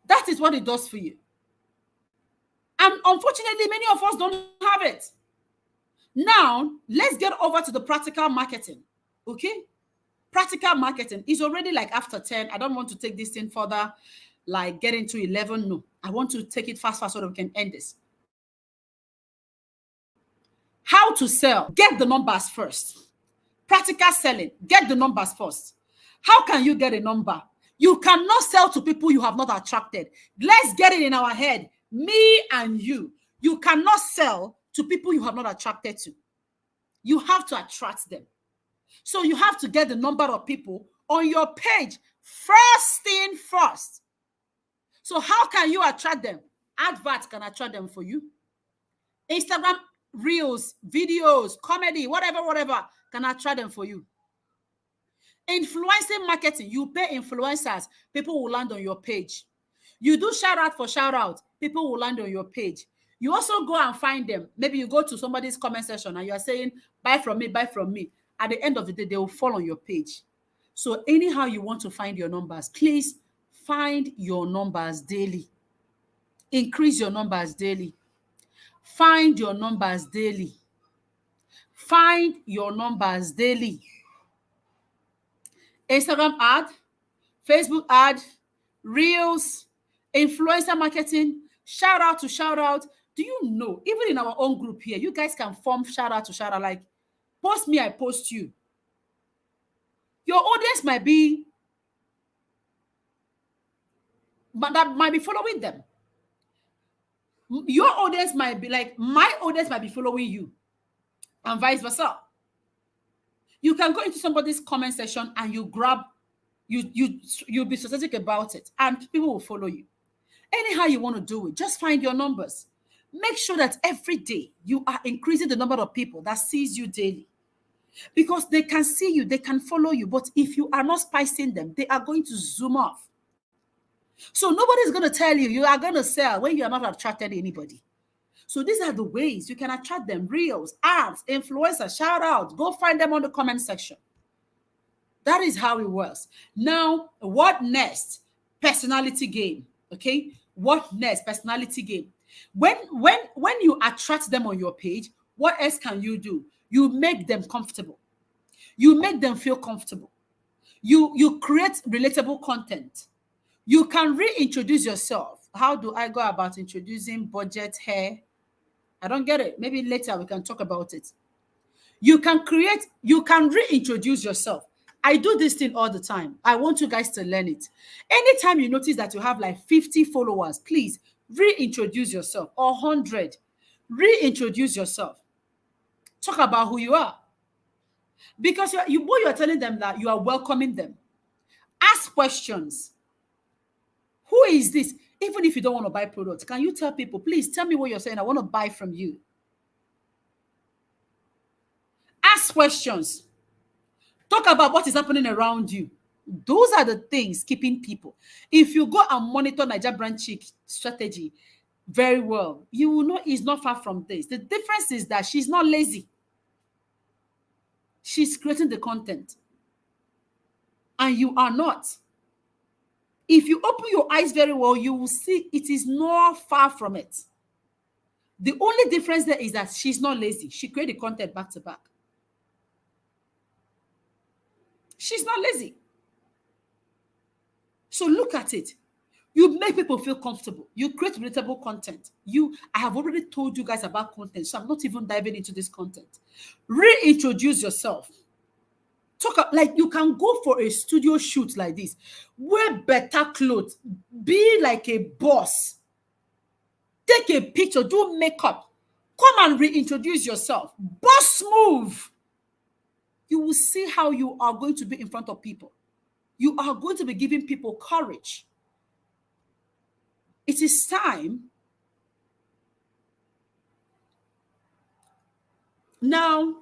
S1: That is what it does for you. And unfortunately, many of us don't have it. Now, let's get over to the practical marketing. Okay? Practical marketing is already like after 10. I don't want to take this thing further, like get into 11. No, I want to take it fast so that we can end this. How to sell? Get the numbers first. Practical selling, get the numbers first. How can you get a number? You cannot sell to people you have not attracted. Let's get it in our head. Me and you. You cannot sell to people you have not attracted to. You have to attract them. So you have to get the number of people on your page first thing first. So how can you attract them? Adverts can attract them for you. Instagram reels, videos, comedy, whatever, can attract them for you. Influencing marketing, you pay influencers, people will land on your page. You do shout out for shout out, people will land on your page. You also go and find them. Maybe you go to somebody's comment section and you are saying, buy from me, buy from me. At the end of the day, they will fall on your page. So anyhow you want to find your numbers, please find your numbers daily. Increase your numbers daily. Find your numbers daily. Find your numbers daily. Instagram ad, Facebook ad, Reels, influencer marketing, shout out to shout out. Do you know, even in our own group here, you guys can form shout out to shout out, like post me, I post you. Your audience might be, but that might be following them. Your audience might be like, my audience might be following you, and vice versa. You can go into somebody's comment section and you grab, you'll be strategic about it, and people will follow you. Anyhow you want to do it, just find your numbers. Make sure that every day you are increasing the number of people that sees you daily, because they can see you, they can follow you, but if you are not spicing them, they are going to zoom off. So nobody's going to tell you you are going to sell when you are not attracted anybody. So these are the ways you can attract them: Reels, ads, influencers, shout out. Go find them on the comment section. That is how it works. Now, what next? Personality game. Okay, what next? Personality game. When you attract them on your page, what else can you do? You make them comfortable. You make them feel comfortable. You create relatable content. You can reintroduce yourself. How do I go about introducing budget hair? I don't get it. Maybe later we can talk about it. You can reintroduce yourself. I do this thing all the time. I want you guys to learn it. Anytime you notice that you have like 50 followers, please reintroduce yourself, or 100. Reintroduce yourself. Talk about who you are. Because you are telling them that you are welcoming them. Ask questions. Who is this? Even if you don't want to buy products, can you tell people, please tell me what you're saying? I want to buy from you. Ask questions. Talk about what is happening around you. Those are the things keeping people. If you go and monitor Niger Brand Chick strategy very well, you will know it's not far from this. The difference is that she's not lazy. She's creating the content. And you are not. If you open your eyes very well, you will see it is not far from it. The only difference there is that she's not lazy. She created the content back to back. She's not lazy. So look at it. You make people feel comfortable. You create relatable content. I have already told you guys about content, so I'm not even diving into this content. Reintroduce yourself. Like you can go for a studio shoot like this. Wear better clothes. Be like a boss. Take a picture. Do makeup. Come and reintroduce yourself. Boss move. You will see how you are going to be in front of people. You are going to be giving people courage. It is time. Now,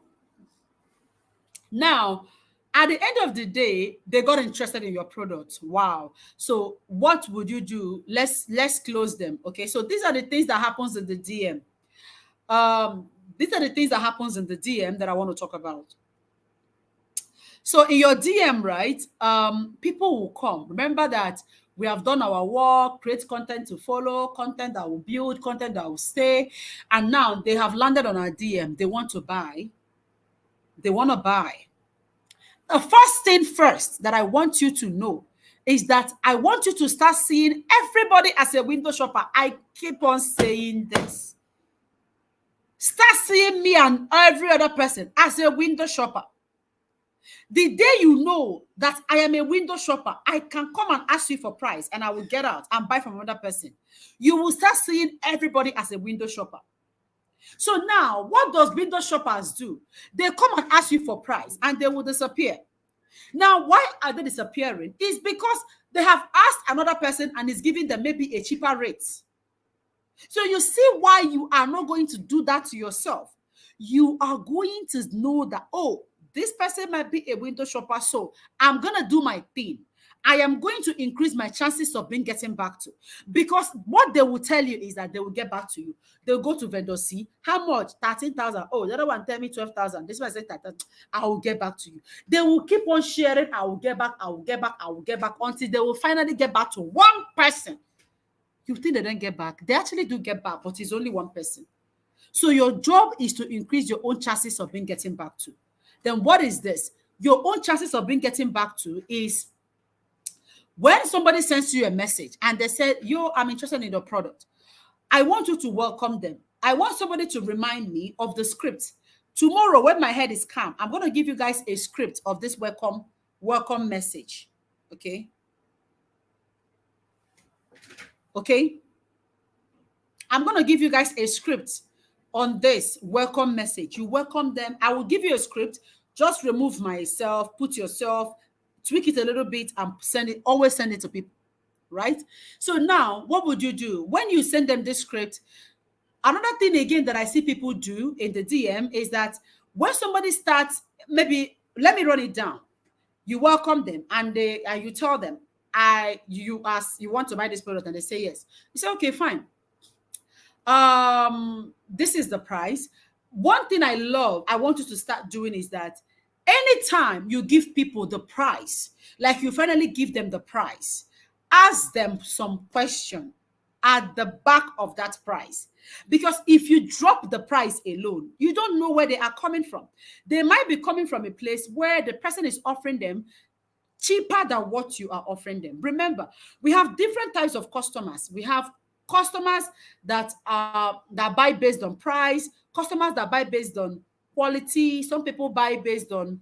S1: at the end of the day, they got interested in your product. Wow. So what would you do? Let's close them. Okay. So these are the things that happens in the DM. These are the things that happens in the DM that I want to talk about. So in your DM, right, people will come. Remember that we have done our work, create content to follow, content that will build, content that will stay. And now they have landed on our DM. They want to buy. They want to buy. The first thing first that I want you to know is that I want you to start seeing everybody as a window shopper. I keep on saying this. Start seeing me and every other person as a window shopper. The day you know that I am a window shopper, I can come and ask you for price and I will get out and buy from another person. You will start seeing everybody as a window shopper. So now, what does window shoppers do? They come and ask you for price and they will disappear. Now, why are they disappearing? It's because they have asked another person and is giving them maybe a cheaper rate. So you see why you are not going to do that to yourself. You are going to know that, oh, this person might be a window shopper, so I'm going to do my thing. I am going to increase my chances of being getting back to. Because what they will tell you is that they will get back to you. They'll go to vendor C. How much? 13,000. Oh, the other one tell me 12,000. This one said that I will get back to you. They will keep on sharing. I will get back. I will get back. I will get back until they will finally get back to one person. You think they don't get back? They actually do get back, but it's only one person. So your job is to increase your own chances of being getting back to. Then what is this? Your own chances of being getting back to is when somebody sends you a message and they say, yo, I'm interested in your product. I want you to welcome them. I want somebody to remind me of the script. Tomorrow, when my head is calm, I'm going to give you guys a script of this welcome message. Okay? Okay? I'm going to give you guys a script on this welcome message. You welcome them. I will give you a script. Just remove myself, put yourself, tweak it a little bit and send it. Always send it to people, right? So now, what would you do? When you send them this script, another thing again that I see people do in the DM is that when somebody starts, maybe, let me run it down. You welcome them and you tell them, you ask, you want to buy this product, and they say yes. You say, okay, fine. This is the price. One thing I love, I want you to start doing is that anytime you give people the price, like you finally give them the price, ask them some question at the back of that price. Because if you drop the price alone, you don't know where they are coming from. They might be coming from a place where the person is offering them cheaper than what you are offering them. Remember, we have different types of customers. We have customers that buy based on price, customers that buy based on quality. Some people buy based on,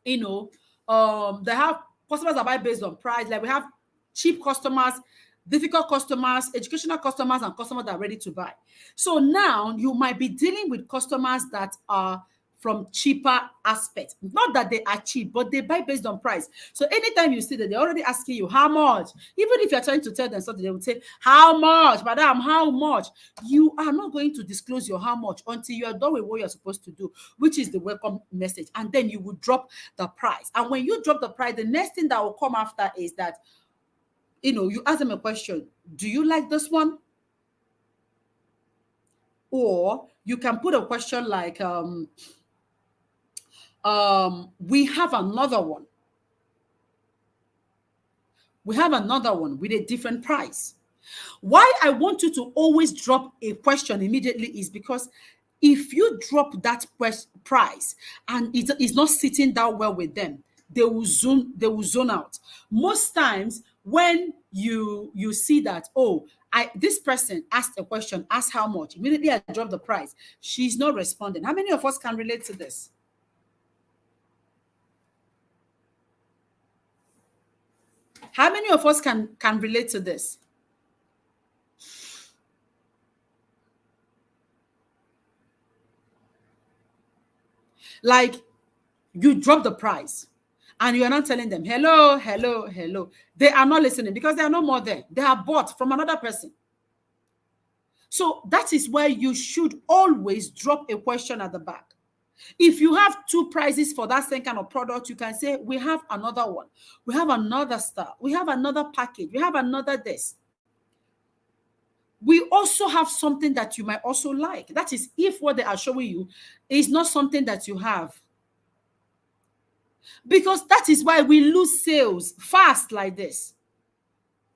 S1: they have customers that buy based on price. Like we have cheap customers, difficult customers, educational customers, and customers that are ready to buy. So now you might be dealing with customers that are from cheaper aspects. Not that they are cheap, but they buy based on price. So anytime you see that, they're already asking you how much. Even if you're trying to tell them something, they will say, how much, madam, how much? You are not going to disclose your how much until you are done with what you're supposed to do, which is the welcome message. And then you will drop the price. And when you drop the price, the next thing that will come after is that, you ask them a question. Do you like this one? Or you can put a question like, we have another one. We have another one with a different price. Why I want you to always drop a question immediately is because if you drop that price and it is not sitting down well with them, they will zone out. Most times when you see that, this person asked a question, asked how much, immediately I drop the price. She's not responding. How many of us can relate to this? How many of us can relate to this? Like, you drop the price and you are not telling them, hello, hello, hello. They are not listening because they are no more there. They are bought from another person. So that is why you should always drop a question at the back. If you have two prices for that same kind of product, you can say, we have another one. We have another star. We have another package. We have another this. We also have something that you might also like. That is if what they are showing you is not something that you have. Because that is why we lose sales fast like this.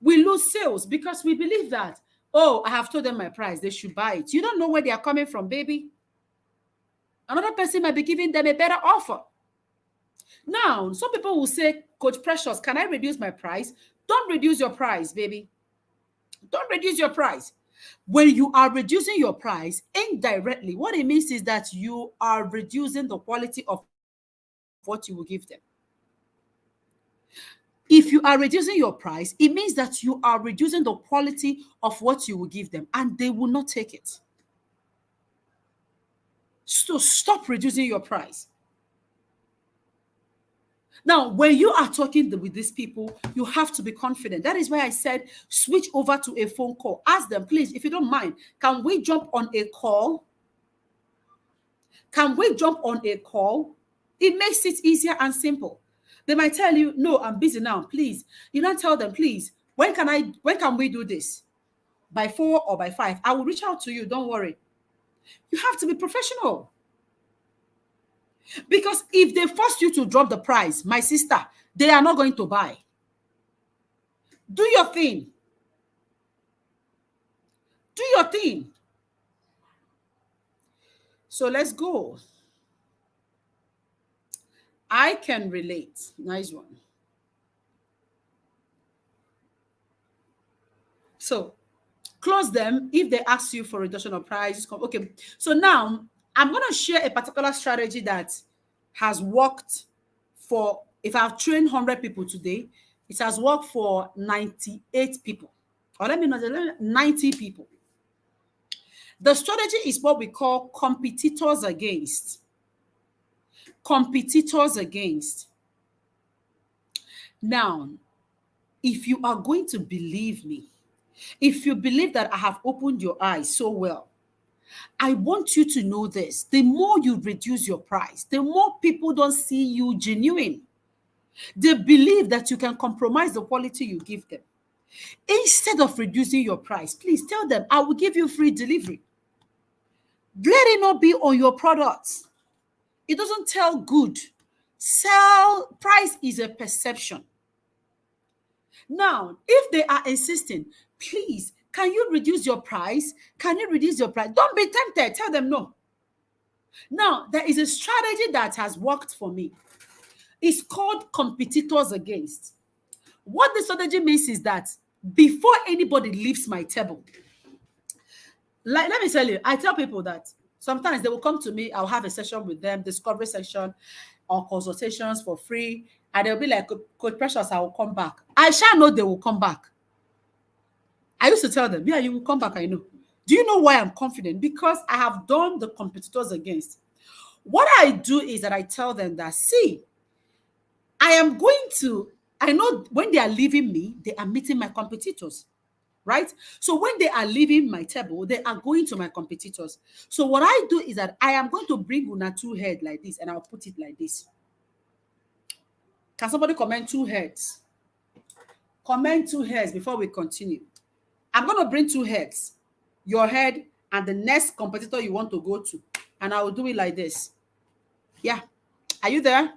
S1: We lose sales because we believe that, I have told them my price, they should buy it. You don't know where they are coming from, baby. Another person might be giving them a better offer. Now, some people will say, Coach Precious, can I reduce my price? Don't reduce your price, baby. Don't reduce your price. When you are reducing your price indirectly, what it means is that you are reducing the quality of what you will give them. If you are reducing your price, it means that you are reducing the quality of what you will give them, and they will not take it. So stop reducing your price. Now, when you are talking with these people, you have to be confident. That is why I said, switch over to a phone call. Ask them, please, if you don't mind, can we jump on a call? Can we jump on a call? It makes it easier and simple. They might tell you, no, I'm busy now, please. You don't tell them, please, when can we do this? By 4 or by 5. I will reach out to you. Don't worry. You have to be professional. Because if they force you to drop the price, my sister, they are not going to buy. Do your thing. Do your thing. So let's go. I can relate. Nice one. So close them if they ask you for reduction of price. Okay. So now I'm going to share a particular strategy that has worked for, if I've trained 100 people today, it has worked for 98 people. Or let me know, 90 people. The strategy is what we call competitors against. Competitors against. Now, if you are going to believe me, if you believe that I have opened your eyes so well, I want you to know this. The more you reduce your price, the more people don't see you genuine. They believe that you can compromise the quality you give them. Instead of reducing your price, please tell them, I will give you free delivery. Let it not be on your products. It doesn't tell good. Sell price is a perception. Now, if they are insisting, please, can you reduce your price? Can you reduce your price? Don't be tempted. Tell them no. Now, there is a strategy that has worked for me. It's called competitors against. What the strategy means is that before anybody leaves my table, like, let me tell you, I tell people that sometimes they will come to me, I'll have a session with them, discovery session or consultations for free, and they'll be like, Coach Precious, I will come back. I shall know they will come back. I used to tell them, yeah, you will come back, I know. Do you know why I'm confident? Because I have done the competitors against. What I do is that I tell them that, see, I know when they are leaving me, they are meeting my competitors, right? So when they are leaving my table, they are going to my competitors. So what I do is that I am going to bring una two head like this, and I'll put it like this. Can somebody comment 2 heads? Comment 2 heads before we continue. I'm going to bring 2 heads, your head and the next competitor you want to go to. And I will do it like this. Yeah. Are you there?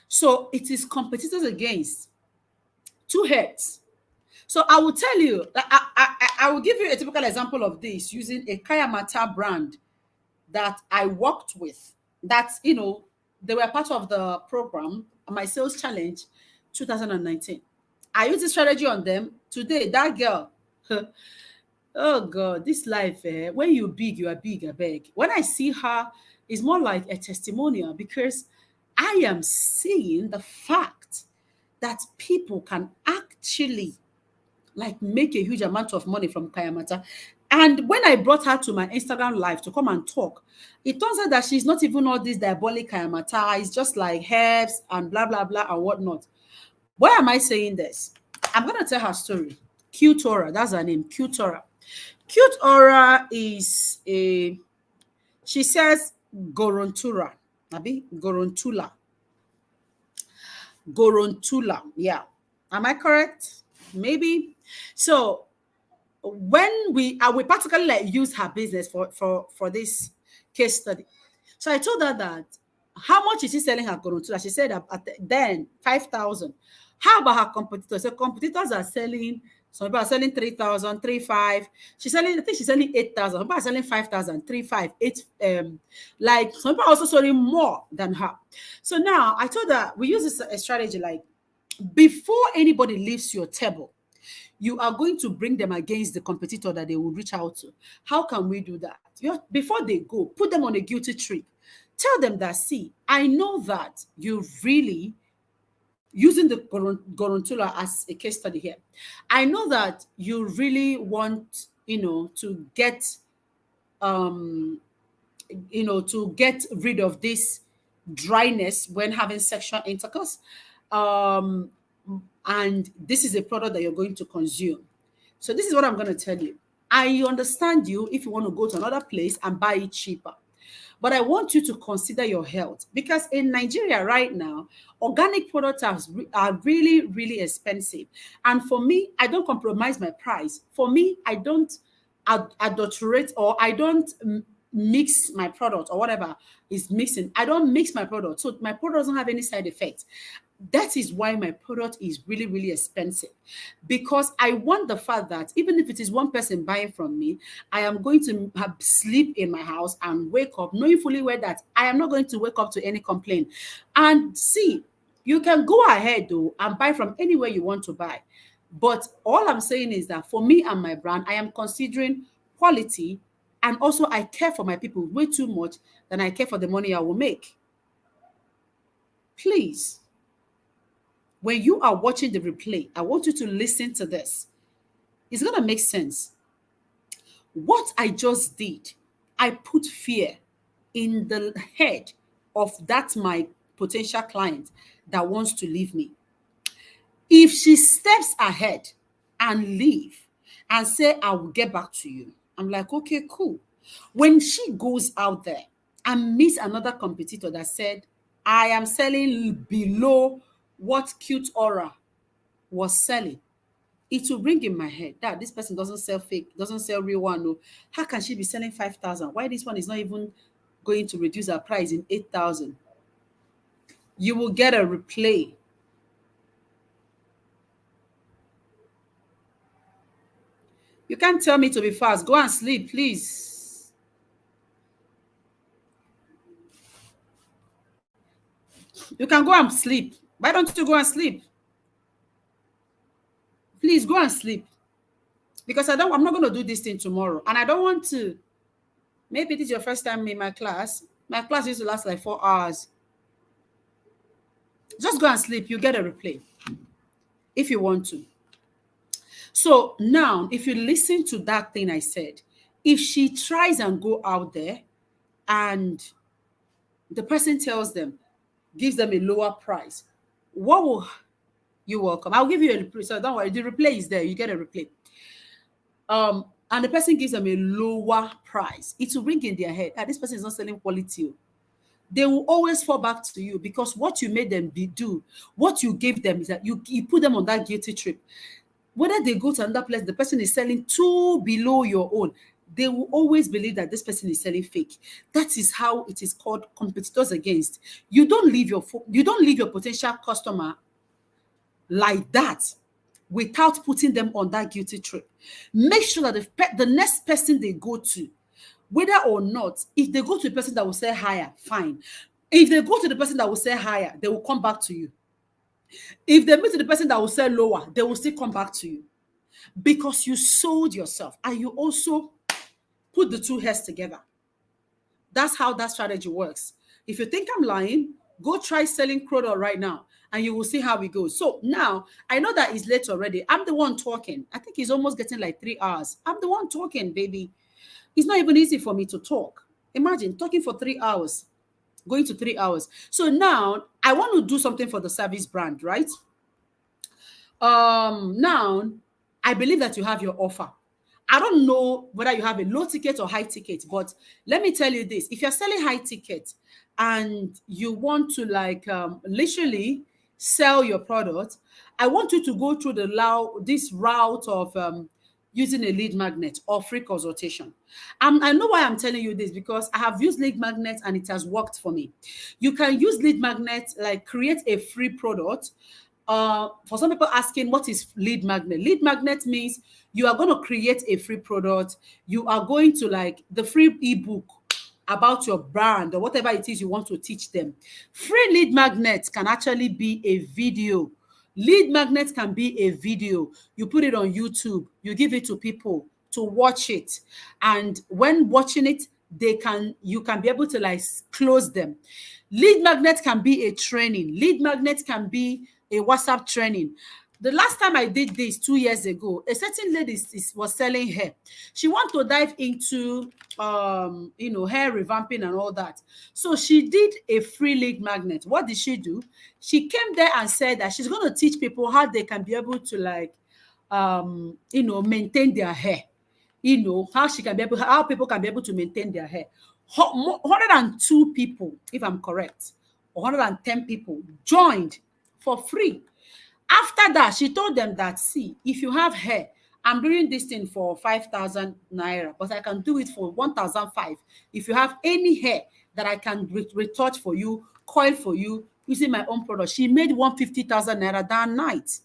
S1: So it is competitors against 2 heads. So I will tell you, I will give you a typical example of this using a Kayamata brand that I worked with. That's, they were part of the program, my sales challenge 2019. I used the strategy on them. Today, that girl, oh God, this life, when you're big, you are big, I beg. When I see her, it's more like a testimonial because I am seeing the fact that people can actually make a huge amount of money from Kayamata. And when I brought her to my Instagram live to come and talk, it turns out that she's not even all this diabolic Kayamata. It's just like herbs and blah, blah, blah and whatnot. Why am I saying this? I'm going to tell her story. Cute Aura, that's her name, Cute Aura. Cute Aura is she says Gorontura. Abi? Gorontula. Gorontula. Yeah. Am I correct? Maybe. So when we particularly use her business for this case study. So I told her that how much is she selling her Gorontula? She said then 5,000. How about her competitors? So competitors are selling, some people are selling 3,000, 3,500. I think she's selling 8,000. Some people are selling 5,000, 3,500, 8. Like some people are also selling more than her. So now I told her we use a strategy like before anybody leaves your table, you are going to bring them against the competitor that they will reach out to. How can we do that? Before they go, put them on a guilty trip. Tell them that, see, I know that you really, using the Gorontula as a case study here, I know that you really want, to get, to get rid of this dryness when having sexual intercourse. And this is a product that you're going to consume. So this is what I'm going to tell you. I understand you if you want to go to another place and buy it cheaper. But I want you to consider your health, because in Nigeria right now, organic products are really, really expensive. And for me, I don't compromise my price. For me, I don't adulterate, or I don't mix my product, or whatever is mixing. I don't mix my product. So my product doesn't have any side effects. That is why my product is really, really expensive, because I want the fact that even if it is one person buying from me, I am going to have sleep in my house and wake up knowing fully well that I am not going to wake up to any complaint. And see, you can go ahead though and buy from anywhere you want to buy. But all I'm saying is that for me and my brand, I am considering quality, and also I care for my people way too much than I care for the money I will make. Please, when you are watching the replay, I want you to listen to this. It's going to make sense. What I just did, I put fear in the head of that my potential client that wants to leave me. If she steps ahead and leave and say, I will get back to you, I'm like, okay, cool. When she goes out there and meets another competitor that said, I am selling below what Cute Aura was selling, it will bring in my head that this person doesn't sell fake, doesn't sell real one. No. How can she be selling 5,000? Why this one is not even going to reduce her price in 8,000? You will get a replay. You can't tell me to be fast. Go and sleep, please. You can go and sleep. Why don't you go and sleep? Please go and sleep. Because I'm not going to do this thing tomorrow. And I don't want to. Maybe this is your first time in my class. My class used to last like 4 hours. Just go and sleep. You get a replay if you want to. So now, if you listen to that thing I said, if she tries and go out there and the person tells them, gives them a lower price, what will you welcome? I'll give you a replay. So don't worry, the replay is there. You get a replay. And the person gives them a lower price. It will ring in their head. This person is not selling quality. They will always fall back to you, because what you made them do, what you gave them is that you put them on that guilty trip. Whether they go to another place, the person is selling too below your own, they will always believe that this person is selling fake. That is how it is called competitors against. You don't leave your potential customer like that without putting them on that guilty trip. Make sure that the next person they go to, whether or not, if they go to the person that will say higher, fine. If they go to the person that will say higher, they will come back to you. If they meet the person that will say lower, they will still come back to you, because you sold yourself and you also put the two heads together. That's how that strategy works. If you think I'm lying, go try selling Crodo right now and you will see how it goes. So now I know that it's late already. I'm the one talking. I think it's almost getting like 3 hours. I'm the one talking, baby. It's not even easy for me to talk. Imagine talking for 3 hours, going to 3 hours. So now I want to do something for the service brand, right? Now I believe that you have your offer. I don't know whether you have a low ticket or high ticket, but let me tell you this. If you're selling high ticket and you want to literally sell your product, I want you to go through this route of using a lead magnet or free consultation. I know why I'm telling you this, because I have used lead magnet and it has worked for me. You can use lead magnet, like create a free product. For some people asking, what is lead magnet? Lead magnet means you are going to create a free product. You are going to the free ebook about your brand or whatever it is you want to teach them. Free lead magnets can actually be a video. Lead magnets can be a video. You put it on YouTube, you give it to people to watch it. And when watching it, you can be able to close them. Lead magnet can be a training. Lead magnet can be a WhatsApp training. The last time I did this 2 years ago, a certain lady was selling hair. She wanted to dive into hair revamping and all that. So she did a free lead magnet. What did she do? She came there and said that she's going to teach people how they can be able to maintain their hair. How people can be able to maintain their hair. 102 people, if I'm correct, or 110 people joined for free. After that, she told them that, see, if you have hair, I'm doing this thing for 5,000 naira, but I can do it for 1,005. If you have any hair that I can retouch for you, coil for you, using my own product, she made 150,000 naira that night.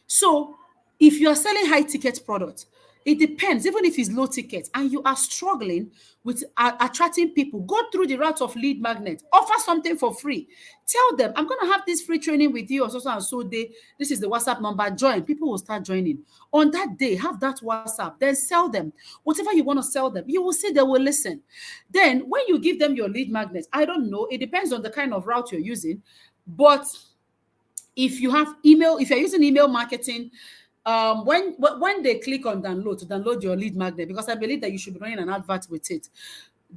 S1: So if you are selling high ticket product, it depends. Even if it's low ticket and you are struggling with attracting people, go through the route of lead magnet. Offer something for free. Tell them, I'm going to have this free training with you on so and so day. This is the WhatsApp number. Join. People will start joining. On that day, have that WhatsApp. Then sell them. Whatever you want to sell them, you will see they will listen. Then when you give them your lead magnet, I don't know. It depends on the kind of route you're using. But if you have email, if you're using email marketing, when they click on download to download your lead magnet, because I believe that you should be running an advert with it,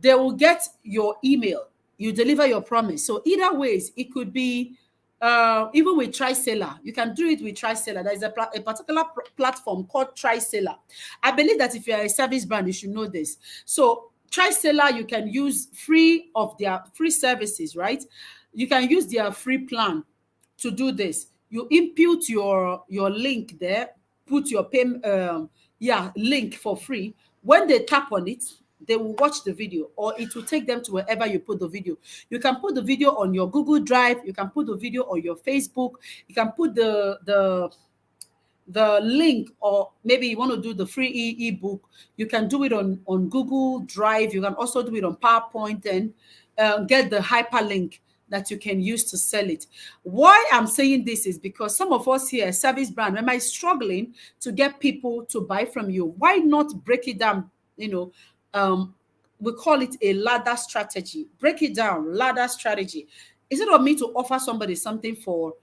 S1: they will get your email. You deliver your promise. So either ways, it could be even with TriSeller. You can do it with TriSeller. There is a particular platform called TriSeller. I believe that if you are a service brand, you should know this. So TriSeller, you can use free of their free services, right? You can use their free plan to do this. You input your link there, put your link for free. When they tap on it, they will watch the video, or it will take them to wherever you put the video. You can put the video on your Google Drive, you can put the video on your Facebook, you can put the link, or maybe you want to do the free ebook, you can do it on Google Drive. You can also do it on PowerPoint and get the hyperlink that you can use to sell it. Why I'm saying this is because some of us here, service brand, am I struggling to get people to buy from you? Why not break it down? We call it a ladder strategy. Break it down, ladder strategy. Instead of me to offer somebody something for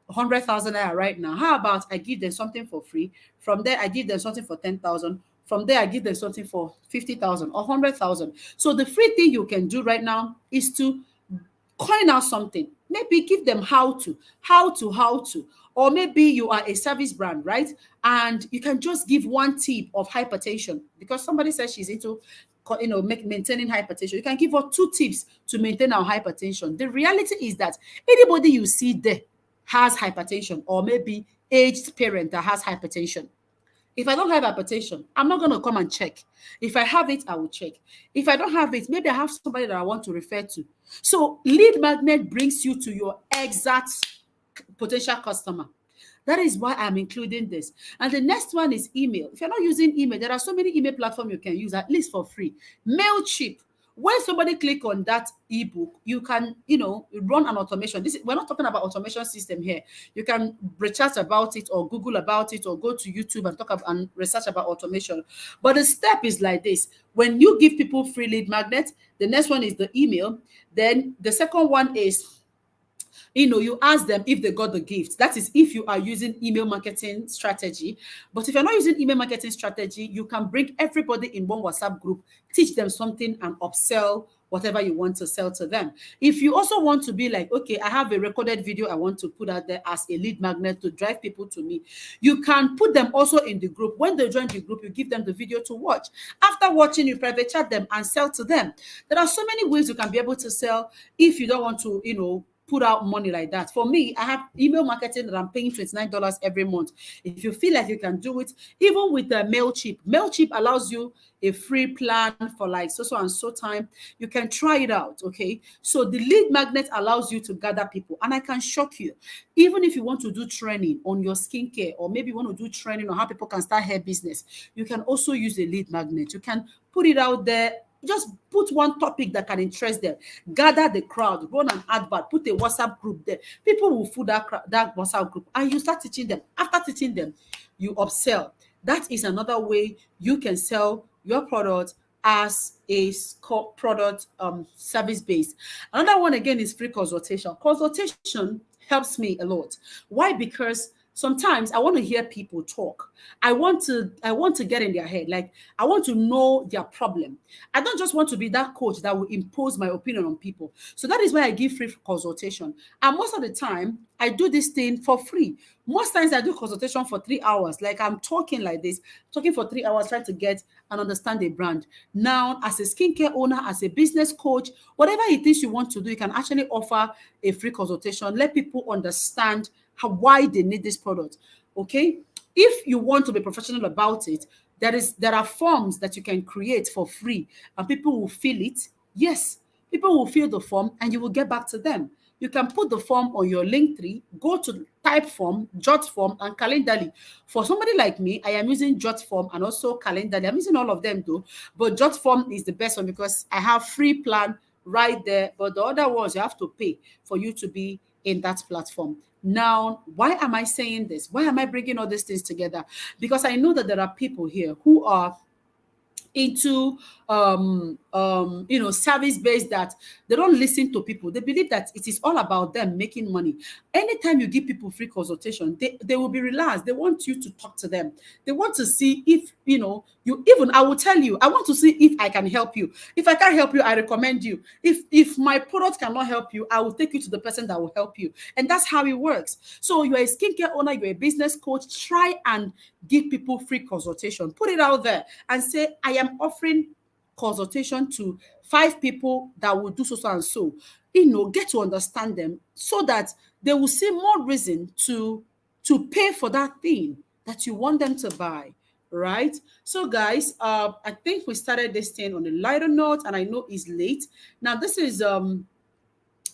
S1: 100,000 naira right now, how about I give them something for free? From there, I give them something for 10,000. From there, I give them something for 50,000 or 100,000. So the free thing you can do right now is to coin out something. Maybe give them how to, or maybe you are a service brand, right? And you can just give one tip of hypertension because somebody says she's into, maintaining hypertension. You can give her 2 tips to maintain our hypertension. The reality is that anybody you see there has hypertension, or maybe aged parent that has hypertension. If I don't have hypertension, I'm not going to come and check. If I have it, I will check. If I don't have it, maybe I have somebody that I want to refer to. So lead magnet brings you to your exact potential customer. That is why I'm including this. And the next one is email. If you're not using email, there are so many email platforms you can use, at least for free. Mailchimp. When somebody click on that ebook, you can, run an automation. We're not talking about automation system here. You can research about it, or Google about it, or go to YouTube and talk about and research about automation. But the step is like this: when you give people free lead magnet, the next one is the email. Then the second one is, you ask them if they got the gift. That is if you are using email marketing strategy. But if you're not using email marketing strategy, you can bring everybody in one WhatsApp group, teach them something, and upsell whatever you want to sell to them. If you also want to be like, okay, I have a recorded video I want to put out there as a lead magnet to drive people to me, you can put them also in the group. When they join the group, you give them the video to watch. After watching, you private chat them and sell to them. There are so many ways you can be able to sell if you don't want to, put out money like that. For me, I have email marketing that I'm paying $29 every month. If you feel like you can do it, even with the Mailchimp allows you a free plan for like so and so time. You can try it out, okay? So the lead magnet allows you to gather people, and I can shock you. Even if you want to do training on your skincare, or maybe you want to do training on how people can start hair business, you can also use a lead magnet. You can put it out there. Just put one topic that can interest them. Gather the crowd, run an advert, put a WhatsApp group there. People will fill that WhatsApp group, and you start teaching them. After teaching them, you upsell. That is another way you can sell your product as a product service based. Another one again is free consultation. Consultation helps me a lot. Why? Because Sometimes I want to hear people talk. I want to get in their head. Like, I want to know their problem. I don't just want to be that coach that will impose my opinion on people. So that is why I give free consultation. And most of the time I do this thing for free. Most times I do consultation for 3 hours. Like, I'm talking like this, talking for 3 hours, trying to get and understand a brand. Now, as a skincare owner, as a business coach, whatever it is you want to do, you can actually offer a free consultation. Let people understand why they need this product. Okay. If you want to be professional about it, there are forms that you can create for free, and people will fill it. Yes, people will fill the form and you will get back to them. You can put the form on your link tree, go to type form, jot form, and calendly. For somebody like me, I am using jot form and also calendly. I'm using all of them though, but jot form is the best one because I have free plan right there. But the other ones you have to pay for you to be in that platform. Now, why am I saying this? Why am I bringing all these things together? Because I know that there are people here who are into service based, that they don't listen to people. They believe that it is all about them making money. Anytime you give people free consultation, they will be relaxed. They want you to talk to them. They want to see if you, even I will tell you, I want to see if I can help you. If I can't help you, I recommend you. If my product cannot help you, I will take you to the person that will help you. And that's how it works. So you're a skincare owner, you're a business coach, try and give people free consultation. Put it out there and say, I am offering consultation to 5 people that will do so, so and so. Get to understand them so that they will see more reason to pay for that thing that you want them to buy. Right. So guys, I think we started this thing on a lighter note, and I know it's late. Now this is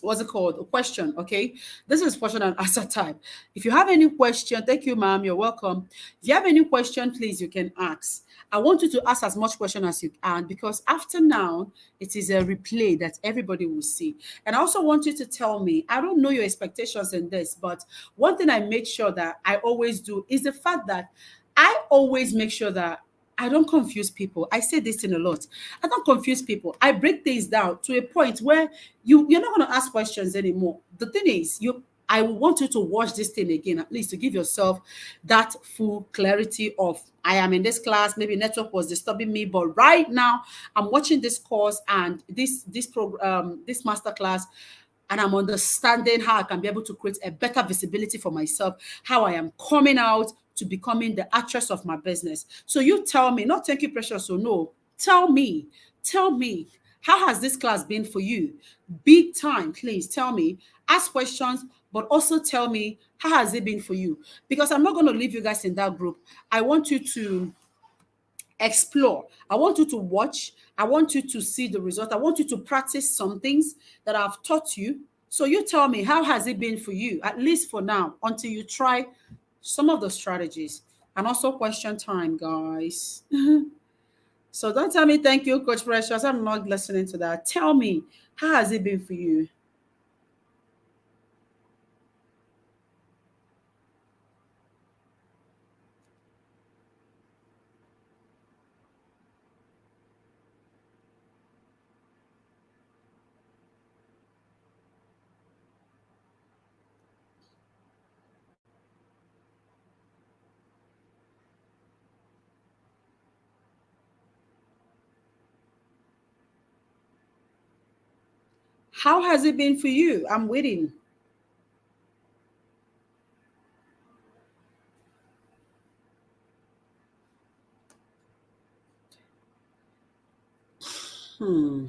S1: what's it called? A question. Okay. This is question and answer time. If you have any question, thank you, ma'am. You're welcome. If you have any question, please, you can ask. I want you to ask as much question as you can, because after now, it is a replay that everybody will see. And I also want you to tell me, I don't know your expectations in this, but one thing I make sure that I always do is the fact that I always make sure that I don't confuse people. I say this in a lot. I don't confuse people. I break things down to a point where you're not going to ask questions anymore. The thing is, I want you to watch this thing again, at least to give yourself that full clarity of, I am in this class, maybe network was disturbing me, but right now I'm watching this course and this program, this masterclass, and I'm understanding how I can be able to create a better visibility for myself, how I am coming out to becoming the actress of my business. So you tell me, not thank you, precious, or no, tell me, how has this class been for you? Big time, please tell me. Ask questions, but also tell me, how has it been for you? Because I'm not going to leave you guys in that group. I want you to explore. I want you to watch. I want you to see the result. I want you to practice some things that I've taught you. So you tell me, how has it been for you, at least for now, until you try some of the strategies. And also question time, guys. So don't tell me thank you, Coach Precious. I'm not listening to that. Tell me, how has it been for you? How has it been for you? I'm waiting. Hmm.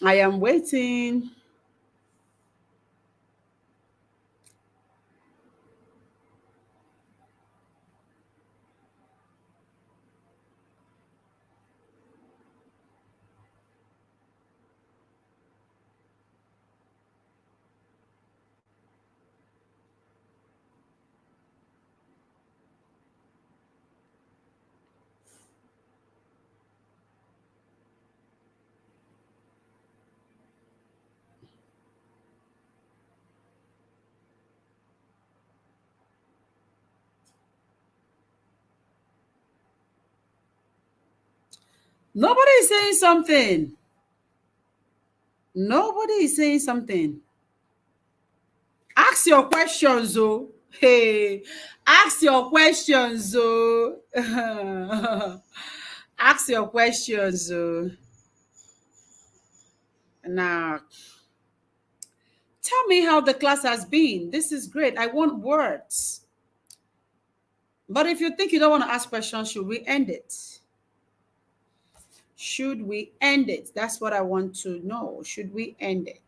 S1: I am waiting. Nobody is saying something. Nobody is saying something. Ask your questions, oh. Hey, ask your questions, oh. Ask your questions, oh. Now, tell me how the class has been. This is great. I want words. But if you think you don't want to ask questions, should we end it? Should we end it? That's what I want to know. Should we end it?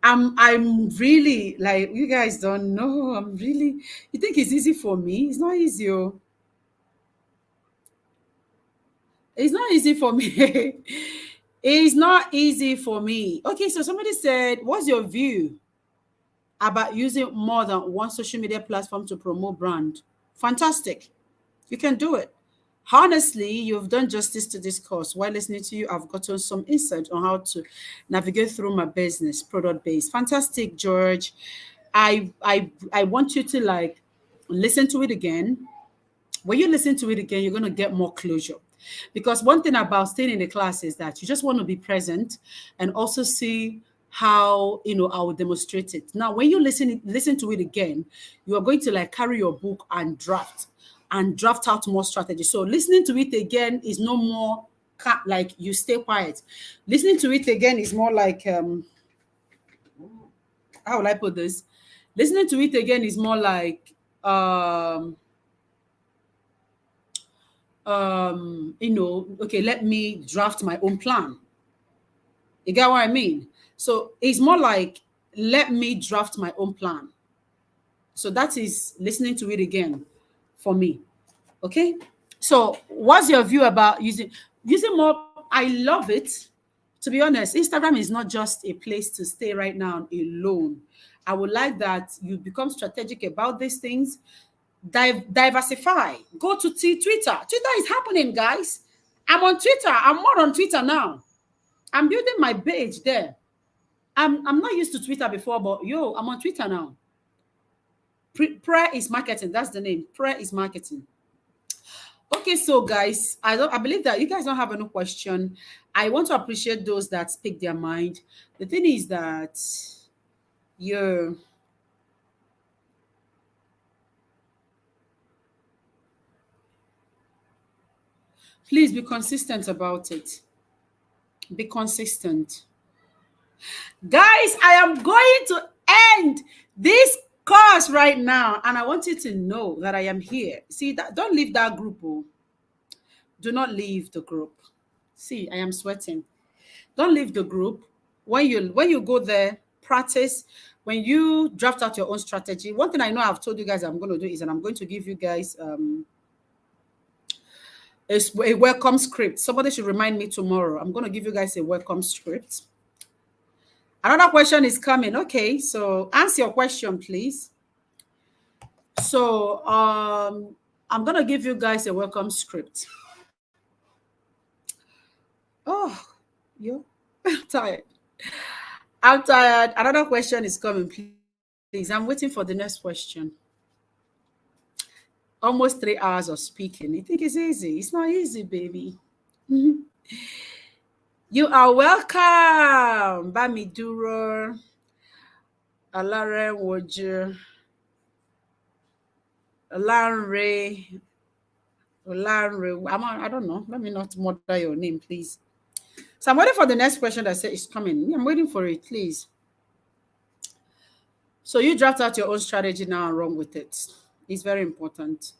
S1: I'm really like you guys don't know. I'm really you think it's easy for me? It's not easy. Oh. It's not easy for me. It's not easy for me. Okay, so somebody said, what's your view about using more than one social media platform to promote brand? Fantastic. You can do it. Honestly, you've done justice to this course. While listening to you, I've gotten some insight on how to navigate through my business, product base. Fantastic, George. I want you to like listen to it again. When you listen to it again, you're going to get more closure. Because one thing about staying in the class is that you just want to be present and also see how I will demonstrate it. Now, when you listen to it again, you are going to like carry your book and draft out more strategy. So listening to it again is no more like you stay quiet. Listening to it again is more like how will I put this? Listening to it again is more like okay, let me draft my own plan. You get what I mean? So it's more like let me draft my own plan. So that is listening to it again for me. Okay. So what's your view about using more? I love it. To be honest, Instagram is not just a place to stay right now alone. I would like that you become strategic about these things. Diversify. Go to Twitter. Twitter is happening, guys. I'm on Twitter. I'm more on Twitter now. I'm building my page there. I'm not used to Twitter before, but yo, I'm on Twitter now. Prayer is marketing. That's the name. Prayer is marketing. Okay, so guys, I believe that you guys don't have any question. I want to appreciate those that speak their mind. The thing is that you please be consistent about it. Be consistent. Guys, I am going to end this course right now, and I want you to know that I am here. See that? Don't leave that group. Oh. Do not leave the group. See, I am sweating. Don't leave the group. When you go there, practice. When you draft out your own strategy, one thing I know I've told you guys I'm going to do is that I'm going to give you guys a welcome script. Somebody should remind me tomorrow. I'm going to give you guys a welcome script. Another question is coming. Okay, so answer your question, please. So I'm going to give you guys a welcome script. Oh, you? I'm tired. I'm tired. Another question is coming, please. I'm waiting for the next question. Almost 3 hours of speaking. You think it's easy? It's not easy, baby. You are welcome. Bamiduro, Alare Woju, Olanre, Olanre. I don't know. Let me not murder your name, please. So I'm waiting for the next question that says it's coming. I'm waiting for it, please. So you draft out your own strategy now and run with it. It's very important.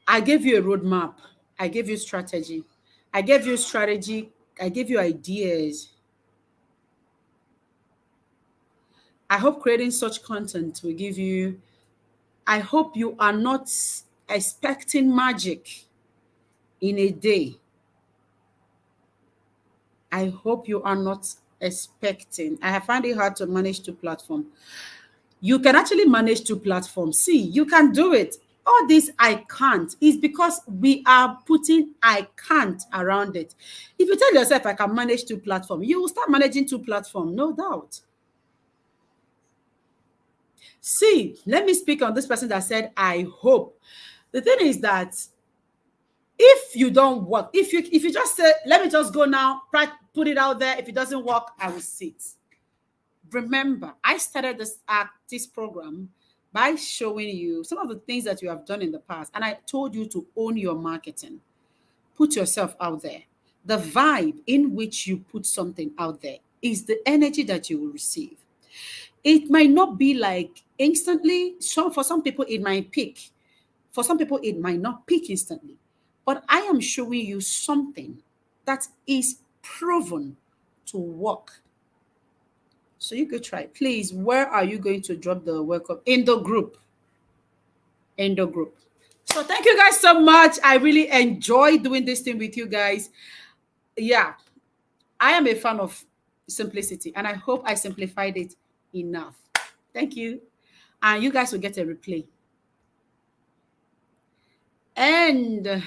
S1: I gave you a roadmap. I gave you strategy. I gave you strategy. I gave you ideas. I hope creating such content will give you. I hope you are not expecting magic in a day. I hope you are not expecting. I have found it hard to manage two platforms. You can actually manage two platforms. See, you can do it. All this I can't is because we are putting I can't around it. If you tell yourself I can manage two platforms, you will start managing two platforms, no doubt. See, let me speak on this person that said, I hope. The thing is that If you don't work, if you just say, let me just go now, put it out there. If it doesn't work, I will sit. Remember, I started this program by showing you some of the things that you have done in the past. And I told you to own your marketing. Put yourself out there. The vibe in which you put something out there is the energy that you will receive. It might not be like instantly. So for some people, it might peak. For some people, it might not peak instantly. But I am showing you something that is proven to work. So you could try. Please, where are you going to drop the welcome? In the group. In the group. So thank you guys so much. I really enjoy doing this thing with you guys. Yeah, I am a fan of simplicity, and I hope I simplified it enough. Thank you. And you guys will get a replay. And